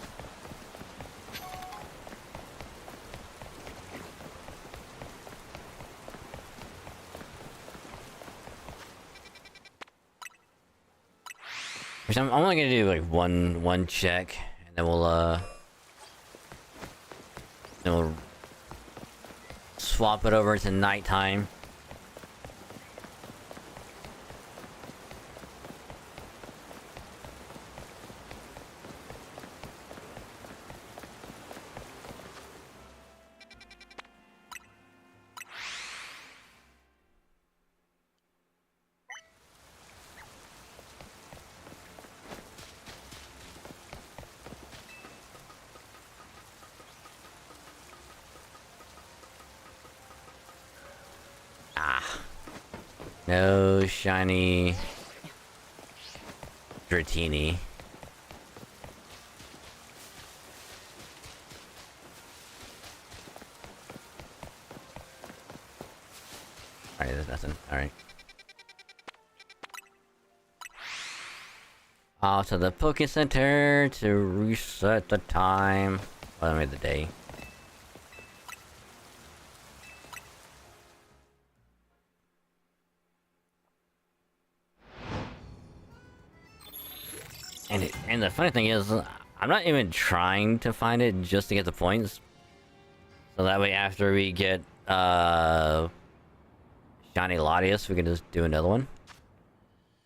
Which I'm only gonna do like one check, and then we'll swap it over to nighttime. No shiny Dratini. Alright, there's nothing. Alright. Off to the Poke Center to reset the time. Well, I made the day. And the funny thing is, I'm not even trying to find it just to get the points. So that way after we get Shiny Latias, we can just do another one.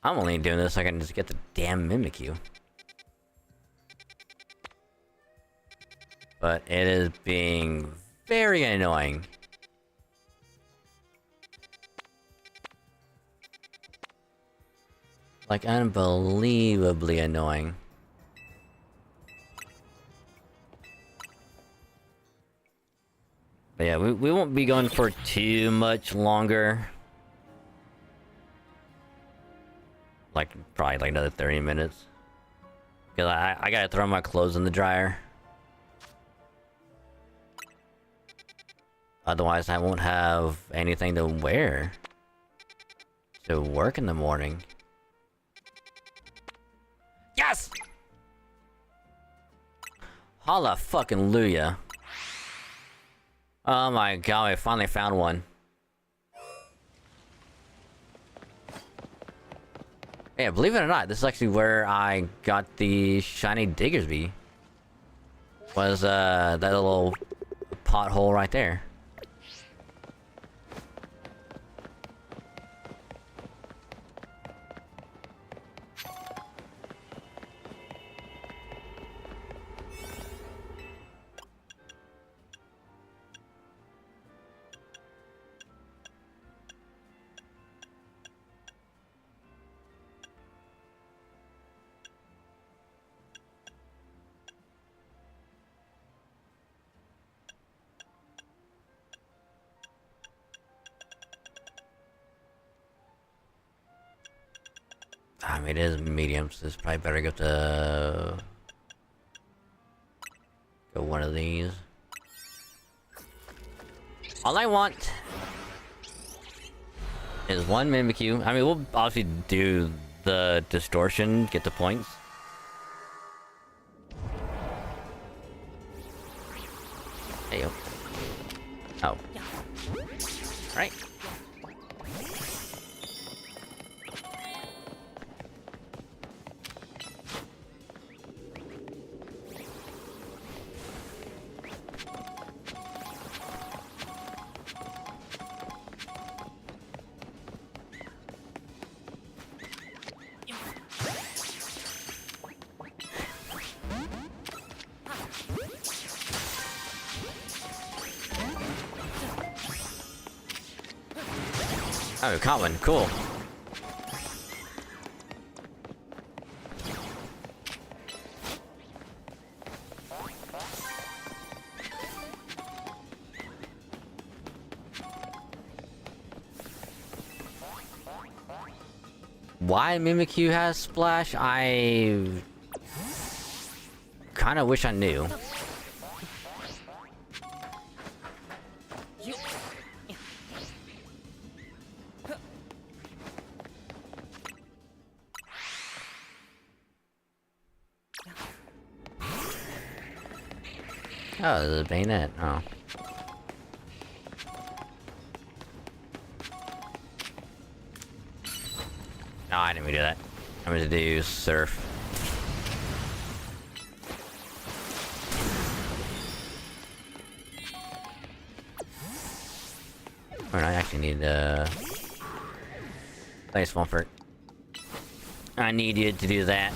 I'm only doing this so I can just get the damn Mimikyu. But it is being very annoying. Like, unbelievably annoying. But yeah, we won't be going for too much longer. Like, probably like another 30 minutes. Because I gotta throw my clothes in the dryer. Otherwise, I won't have anything to wear to work in the morning. Yes! Holla fucking Luya. Oh my god, I finally found one. Yeah, believe it or not, this is actually where I got the shiny Diggersby. Was that little pothole right there. I mean, it is medium, so it's probably better go one of these. All I want is one Mimikyu. I mean, we'll obviously do the distortion, get the points. Hey yo. Oh. Right. Oh, caught one. Cool. Why Mimikyu has Splash? I kind of wish I knew. Oh, there's a bayonet. Oh. No, I didn't mean to do that. I'm gonna do surf. Alright, I actually need Thanks, Swampert. I need you to do that.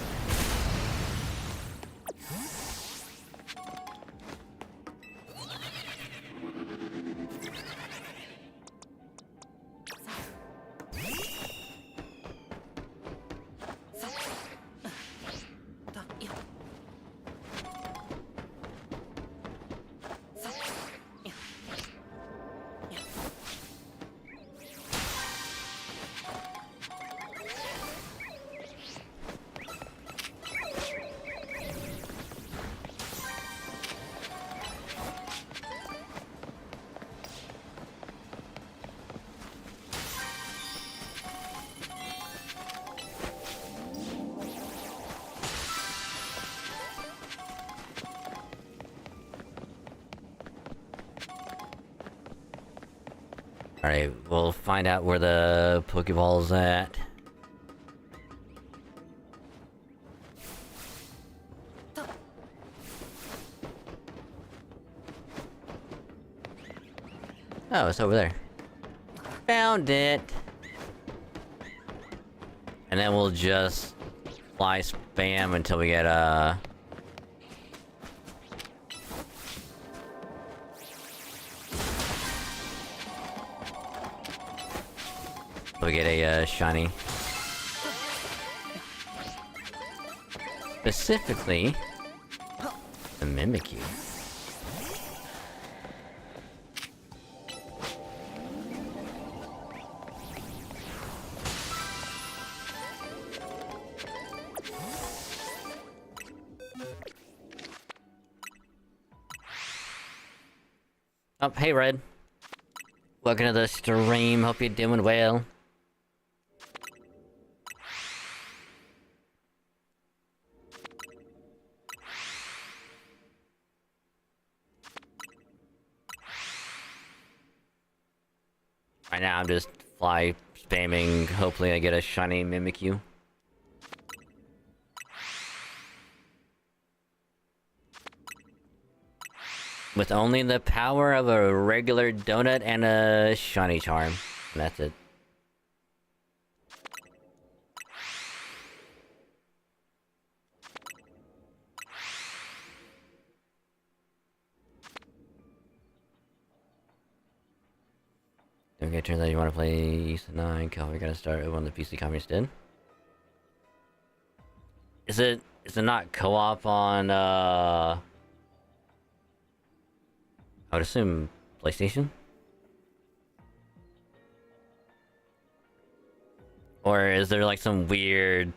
Alright, we'll find out where the Pokeball's at. Oh, it's over there. Found it! And then we'll just fly spam until we get a shiny. Specifically, the Mimikyu. Oh, hey Red. Welcome to the stream, hope you're doing well. Right now I'm just fly spamming, hopefully I get a shiny Mimikyu. With only the power of a regular donut and a shiny charm. And that's it. Okay, turns out you want to play East 9. Cal, we're gonna start with one of the PC communists did. Is it not co-op on I would assume PlayStation? Or is there like some weird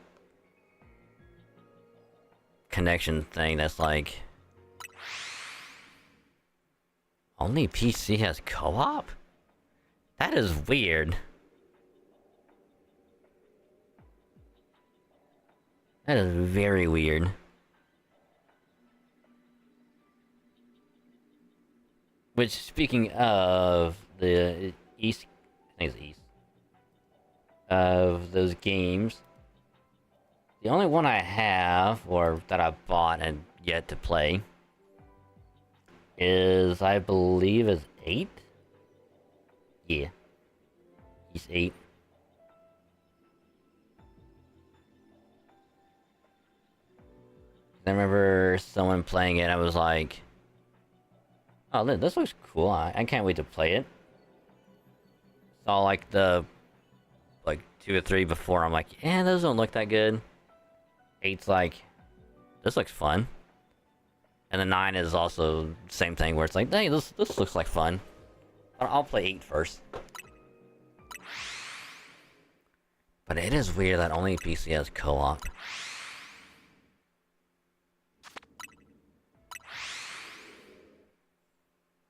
connection thing that's like only PC has co-op? That is weird. That is very weird. Which, speaking of the East, I think it's East, of those games, the only one I have, or that I bought and yet to play, is, I believe, is 8? Yeah. East 8. I remember someone playing it, I was like, oh, this looks cool. I can't wait to play it. Saw like the 2 or 3 before. I'm like, yeah, those don't look that good. 8's like, this looks fun. And the 9 is also the same thing where it's like, hey, this looks like fun. I'll play 8 first. But it is weird that only PC has co-op.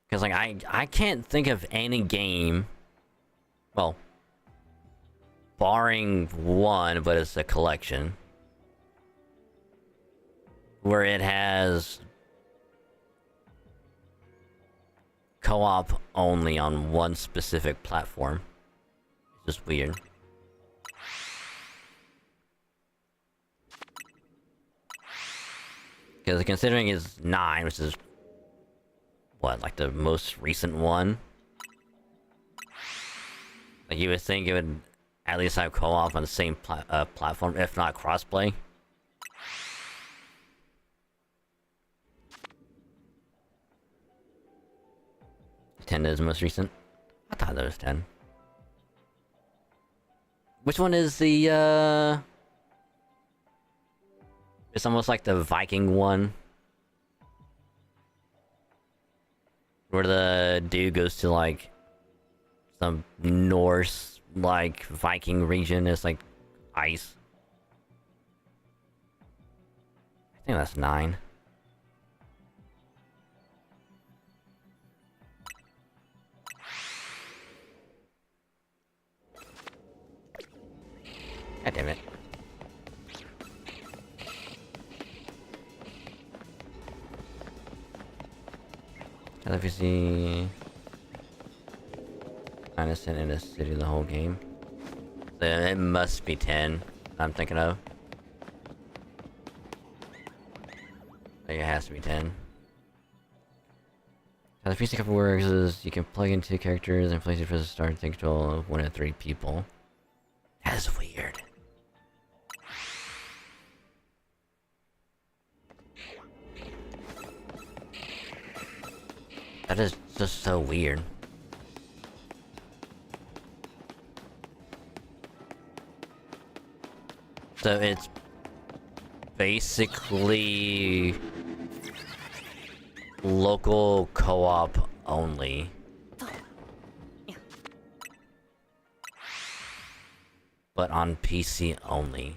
Because, like, I can't think of any game, well, barring one, but it's a collection, where it has co-op only on one specific platform. It's just weird. Because considering it's 9, which is what, like the most recent one? Like you would think it would at least have co-op on the same platform, if not crossplay. Ten is most recent. I thought that was 10. Which one is the it's almost like the Viking one. Where the dude goes to like some Norse like Viking region. It's like ice. I think that's 9. God damn it. If you see innocent in a city the whole game, then it must be 10. I'm thinking of. Like it has to be 10. How the PC cover works is you can plug in 2 characters and place it for the start and take control of 1 of 3 people. That's weird. That is just so weird. So it's basically local co-op only. But on PC only.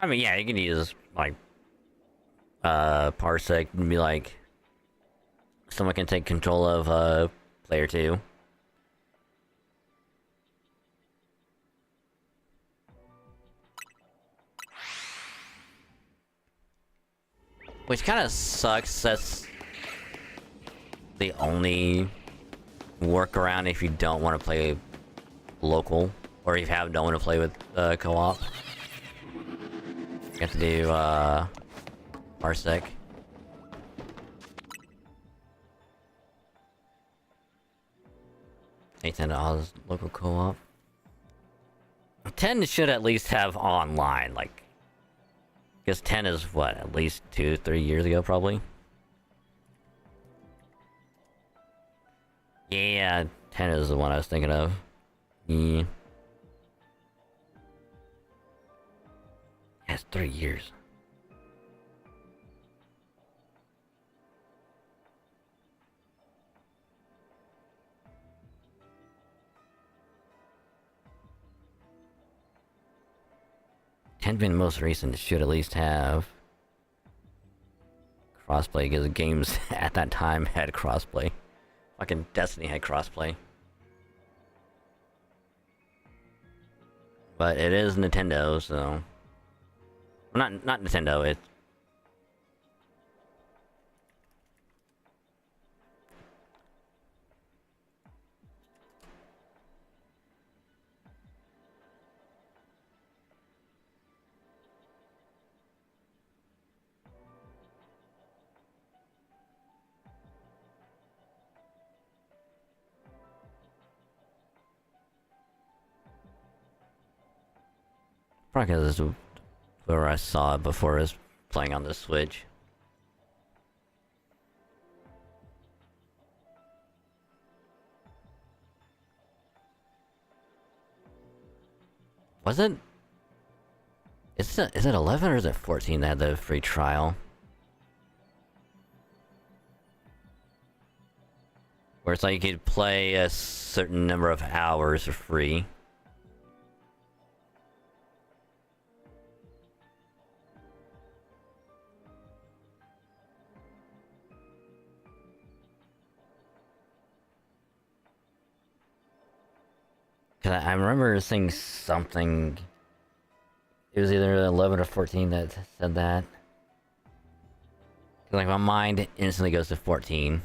I mean, yeah, you can use, like, Parsec and be like, someone can take control of, player 2. Which kind of sucks, that's the only workaround if you don't want to play local, or if you don't want to play with, co-op. You have to do, Parsec. $8 local co-op. 10 should at least have online, like... Because 10 is, what, at least 2-3 years ago, probably? Yeah, 10 is the one I was thinking of. Yeah. That's 3 years. Ten being the most recent, should at least have crossplay, because games at that time had crossplay. Fucking Destiny had crossplay. But it is Nintendo, so... Well, not Nintendo, it's... Probably because this is where I saw it before I was playing on the Switch. Was it? Is it 11 or is it 14 that had the free trial? Where it's like you could play a certain number of hours for free. Cause I remember seeing something. It was either 11 or 14 that said that. Cause like my mind instantly goes to 14.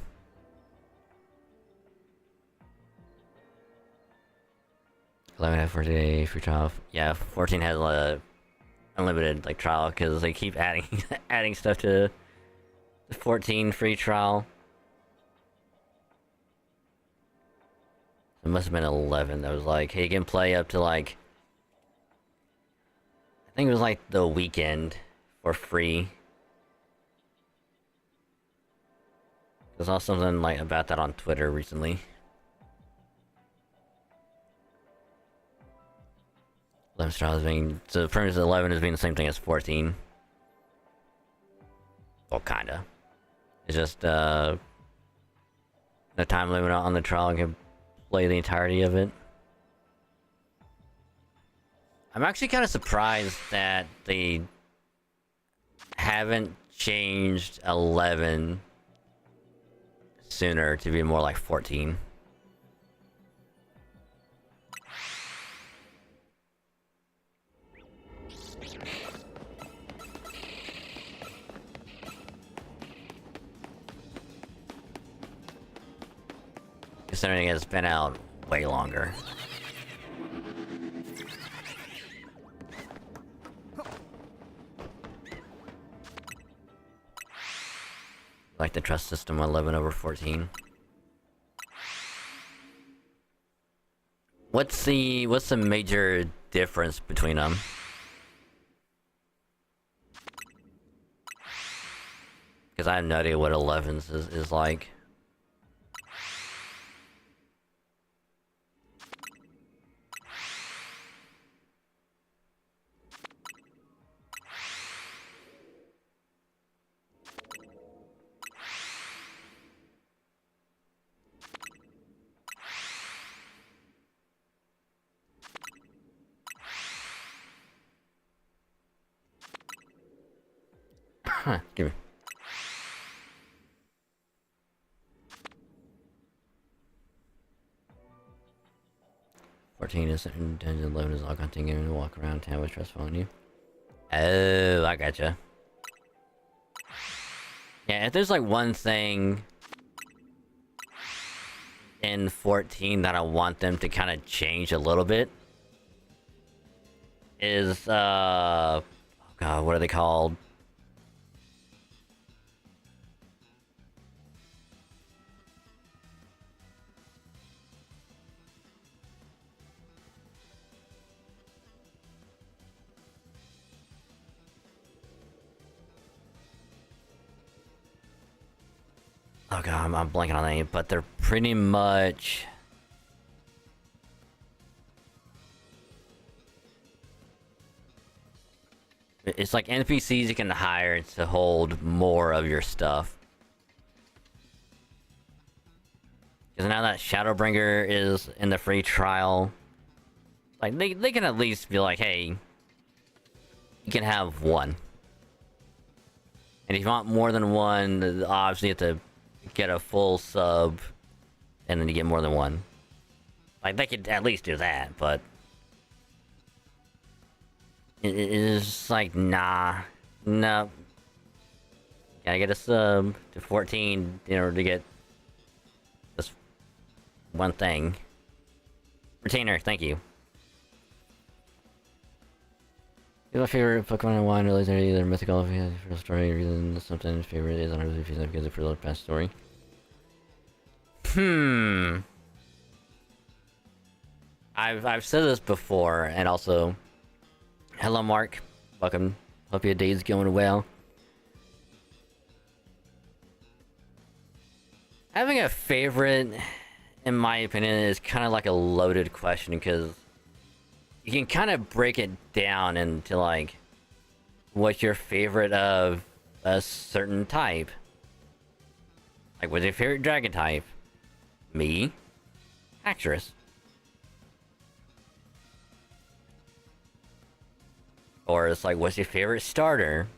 $11 for today free trial. Yeah, 14 has a unlimited like trial because they keep adding adding stuff to the 14 free trial. It must have been 11 that was like, hey, you can play up to like... I think it was like the weekend for free. I saw something like about that on Twitter recently. 11 trials being... So the premise of 11 is being the same thing as 14. Well, kinda. It's just, no time limit on the trial and can play the entirety of it. I'm actually kind of surprised that they haven't changed 11 sooner to be more like 14. considering it's been out way longer. Like the trust system 11/14. What's the major difference between them? Because I have no idea what 11s is like. Huh, give me. "14 is in Dungeon 11 is log hunting and walk around town with trust following you." Oh, I gotcha. Yeah, if there's like one thing in 14 that I want them to kind of change a little bit is oh god, what are they called? Oh god, I'm blanking on the name, but they're pretty much... It's like NPCs you can hire to hold more of your stuff. Because now that Shadowbringer is in the free trial, like they can at least be like, hey, you can have one. And if you want more than one, obviously you have to get a full sub, and then you get more than one. Like, they could at least do that, but... It is like, nah. No. Gotta get a sub to 14 in order to get this one thing. Retainer, thank you. My favorite Pokemon I want really are either mythical if you have a story or even something favorite is honestly if you have because for the past story. I've said this before, and also hello Mark. Welcome. Hope your day's going well. Having a favorite, in my opinion, is kind of like a loaded question because you can kind of break it down into like what's your favorite of a certain type. Like, what's your favorite dragon type? Me, Actress. Or it's like, what's your favorite starter?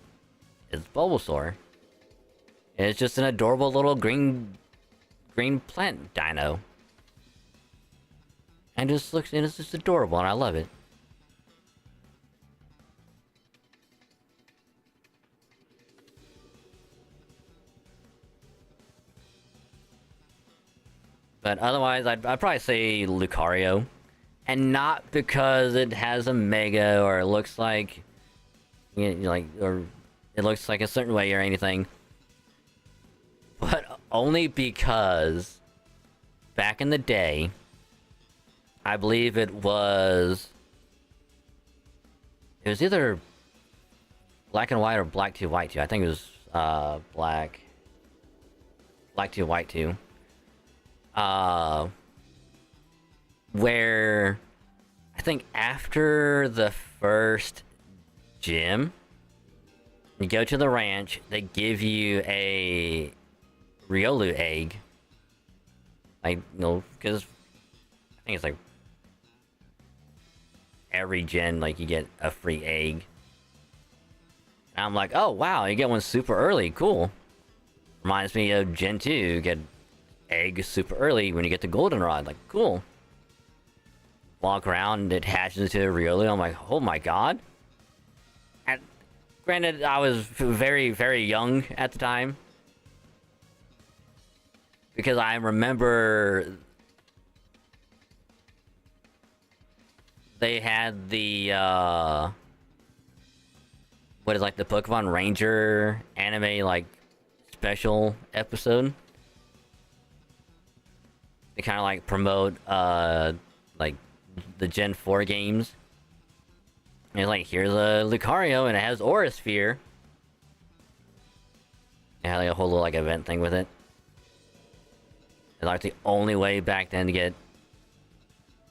It's Bulbasaur. And it's just an adorable little green plant dino. And it's just adorable, and I love it. But otherwise, I'd probably say Lucario. And not because it has a Mega, or it looks like... You know, like, or it looks like a certain way or anything. But only because... Back in the day... I believe it was either Black and White or Black 2 White 2. I think it was Black 2 White 2. Where I think after the first gym, you go to the ranch, they give you a Riolu egg. Like, you know, because I think it's like every gen, like, you get a free egg. And I'm like, oh wow, you get one super early, cool. Reminds me of Gen 2, you get egg super early when you get the goldenrod, like, cool. Walk around, it hatches into a Riolu, I'm like, oh my god. And granted, I was very, very young at the time. Because I remember they had the what is like the Pokemon Ranger anime like special episode. They kind of like promote like the Gen 4 games. And it's like, here's a Lucario and it has Aura Sphere. They had like a whole little like event thing with it. It's like the only way back then to get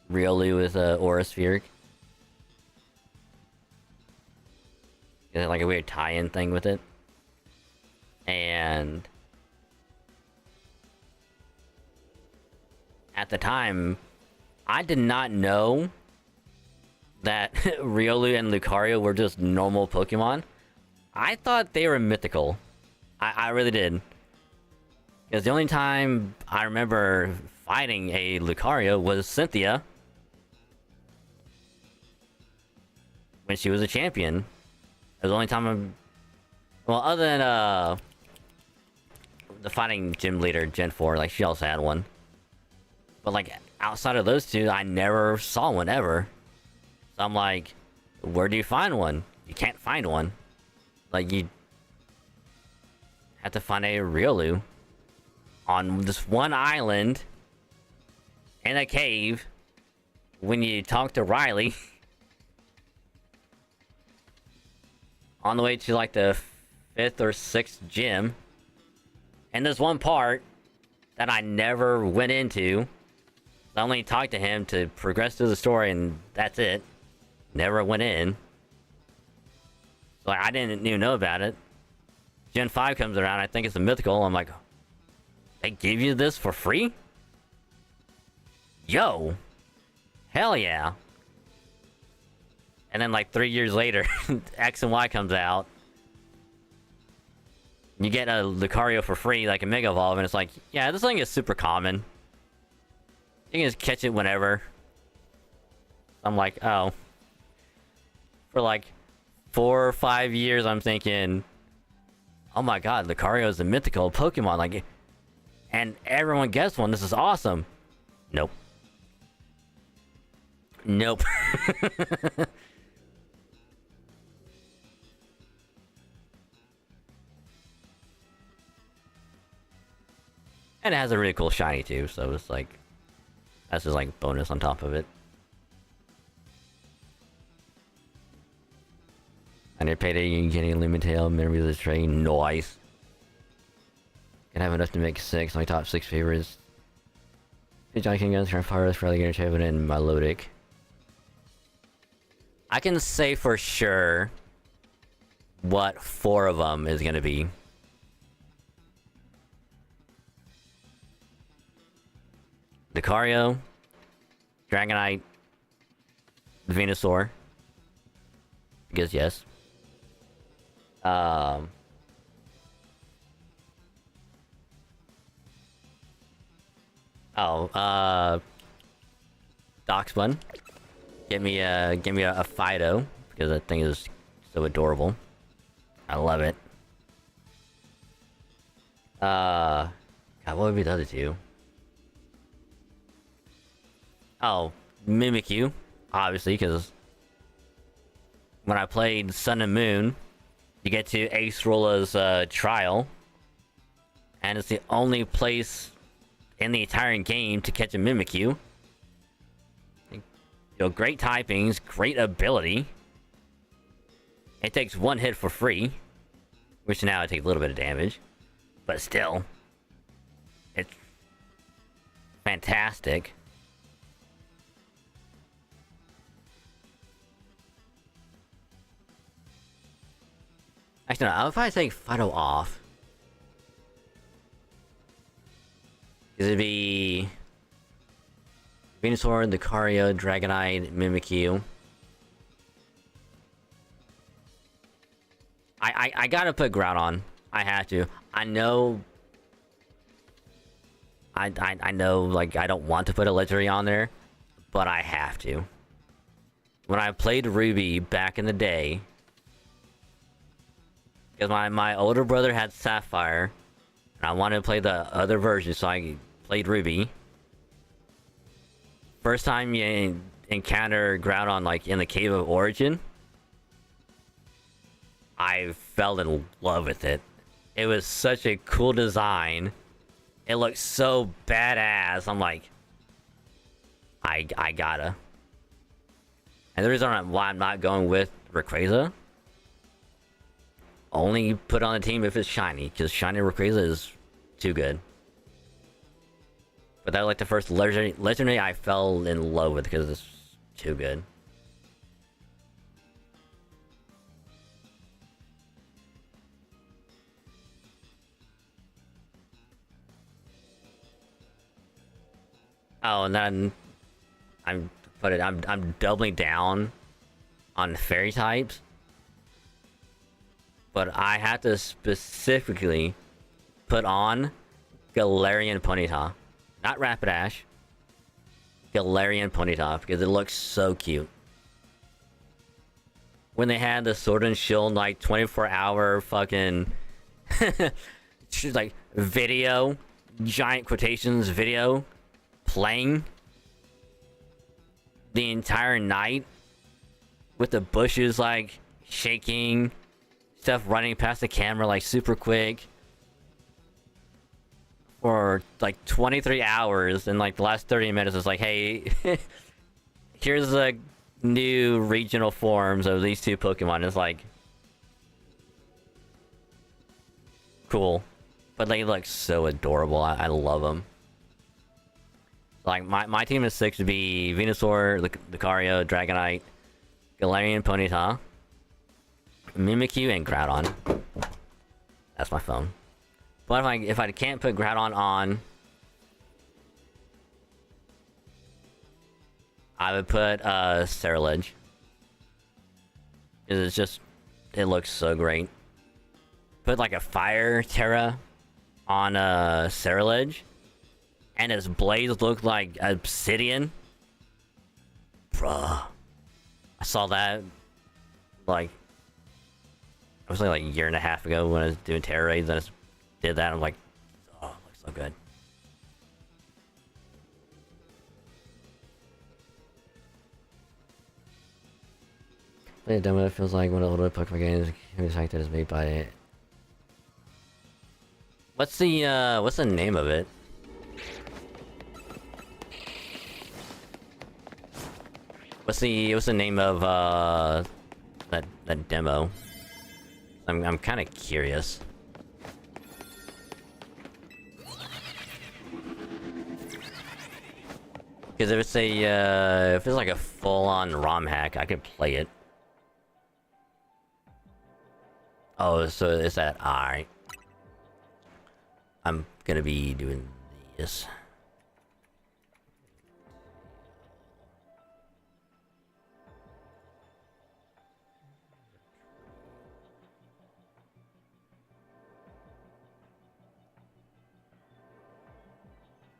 Riolu with Aura Sphere. It's like a weird tie-in thing with it. And at the time, I did not know that Riolu and Lucario were just normal Pokemon. I thought they were mythical. I really did. Because the only time I remember fighting a Lucario was Cynthia. When she was a champion. It was the only time well, other than, the fighting gym leader, Gen 4, like, she also had one. But, like, outside of those two, I never saw one, ever. So I'm like, where do you find one? You can't find one. Like, you have to find a Riolu on this one island in a cave when you talk to Riley on the way to like the 5th or 6th gym. And there's one part that I never went into. I only talked to him to progress through the story, and that's it. Never went in. So I didn't even know about it. Gen 5 comes around, I think it's a mythical. I'm like, they give you this for free? Yo! Hell yeah! And then like 3 years later, X and Y comes out. You get a Lucario for free, like a Mega Evolve, and it's like, yeah, this thing is super common. You can just catch it whenever. I'm like, oh. For like 4 or 5 years, I'm thinking, oh my god, Lucario is a mythical Pokemon, like, and everyone gets one. This is awesome. Nope. Nope. And it has a really cool shiny too, so it's like, that's just like bonus on top of it. On your payday, you can get a Lumitail, memory of the train, nice. Can have enough to make 6, my top 6 favorites. Johnny King Guns, Fire, Ralligator, Chavin, and Milotic. I can say for sure what 4 of them is gonna be. Lucario, Dragonite, Venusaur. Because yes. Doxbun. Give me a Fido, because that thing is so adorable. I love it. God, what would be the other two? Oh, Mimikyu, obviously, because when I played Sun and Moon, you get to Ace Rola's trial, and it's the only place in the entire game to catch a Mimikyu. You know, great typings, great ability. It takes 1 hit for free, which now it takes a little bit of damage, but still, it's fantastic. Actually, no, I'll probably take Fido off. Because it'd be Venusaur, Lucario, Dragonite, Mimikyu. I gotta put Groudon. I have to. I know, like, I don't want to put a legendary on there, but I have to. When I played Ruby back in the day, because my older brother had Sapphire, and I wanted to play the other version, so I played Ruby. First time encounter Groudon like in the Cave of Origin, I fell in love with it. It was such a cool design. It looked so badass. I'm like, I gotta. And the reason why I'm not going with Rayquaza, only put on the team if it's shiny, because shiny Rayquaza is too good. But that was like the first legendary I fell in love with because it's too good. Oh, and then I'm doubling down on fairy types. But I have to specifically put on Galarian Ponyta. Not Rapidash. Galarian Ponyta, because it looks so cute. When they had the Sword and Shield, like, 24-hour fucking... like, video, giant quotations video, playing the entire night, with the bushes, like, shaking, stuff running past the camera, like, super quick. For like 23 hours, and like the last 30 minutes is like, hey, here's the new regional forms of these two Pokemon. It's like cool, but they look so adorable. I love them. Like my team is 6 to be Venusaur, Lucario, Dragonite, Galarian Ponyta, Mimikyu, and Groudon. That's my phone. But if I can't put Groudon on, I would put Ceruledge. It's just, it looks so great. Put like a Fire Terra on Ceruledge, and its blades look like obsidian. Bruh, I saw that like it was like a year and a half ago when I was doing Terra raids, and I did that. I'm like, oh, it looks so good. The demo feels like one of the older Pokemon games. The fact that it's made by it. What's the name of it? What's the name of that demo? I'm kind of curious. Because if it's like a full-on ROM hack, I could play it. Oh, so is that alright? I'm gonna be doing this.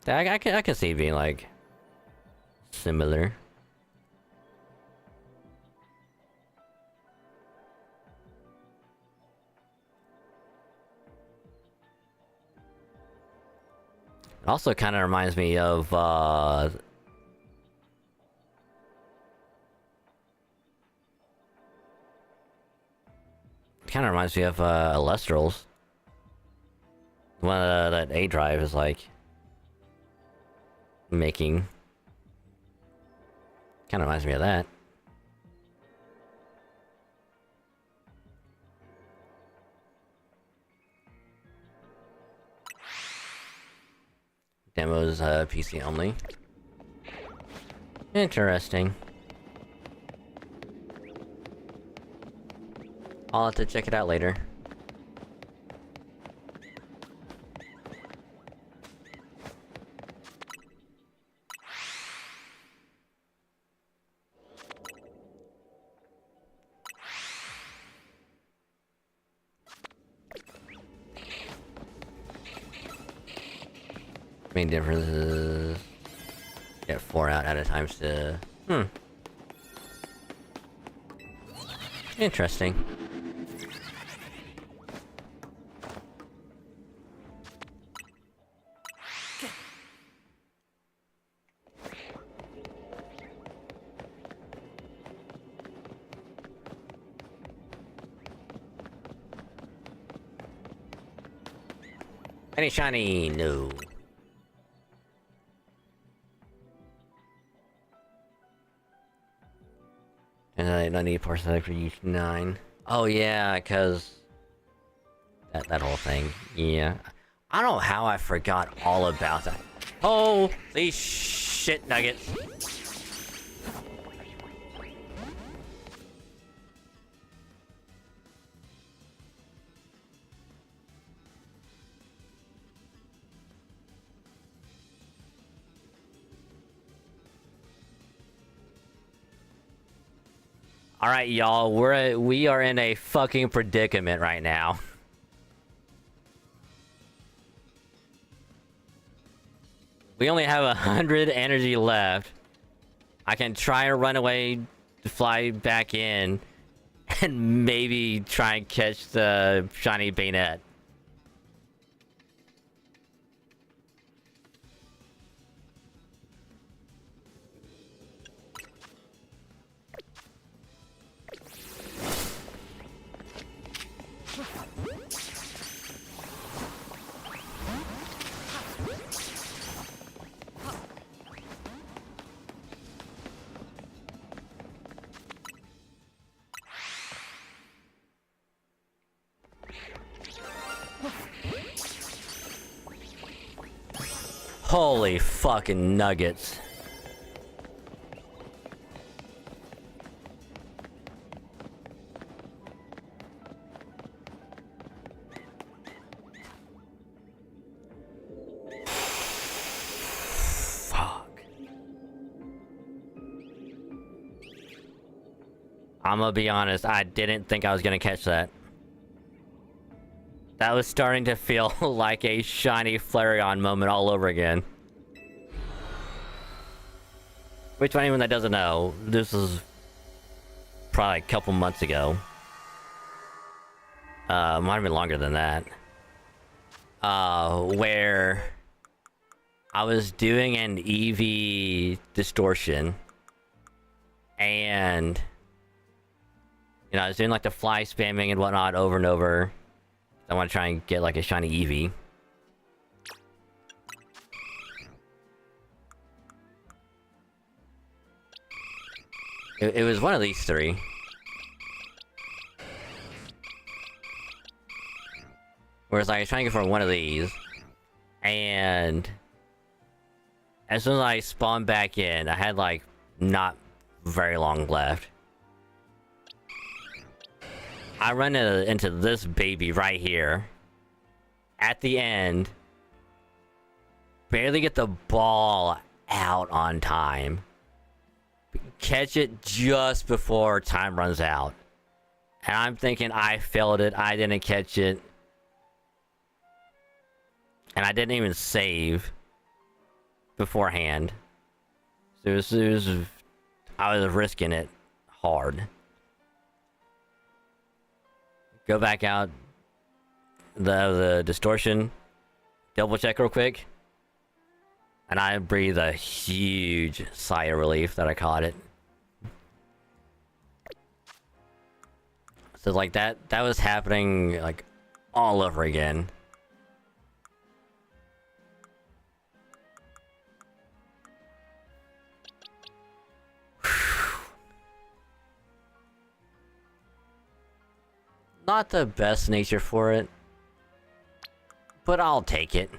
I can see it being like similar. It also kind of reminds me of Elestrals. One that A Drive is like making. Kind of reminds me of that. Demos PC only. Interesting. I'll have to check it out later. Main difference is get 4 out at a time to interesting. Any shiny? No. And I don't need parcel for each 9. Oh yeah, cause that whole thing. Yeah. I don't know how I forgot all about that. Holy shit nuggets. All right, y'all, we are in a fucking predicament right now. We only have 100 energy left. I can try to run away, to fly back in, and maybe try and catch the shiny bayonet. Holy fucking nuggets. Fuck. I'm gonna be honest, I didn't think I was gonna catch that. That was starting to feel like a shiny Flareon moment all over again. Which, for anyone that doesn't know, this is probably a couple months ago. Might have been longer than that. Where I was doing an EV distortion. And, you know, I was doing like the fly spamming and whatnot over and over. I want to try and get like a shiny Eevee. It was one of these three. Whereas like, I was trying to get for one of these. And as soon as I spawned back in, I had like not very long left. I run into this baby right here. At the end. Barely get the ball out on time. Catch it just before time runs out. And I'm thinking I failed it. I didn't catch it. And I didn't even save beforehand. So I was risking it hard. Go back out the distortion, double check real quick, and I breathe a huge sigh of relief that I caught it. So like that was happening like all over again. Not the best nature for it, but I'll take it.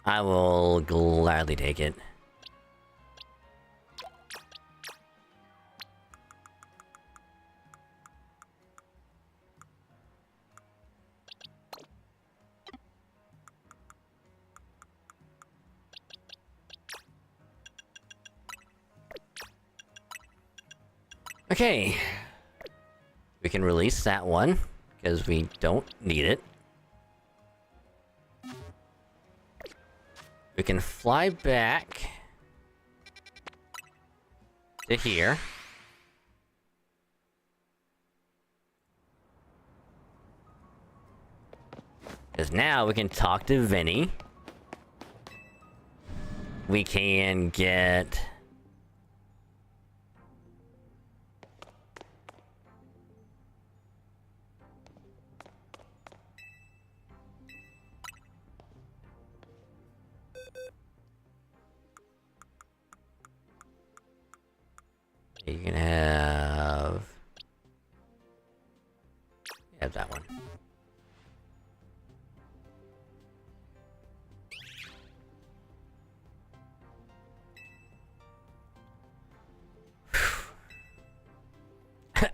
I will gladly take it. Okay, we can release that one, because we don't need it. We can fly back to here. Because now we can talk to Vinny. We can get... You can have... Yeah, that one.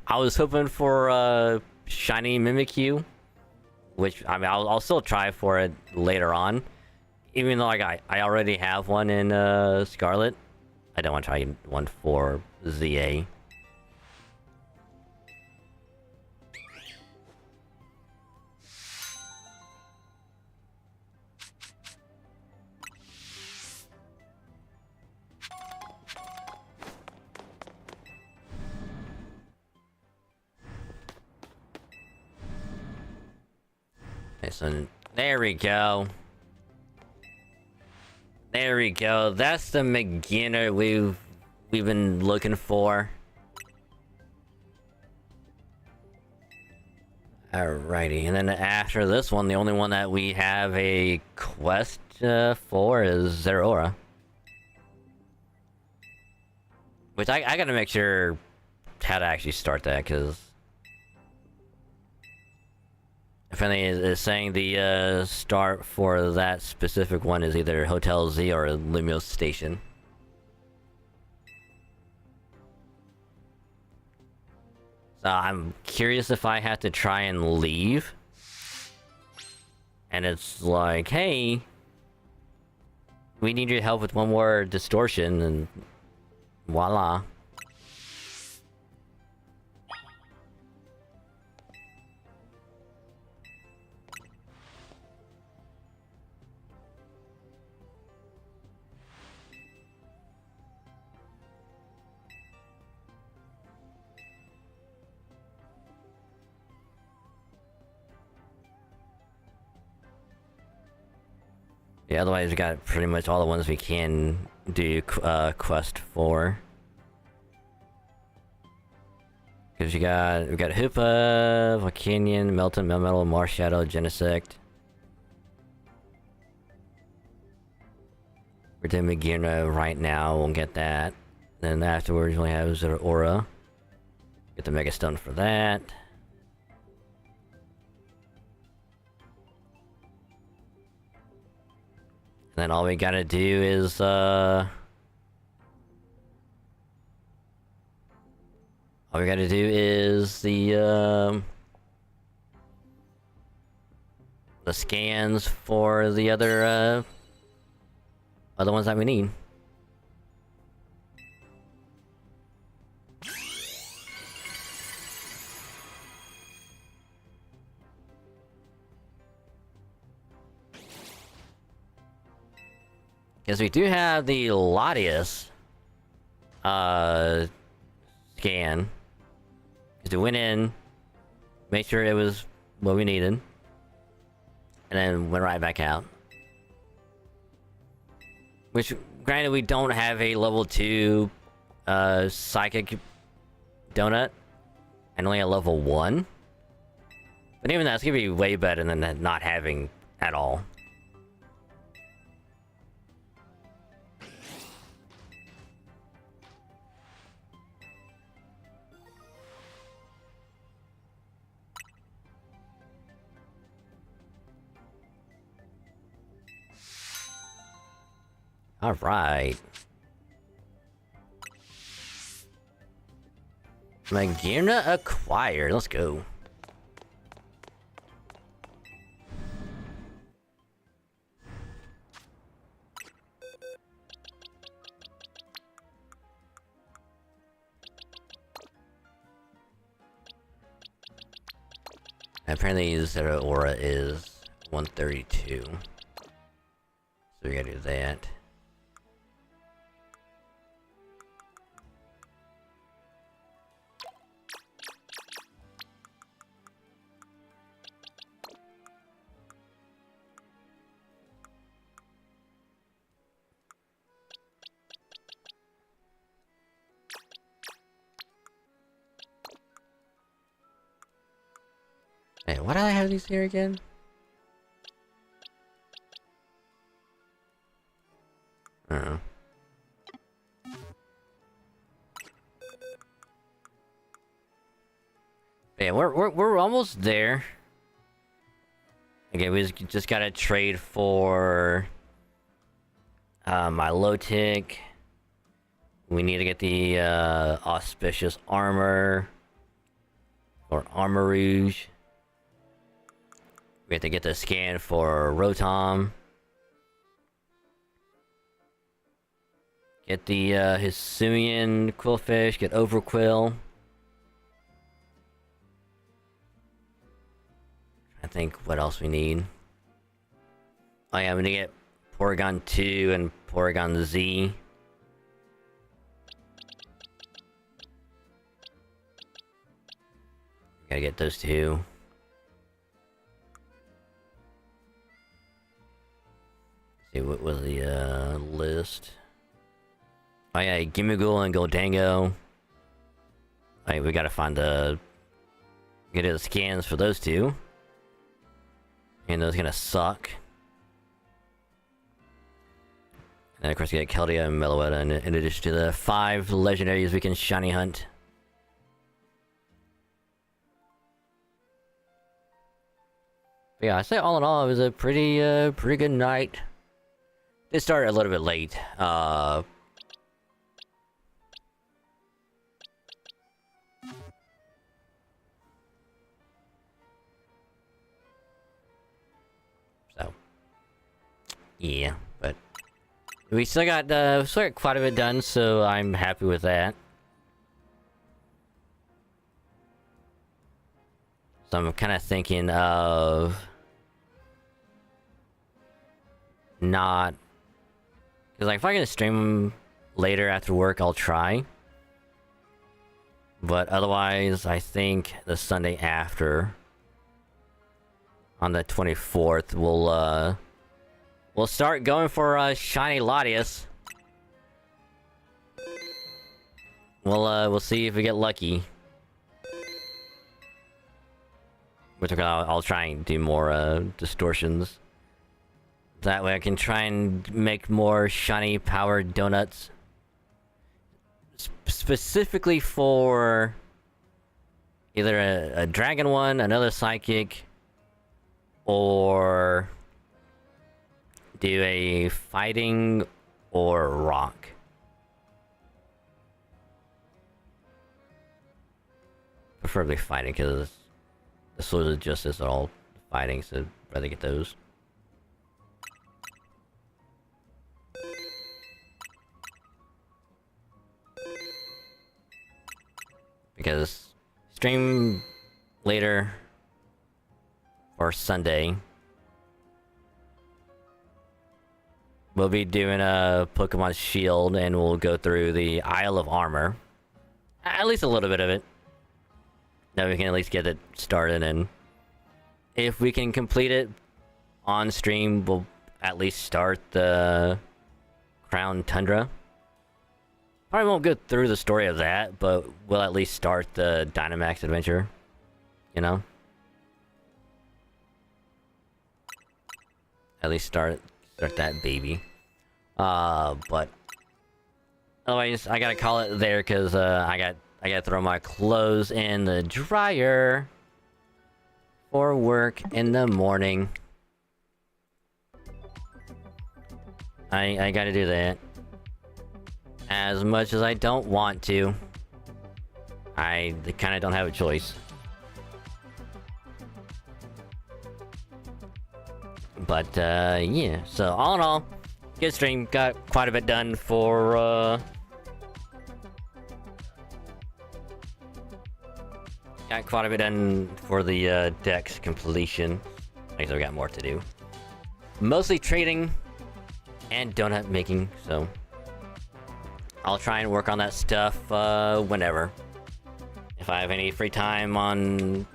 I was hoping for shiny Mimikyu, which I mean I'll still try for it later on, even though I already have one in Scarlet. I don't want to try one for ZA. Okay, so there we go. There we go. That's the beginner we've been looking for. Alrighty, and then after this one, the only one that we have a quest for is Zeraora. Which I gotta make sure how to actually start that, because... If anything is saying the start for that specific one is either Hotel Z or Lumos Station. So I'm curious if I have to try and leave. And it's like, hey, we need your help with one more distortion, and voila. Yeah, otherwise we got pretty much all the ones we can do quest for. Cause we got Hoopa, Volcanion, Melton, Melmetal, Marshadow, Genesect. We're doing Magearna right now, we'll get that. Then afterwards we'll have Zeraora. Get the Mega Stone for that. And then all we gotta do is, all we gotta do is the scans for the other ones that we need. Because we do have the Latias scan. Because we went in, made sure it was what we needed, and then went right back out. Which, granted, we don't have a level 2 Psychic Donut, and only a level 1. But even that's gonna be way better than not having at all. Alright. Magearna acquired. Let's go. Apparently Zeraora is 132. So we gotta do that. Hey, why do I have these here again? I don't know. Yeah, we're almost there. Okay, we just gotta trade for my low tick. We need to get the auspicious armor or armor rouge. We have to get the scan for Rotom. Get the Hisuian Quillfish, get Overquill. I think what else we need. Oh yeah, we need to get Porygon 2 and Porygon Z. Gotta get those two. See what was the list. Oh yeah, Gimmighoul and Goldango. Alright, we gotta find the... get the scans for those two. And those are gonna suck. And of course we get Keldea and Meloetta in addition to the 5 legendaries we can shiny hunt. But yeah, I say all in all it was a pretty good night. It started a little bit late. Yeah, but we still got quite a bit done, so I'm happy with that. So I'm kind of thinking of not, because like if I can stream later after work, I'll try. But otherwise, I think the Sunday after, on the 24th, we'll start going for shiny Latias. We'll see if we get lucky. Which I'll try and do more distortions. That way I can try and make more shiny powered donuts. Specifically for either a dragon one, another psychic, or do a fighting or rock. Preferably fighting, because the Swords of Justice are all fighting, so I'd rather get those. Because stream later or Sunday, we'll be doing a Pokemon Shield, and we'll go through the Isle of Armor. At least a little bit of it. Now we can at least get it started, and if we can complete it on stream, we'll at least start the Crown Tundra. Probably won't go through the story of that, but we'll at least start the Dynamax adventure. You know? At least start that baby. But otherwise, I gotta call it there, because I gotta throw my clothes in the dryer for work in the morning. I gotta do that. As much as I don't want to, I kind of don't have a choice. But yeah, so all in all, good stream. Got quite a bit done for the Dex completion. I guess we got more to do. Mostly trading and donut making, so I'll try and work on that stuff whenever. If I have any free time on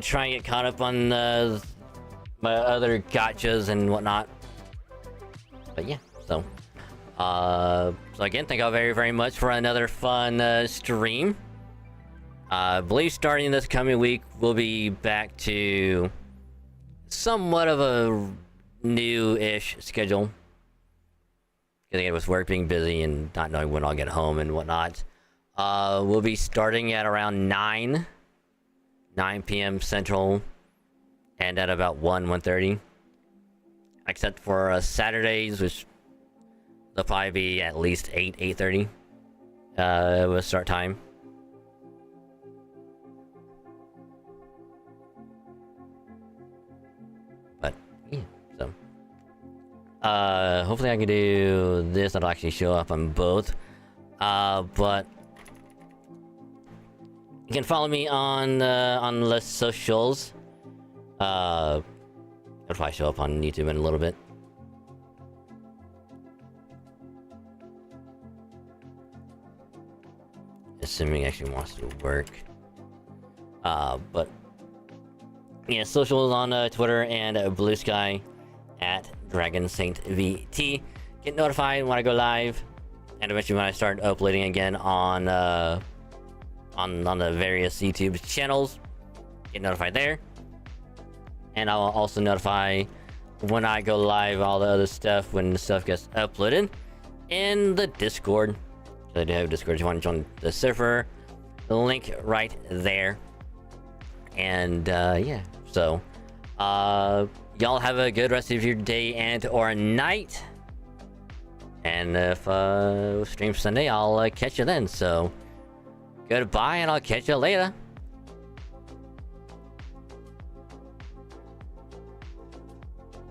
trying to get caught up on my other gotchas and whatnot. But yeah, so again, thank you all very, very much for another fun stream. I believe starting this coming week, we'll be back to somewhat of a new-ish schedule. Because again, with work being busy and not knowing when I'll get home and whatnot. We'll be starting at around 9 p.m. Central, and at about 1:30. Except for Saturdays, which they'll probably be at least 8:30. With start time. But yeah, so hopefully I can do this. That'll actually show up on both. But you can follow me on the socials. It'll probably show up on YouTube in a little bit. Assuming it actually wants to work. But yeah, socials on Twitter and Blue Sky at Dragon Saint VT. Get notified when I go live, and eventually when I start uploading again on the various YouTube channels. Get notified there, and I'll also notify when I go live, all the other stuff, when the stuff gets uploaded in the Discord. So I do have Discord if you want to join the server. The link right there. And yeah, so y'all have a good rest of your day and or night. And if stream Sunday, I'll catch you then. So goodbye, and I'll catch you later.